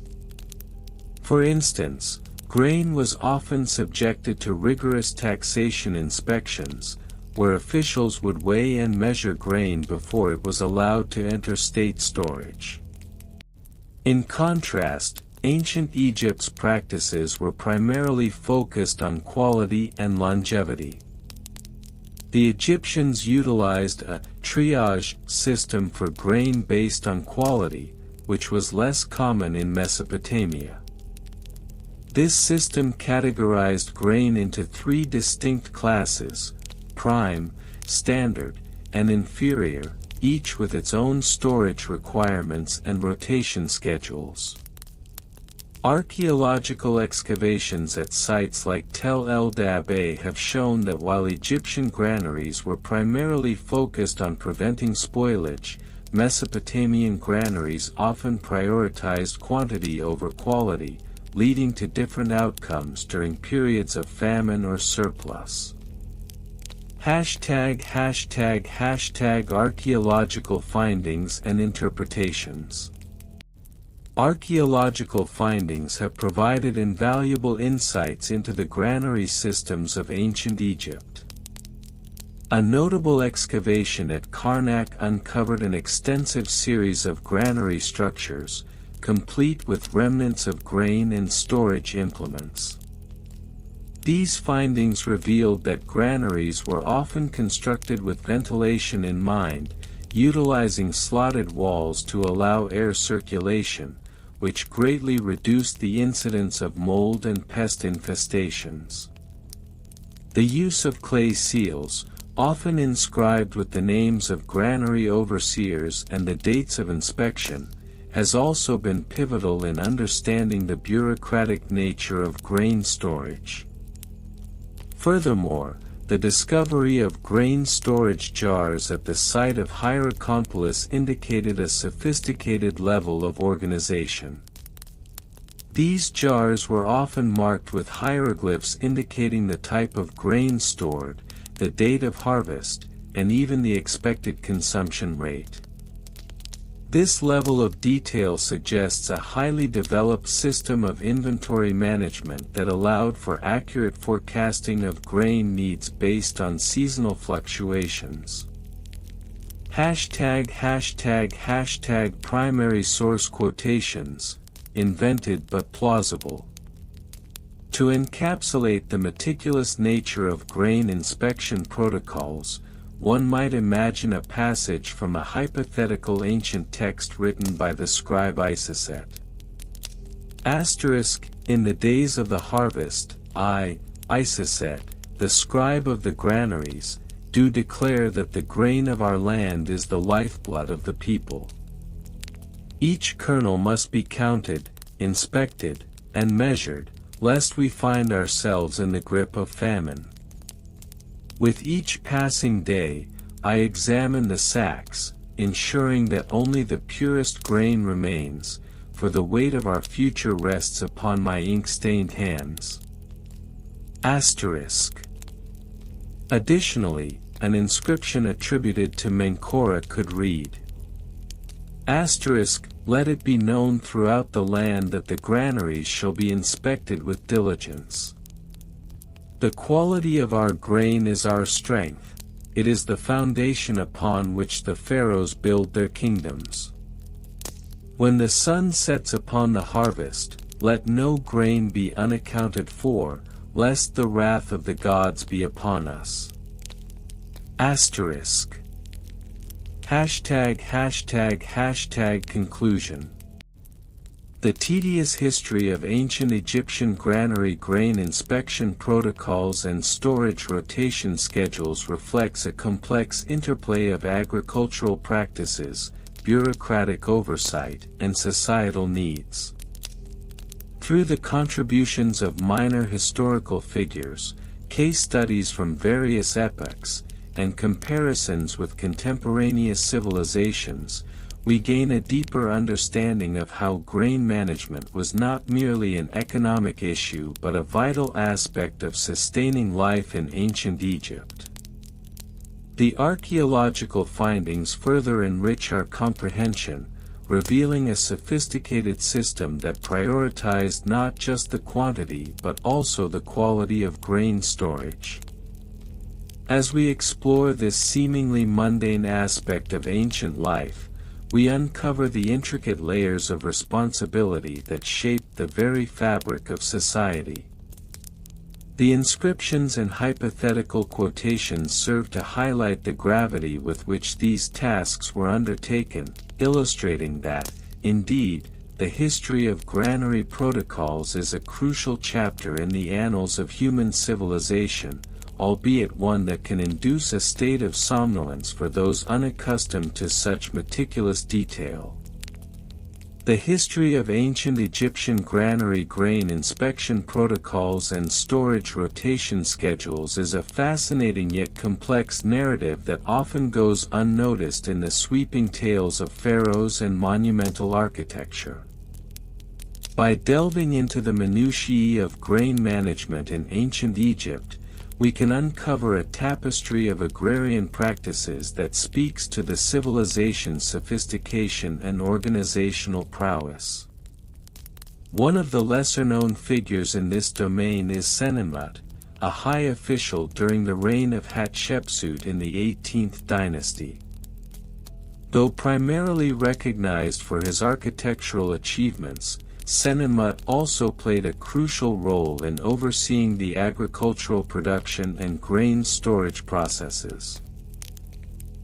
For instance, grain was often subjected to rigorous taxation inspections, where officials would weigh and measure grain before it was allowed to enter state storage. In contrast, Ancient Egypt's practices were primarily focused on quality and longevity. The Egyptians utilized a triage system for grain based on quality, which was less common in Mesopotamia. This system categorized grain into three distinct classes: prime, standard, and inferior, each with its own storage requirements and rotation schedules. Archaeological excavations at sites like Tel el-Dab'a have shown that while Egyptian granaries were primarily focused on preventing spoilage, Mesopotamian granaries often prioritized quantity over quality, leading to different outcomes during periods of famine or surplus. #Archaeological findings and interpretations. Archaeological findings have provided invaluable insights into the granary systems of ancient Egypt. A notable excavation at Karnak uncovered an extensive series of granary structures, complete with remnants of grain and storage implements. These findings revealed that granaries were often constructed with ventilation in mind, utilizing slotted walls to allow air circulation, which greatly reduced the incidence of mold and pest infestations. The use of clay seals, often inscribed with the names of granary overseers and the dates of inspection, has also been pivotal in understanding the bureaucratic nature of grain storage. Furthermore, the discovery of grain storage jars at the site of Hierakonpolis indicated a sophisticated level of organization. These jars were often marked with hieroglyphs indicating the type of grain stored, the date of harvest, and even the expected consumption rate. This level of detail suggests a highly developed system of inventory management that allowed for accurate forecasting of grain needs based on seasonal fluctuations. #Primary source quotations, invented but plausible. To encapsulate the meticulous nature of grain inspection protocols, one might imagine a passage from a hypothetical ancient text written by the scribe Isiset. In the days of the harvest, I, Isiset, the scribe of the granaries, do declare that the grain of our land is the lifeblood of the people. Each kernel must be counted, inspected, and measured, lest we find ourselves in the grip of famine. With each passing day, I examine the sacks, ensuring that only the purest grain remains, for the weight of our future rests upon my ink-stained hands. Additionally, an inscription attributed to Menkora could read, "Let it be known throughout the land that the granaries shall be inspected with diligence. The quality of our grain is our strength, it is the foundation upon which the pharaohs build their kingdoms. When the sun sets upon the harvest, let no grain be unaccounted for, lest the wrath of the gods be upon us." Conclusion. The tedious history of ancient Egyptian granary grain inspection protocols and storage rotation schedules reflects a complex interplay of agricultural practices, bureaucratic oversight, and societal needs. Through the contributions of minor historical figures, case studies from various epochs, and comparisons with contemporaneous civilizations, we gain a deeper understanding of how grain management was not merely an economic issue but a vital aspect of sustaining life in ancient Egypt. The archaeological findings further enrich our comprehension, revealing a sophisticated system that prioritized not just the quantity but also the quality of grain storage. As we explore this seemingly mundane aspect of ancient life, we uncover the intricate layers of responsibility that shape the very fabric of society. The inscriptions and hypothetical quotations serve to highlight the gravity with which these tasks were undertaken, illustrating that, indeed, the history of granary protocols is a crucial chapter in the annals of human civilization, albeit one that can induce a state of somnolence for those unaccustomed to such meticulous detail. The history of ancient Egyptian granary grain inspection protocols and storage rotation schedules is a fascinating yet complex narrative that often goes unnoticed in the sweeping tales of pharaohs and monumental architecture. By delving into the minutiae of grain management in ancient Egypt, we can uncover a tapestry of agrarian practices that speaks to the civilization's sophistication and organizational prowess. One of the lesser-known figures in this domain is Senenmut, a high official during the reign of Hatshepsut in the 18th dynasty. Though primarily recognized for his architectural achievements, Senenmut also played a crucial role in overseeing the agricultural production and grain storage processes.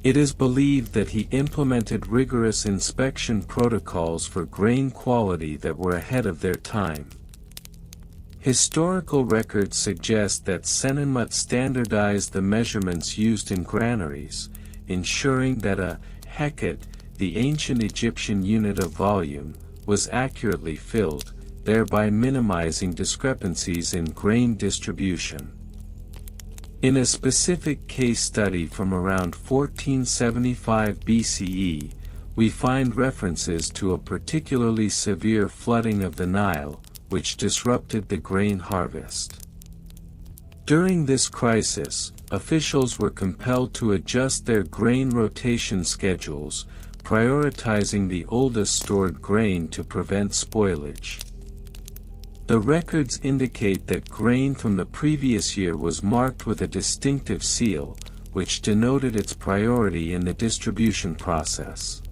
It is believed that he implemented rigorous inspection protocols for grain quality that were ahead of their time. Historical records suggest that Senenmut standardized the measurements used in granaries, ensuring that a hecate, the ancient Egyptian unit of volume, was accurately filled, thereby minimizing discrepancies in grain distribution. In a specific case study from around 1475 BCE, we find references to a particularly severe flooding of the Nile, which disrupted the grain harvest. During this crisis, officials were compelled to adjust their grain rotation schedules, prioritizing the oldest stored grain to prevent spoilage. The records indicate that grain from the previous year was marked with a distinctive seal, which denoted its priority in the distribution process.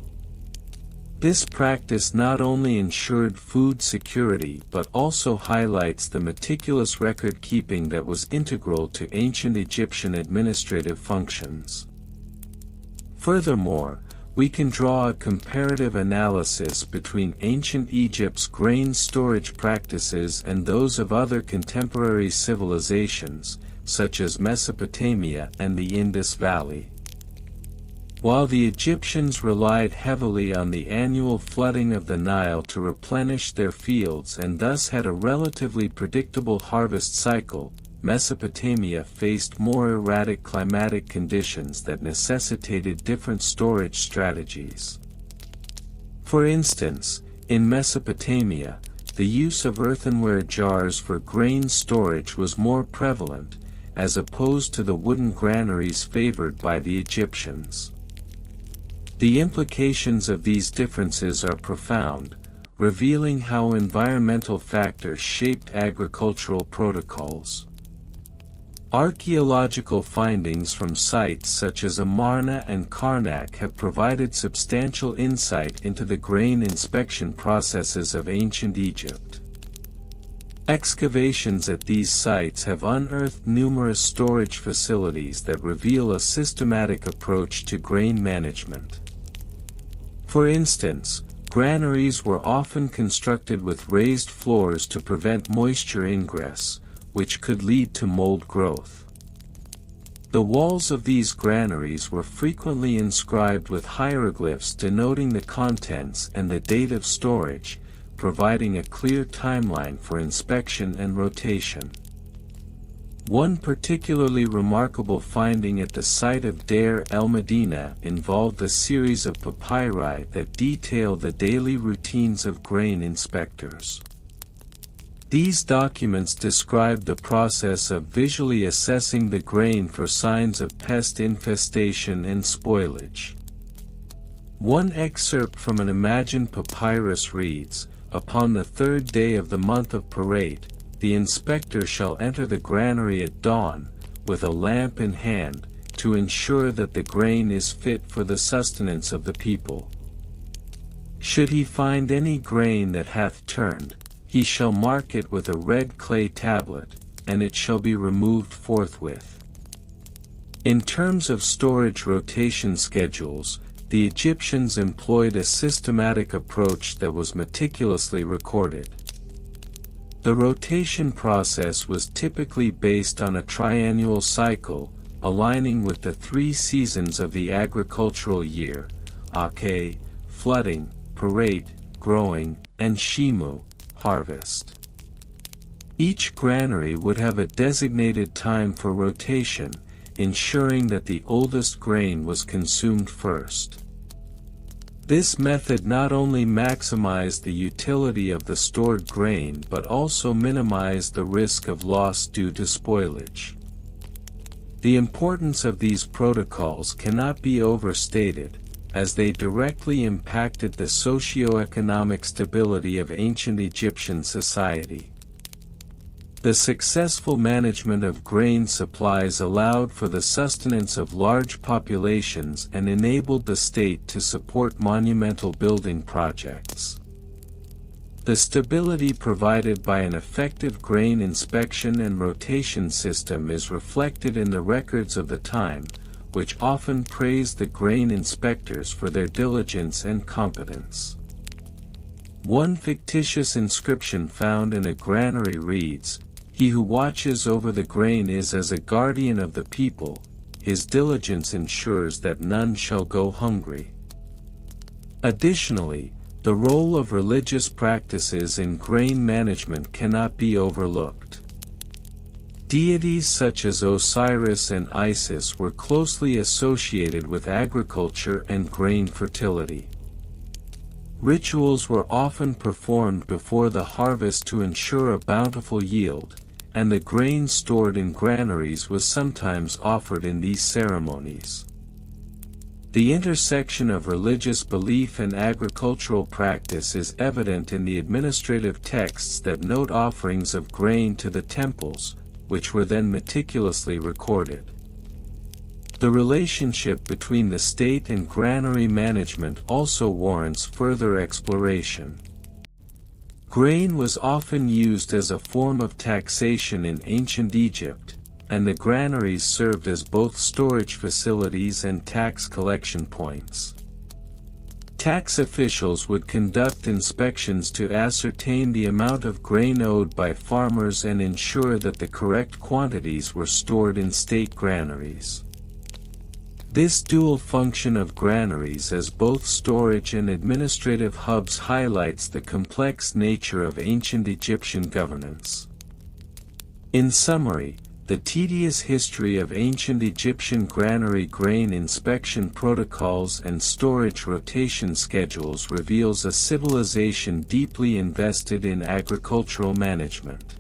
This practice not only ensured food security but also highlights the meticulous record-keeping that was integral to ancient Egyptian administrative functions. Furthermore, we can draw a comparative analysis between ancient Egypt's grain storage practices and those of other contemporary civilizations, such as Mesopotamia and the Indus Valley. While the Egyptians relied heavily on the annual flooding of the Nile to replenish their fields and thus had a relatively predictable harvest cycle, Mesopotamia faced more erratic climatic conditions that necessitated different storage strategies. For instance, in Mesopotamia, the use of earthenware jars for grain storage was more prevalent, as opposed to the wooden granaries favored by the Egyptians. The implications of these differences are profound, revealing how environmental factors shaped agricultural protocols. Archaeological findings from sites such as Amarna and Karnak have provided substantial insight into the grain inspection processes of ancient Egypt. Excavations at these sites have unearthed numerous storage facilities that reveal a systematic approach to grain management. For instance, granaries were often constructed with raised floors to prevent moisture ingress, which could lead to mold growth. The walls of these granaries were frequently inscribed with hieroglyphs denoting the contents and the date of storage, providing a clear timeline for inspection and rotation. One particularly remarkable finding at the site of Deir el-Medina involved a series of papyri that detail the daily routines of grain inspectors. These documents describe the process of visually assessing the grain for signs of pest infestation and spoilage. One excerpt from an imagined papyrus reads, "Upon the third day of the month of Parate, the inspector shall enter the granary at dawn, with a lamp in hand, to ensure that the grain is fit for the sustenance of the people." Should he find any grain that hath turned, he shall mark it with a red clay tablet, and it shall be removed forthwith. In terms of storage rotation schedules, the Egyptians employed a systematic approach that was meticulously recorded. The rotation process was typically based on a triennial cycle, aligning with the 3 seasons of the agricultural year: Ake, flooding; Parate, growing; and Shimu, harvest. Each granary would have a designated time for rotation, ensuring that the oldest grain was consumed first. This method not only maximized the utility of the stored grain but also minimized the risk of loss due to spoilage. The importance of these protocols cannot be overstated, as they directly impacted the socio-economic stability of ancient Egyptian society. The successful management of grain supplies allowed for the sustenance of large populations and enabled the state to support monumental building projects. The stability provided by an effective grain inspection and rotation system is reflected in the records of the time, which often praise the grain inspectors for their diligence and competence. One fictitious inscription found in a granary reads, "He who watches over the grain is as a guardian of the people, his diligence ensures that none shall go hungry." Additionally, the role of religious practices in grain management cannot be overlooked. Deities such as Osiris and Isis were closely associated with agriculture and grain fertility. Rituals were often performed before the harvest to ensure a bountiful yield, and the grain stored in granaries was sometimes offered in these ceremonies. The intersection of religious belief and agricultural practice is evident in the administrative texts that note offerings of grain to the temples, which were then meticulously recorded. The relationship between the state and granary management also warrants further exploration. Grain was often used as a form of taxation in ancient Egypt, and the granaries served as both storage facilities and tax collection points. Tax officials would conduct inspections to ascertain the amount of grain owed by farmers and ensure that the correct quantities were stored in state granaries. This dual function of granaries as both storage and administrative hubs highlights the complex nature of ancient Egyptian governance. In summary, the tedious history of ancient Egyptian granary grain inspection protocols and storage rotation schedules reveals a civilization deeply invested in agricultural management.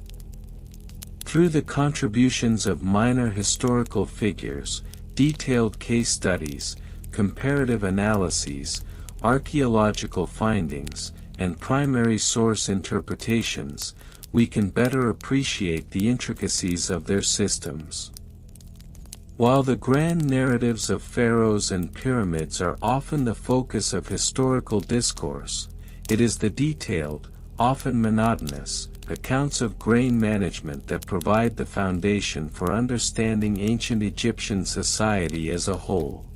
Through the contributions of minor historical figures, detailed case studies, comparative analyses, archaeological findings, and primary source interpretations, we can better appreciate the intricacies of their systems. While the grand narratives of pharaohs and pyramids are often the focus of historical discourse, it is the detailed, often monotonous, accounts of grain management that provide the foundation for understanding ancient Egyptian society as a whole.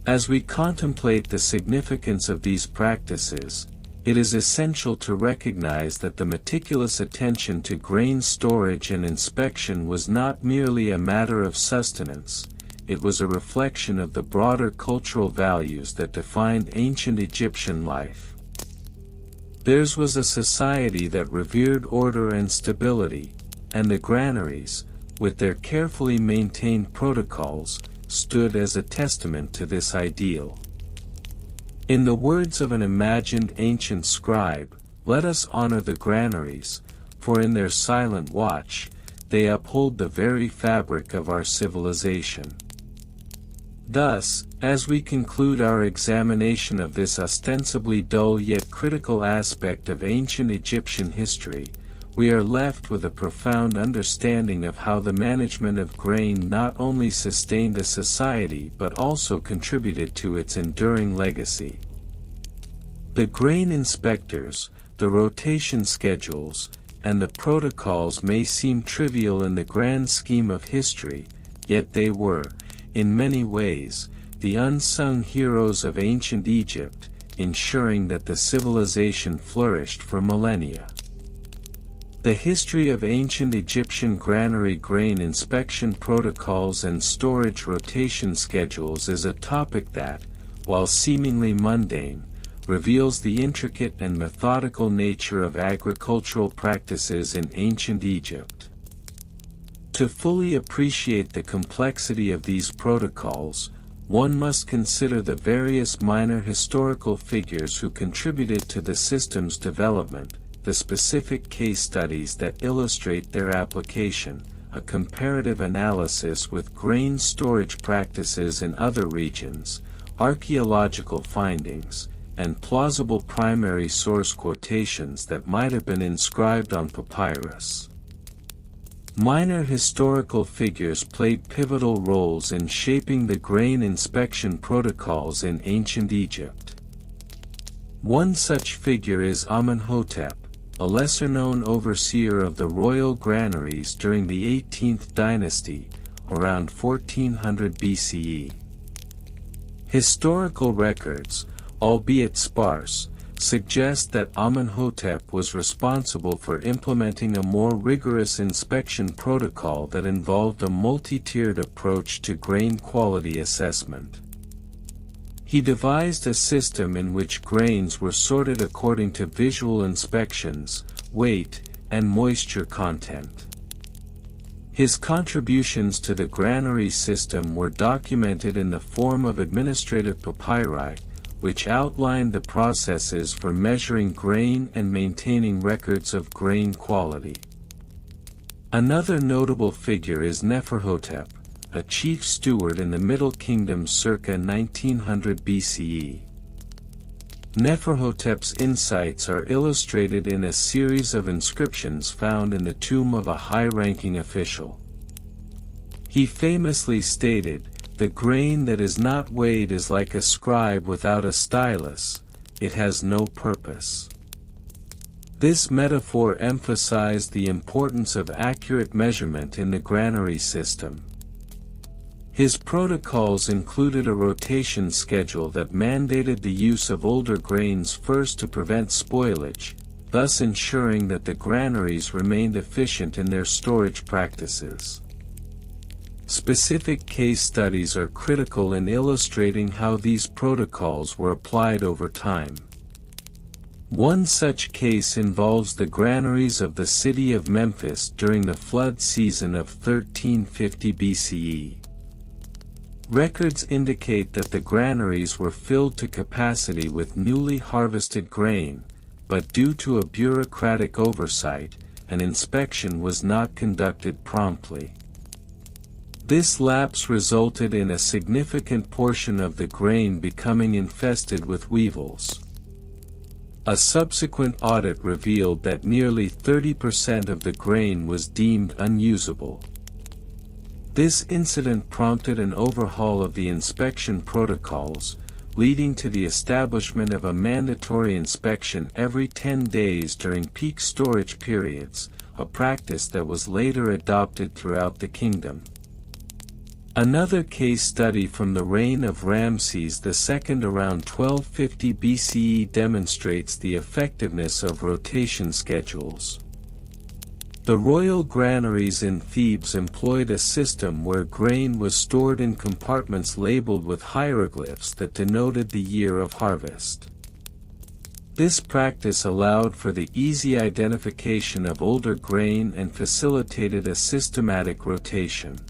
As we contemplate the significance of these practices, it is essential to recognize that the meticulous attention to grain storage and inspection was not merely a matter of sustenance, it was a reflection of the broader cultural values that defined ancient Egyptian life. Theirs was a society that revered order and stability, and the granaries, with their carefully maintained protocols, stood as a testament to this ideal. In the words of an imagined ancient scribe, "Let us honor the granaries, for in their silent watch, they uphold the very fabric of our civilization." Thus, as we conclude our examination of this ostensibly dull yet critical aspect of ancient Egyptian history, we are left with a profound understanding of how the management of grain not only sustained a society but also contributed to its enduring legacy. The grain inspectors, the rotation schedules, and the protocols may seem trivial in the grand scheme of history, yet they were, in many ways, the unsung heroes of ancient Egypt, ensuring that the civilization flourished for millennia. The history of ancient Egyptian granary grain inspection protocols and storage rotation schedules is a topic that, while seemingly mundane, reveals the intricate and methodical nature of agricultural practices in ancient Egypt. To fully appreciate the complexity of these protocols, one must consider the various minor historical figures who contributed to the system's development, the specific case studies that illustrate their application, a comparative analysis with grain storage practices in other regions, archaeological findings, and plausible primary source quotations that might have been inscribed on papyrus. Minor historical figures played pivotal roles in shaping the grain inspection protocols in ancient Egypt. One such figure is Amenhotep, a lesser-known overseer of the royal granaries during the 18th dynasty, around 1400 BCE. Historical records, albeit sparse, suggest that Amenhotep was responsible for implementing a more rigorous inspection protocol that involved a multi-tiered approach to grain quality assessment. He devised a system in which grains were sorted according to visual inspections, weight, and moisture content. His contributions to the granary system were documented in the form of administrative papyri, which outlined the processes for measuring grain and maintaining records of grain quality. Another notable figure is Neferhotep, a chief steward in the Middle Kingdom circa 1900 BCE. Neferhotep's insights are illustrated in a series of inscriptions found in the tomb of a high-ranking official. He famously stated, "The grain that is not weighed is like a scribe without a stylus, it has no purpose." This metaphor emphasized the importance of accurate measurement in the granary system. His protocols included a rotation schedule that mandated the use of older grains first to prevent spoilage, thus ensuring that the granaries remained efficient in their storage practices. Specific case studies are critical in illustrating how these protocols were applied over time. One such case involves the granaries of the city of Memphis during the flood season of 1350 BCE. Records indicate that the granaries were filled to capacity with newly harvested grain, but due to a bureaucratic oversight, an inspection was not conducted promptly. This lapse resulted in a significant portion of the grain becoming infested with weevils. A subsequent audit revealed that nearly 30% of the grain was deemed unusable. This incident prompted an overhaul of the inspection protocols, leading to the establishment of a mandatory inspection every 10 days during peak storage periods, a practice that was later adopted throughout the kingdom. Another case study from the reign of Ramses II around 1250 BCE demonstrates the effectiveness of rotation schedules. The royal granaries in Thebes employed a system where grain was stored in compartments labeled with hieroglyphs that denoted the year of harvest. This practice allowed for the easy identification of older grain and facilitated a systematic rotation.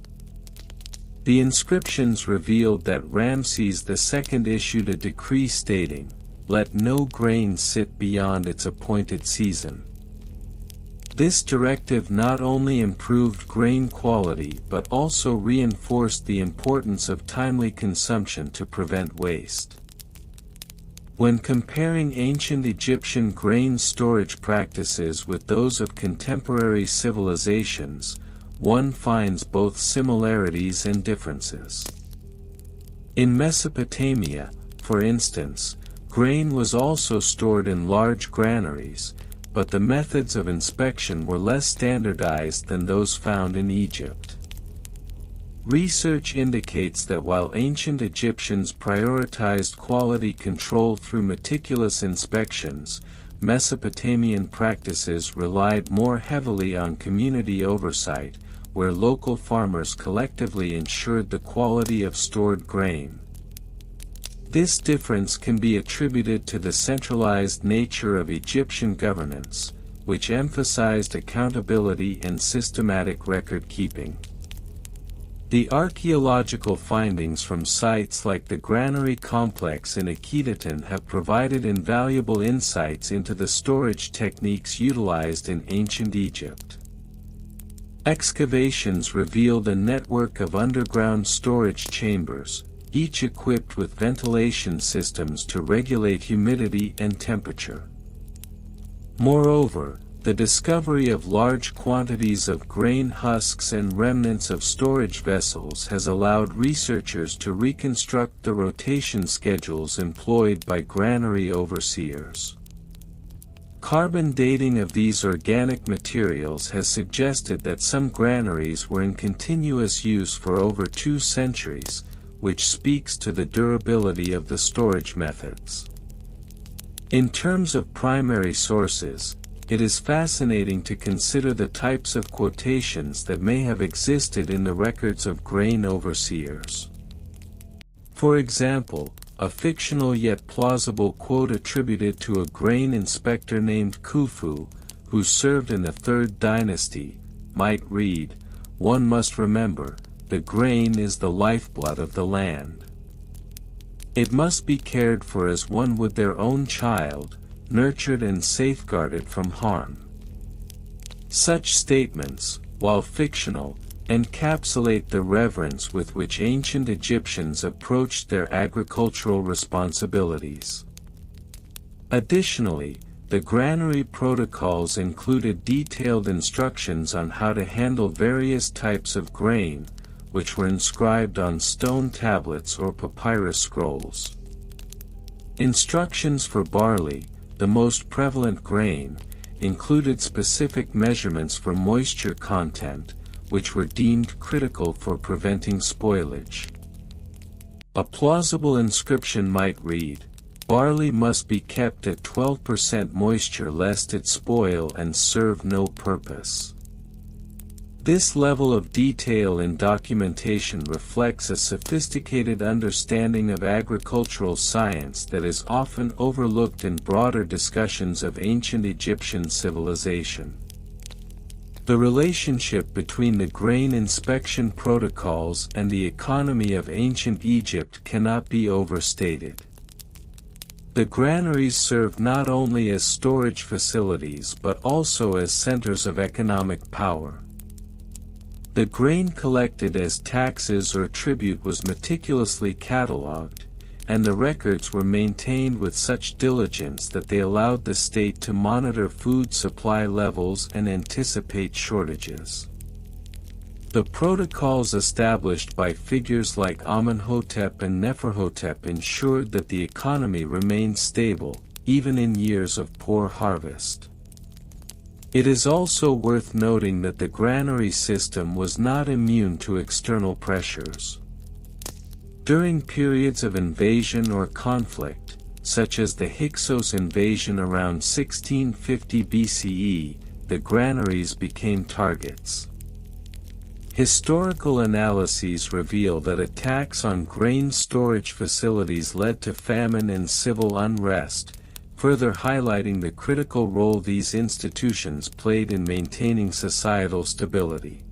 The inscriptions revealed that Ramses II issued a decree stating, "Let no grain sit beyond its appointed season." This directive not only improved grain quality but also reinforced the importance of timely consumption to prevent waste. When comparing ancient Egyptian grain storage practices with those of contemporary civilizations, one finds both similarities and differences. In Mesopotamia, for instance, Grain was also stored in large granaries, but the methods of inspection were less standardized than those found in Egypt. Research indicates that while ancient Egyptians prioritized quality control through meticulous inspections, Mesopotamian practices relied more heavily on community oversight, where local farmers collectively ensured the quality of stored grain. This difference can be attributed to the centralized nature of Egyptian governance, which emphasized accountability and systematic record-keeping. The archaeological findings from sites like the granary complex in Akhetaten have provided invaluable insights into the storage techniques utilized in ancient Egypt. Excavations revealed a network of underground storage chambers, each equipped with ventilation systems to regulate humidity and temperature. Moreover, the discovery of large quantities of grain husks and remnants of storage vessels has allowed researchers to reconstruct the rotation schedules employed by granary overseers. Carbon dating of these organic materials has suggested that some granaries were in continuous use for over 2 centuries, which speaks to the durability of the storage methods. In terms of primary sources, it is fascinating to consider the types of quotations that may have existed in the records of grain overseers. For example, a fictional yet plausible quote attributed to a grain inspector named Khufu, who served in the 3rd dynasty, might read, "One must remember, the grain is the lifeblood of the land. It must be cared for as one would their own child, nurtured and safeguarded from harm." Such statements, while fictional, encapsulate the reverence with which ancient Egyptians approached their agricultural responsibilities. Additionally, the granary protocols included detailed instructions on how to handle various types of grain, which were inscribed on stone tablets or papyrus scrolls. Instructions for barley, the most prevalent grain, included specific measurements for moisture content, which were deemed critical for preventing spoilage. A plausible inscription might read, "Barley must be kept at 12% moisture lest it spoil and serve no purpose." This level of detail in documentation reflects a sophisticated understanding of agricultural science that is often overlooked in broader discussions of ancient Egyptian civilization. The relationship between the grain inspection protocols and the economy of ancient Egypt cannot be overstated. The granaries served not only as storage facilities but also as centers of economic power. The grain collected as taxes or tribute was meticulously catalogued, and the records were maintained with such diligence that they allowed the state to monitor food supply levels and anticipate shortages. The protocols established by figures like Amenhotep and Neferhotep ensured that the economy remained stable, even in years of poor harvest. It is also worth noting that the granary system was not immune to external pressures. During periods of invasion or conflict, such as the Hyksos invasion around 1650 BCE, the granaries became targets. Historical analyses reveal that attacks on grain storage facilities led to famine and civil unrest, further highlighting the critical role these institutions played in maintaining societal stability.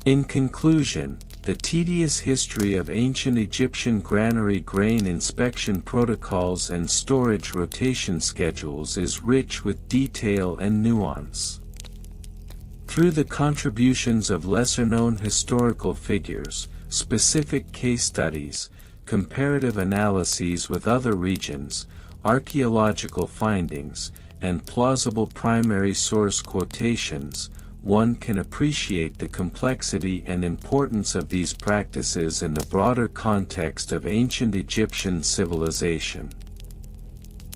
In conclusion, the tedious history of ancient Egyptian granary grain inspection protocols and storage rotation schedules is rich with detail and nuance. Through the contributions of lesser-known historical figures, specific case studies, comparative analyses with other regions, archaeological findings, and plausible primary source quotations, one can appreciate the complexity and importance of these practices in the broader context of ancient Egyptian civilization.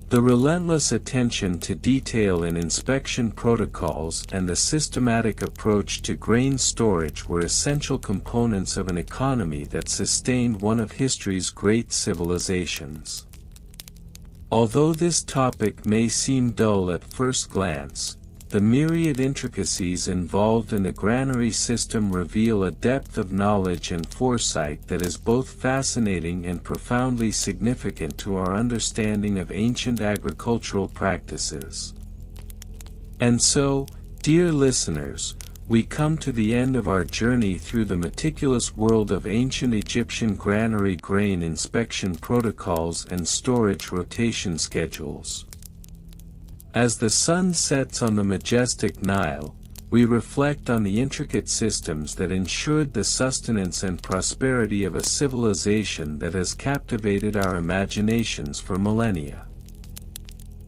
The relentless attention to detail in inspection protocols and the systematic approach to grain storage were essential components of an economy that sustained one of history's great civilizations. Although this topic may seem dull at first glance, the myriad intricacies involved in the granary system reveal a depth of knowledge and foresight that is both fascinating and profoundly significant to our understanding of ancient agricultural practices. And so, dear listeners, we come to the end of our journey through the meticulous world of ancient Egyptian granary grain inspection protocols and storage rotation schedules. As the sun sets on the majestic Nile, we reflect on the intricate systems that ensured the sustenance and prosperity of a civilization that has captivated our imaginations for millennia.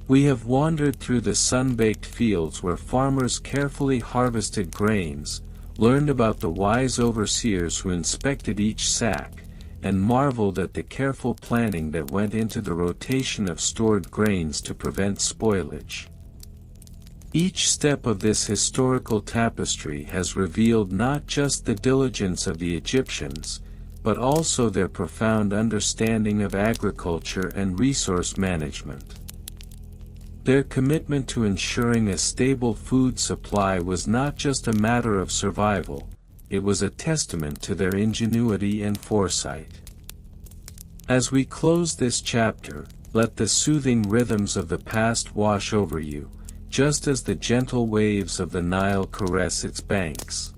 We have wandered through the sun-baked fields where farmers carefully harvested grains, learned about the wise overseers who inspected each sack, and marveled at the careful planning that went into the rotation of stored grains to prevent spoilage. Each step of this historical tapestry has revealed not just the diligence of the Egyptians, but also their profound understanding of agriculture and resource management. Their commitment to ensuring a stable food supply was not just a matter of survival, it was a testament to their ingenuity and foresight. As we close this chapter, let the soothing rhythms of the past wash over you, just as the gentle waves of the Nile caress its banks.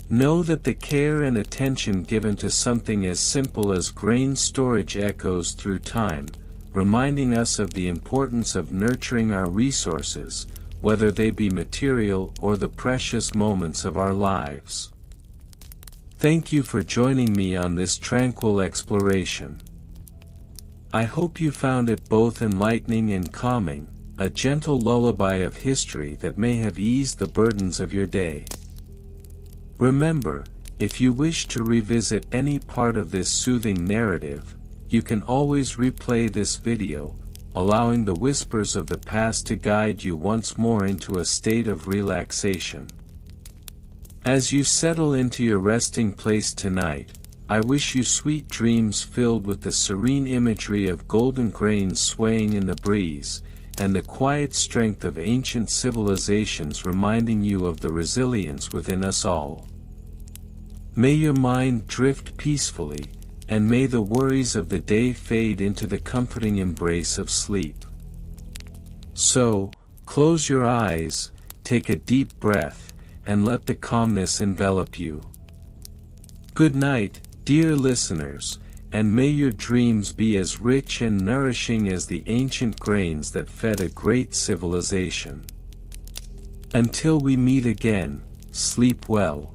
Know that the care and attention given to something as simple as grain storage echoes through time, reminding us of the importance of nurturing our resources, whether they be material or the precious moments of our lives. Thank you for joining me on this tranquil exploration. I hope you found it both enlightening and calming, a gentle lullaby of history that may have eased the burdens of your day. Remember, if you wish to revisit any part of this soothing narrative, you can always replay this video, allowing the whispers of the past to guide you once more into a state of relaxation. As you settle into your resting place tonight, I wish you sweet dreams filled with the serene imagery of golden grains swaying in the breeze, and the quiet strength of ancient civilizations reminding you of the resilience within us all. May your mind drift peacefully, and may the worries of the day fade into the comforting embrace of sleep. So, close your eyes, take a deep breath, and let the calmness envelop you. Good night, dear listeners, and may your dreams be as rich and nourishing as the ancient grains that fed a great civilization. Until we meet again, sleep well.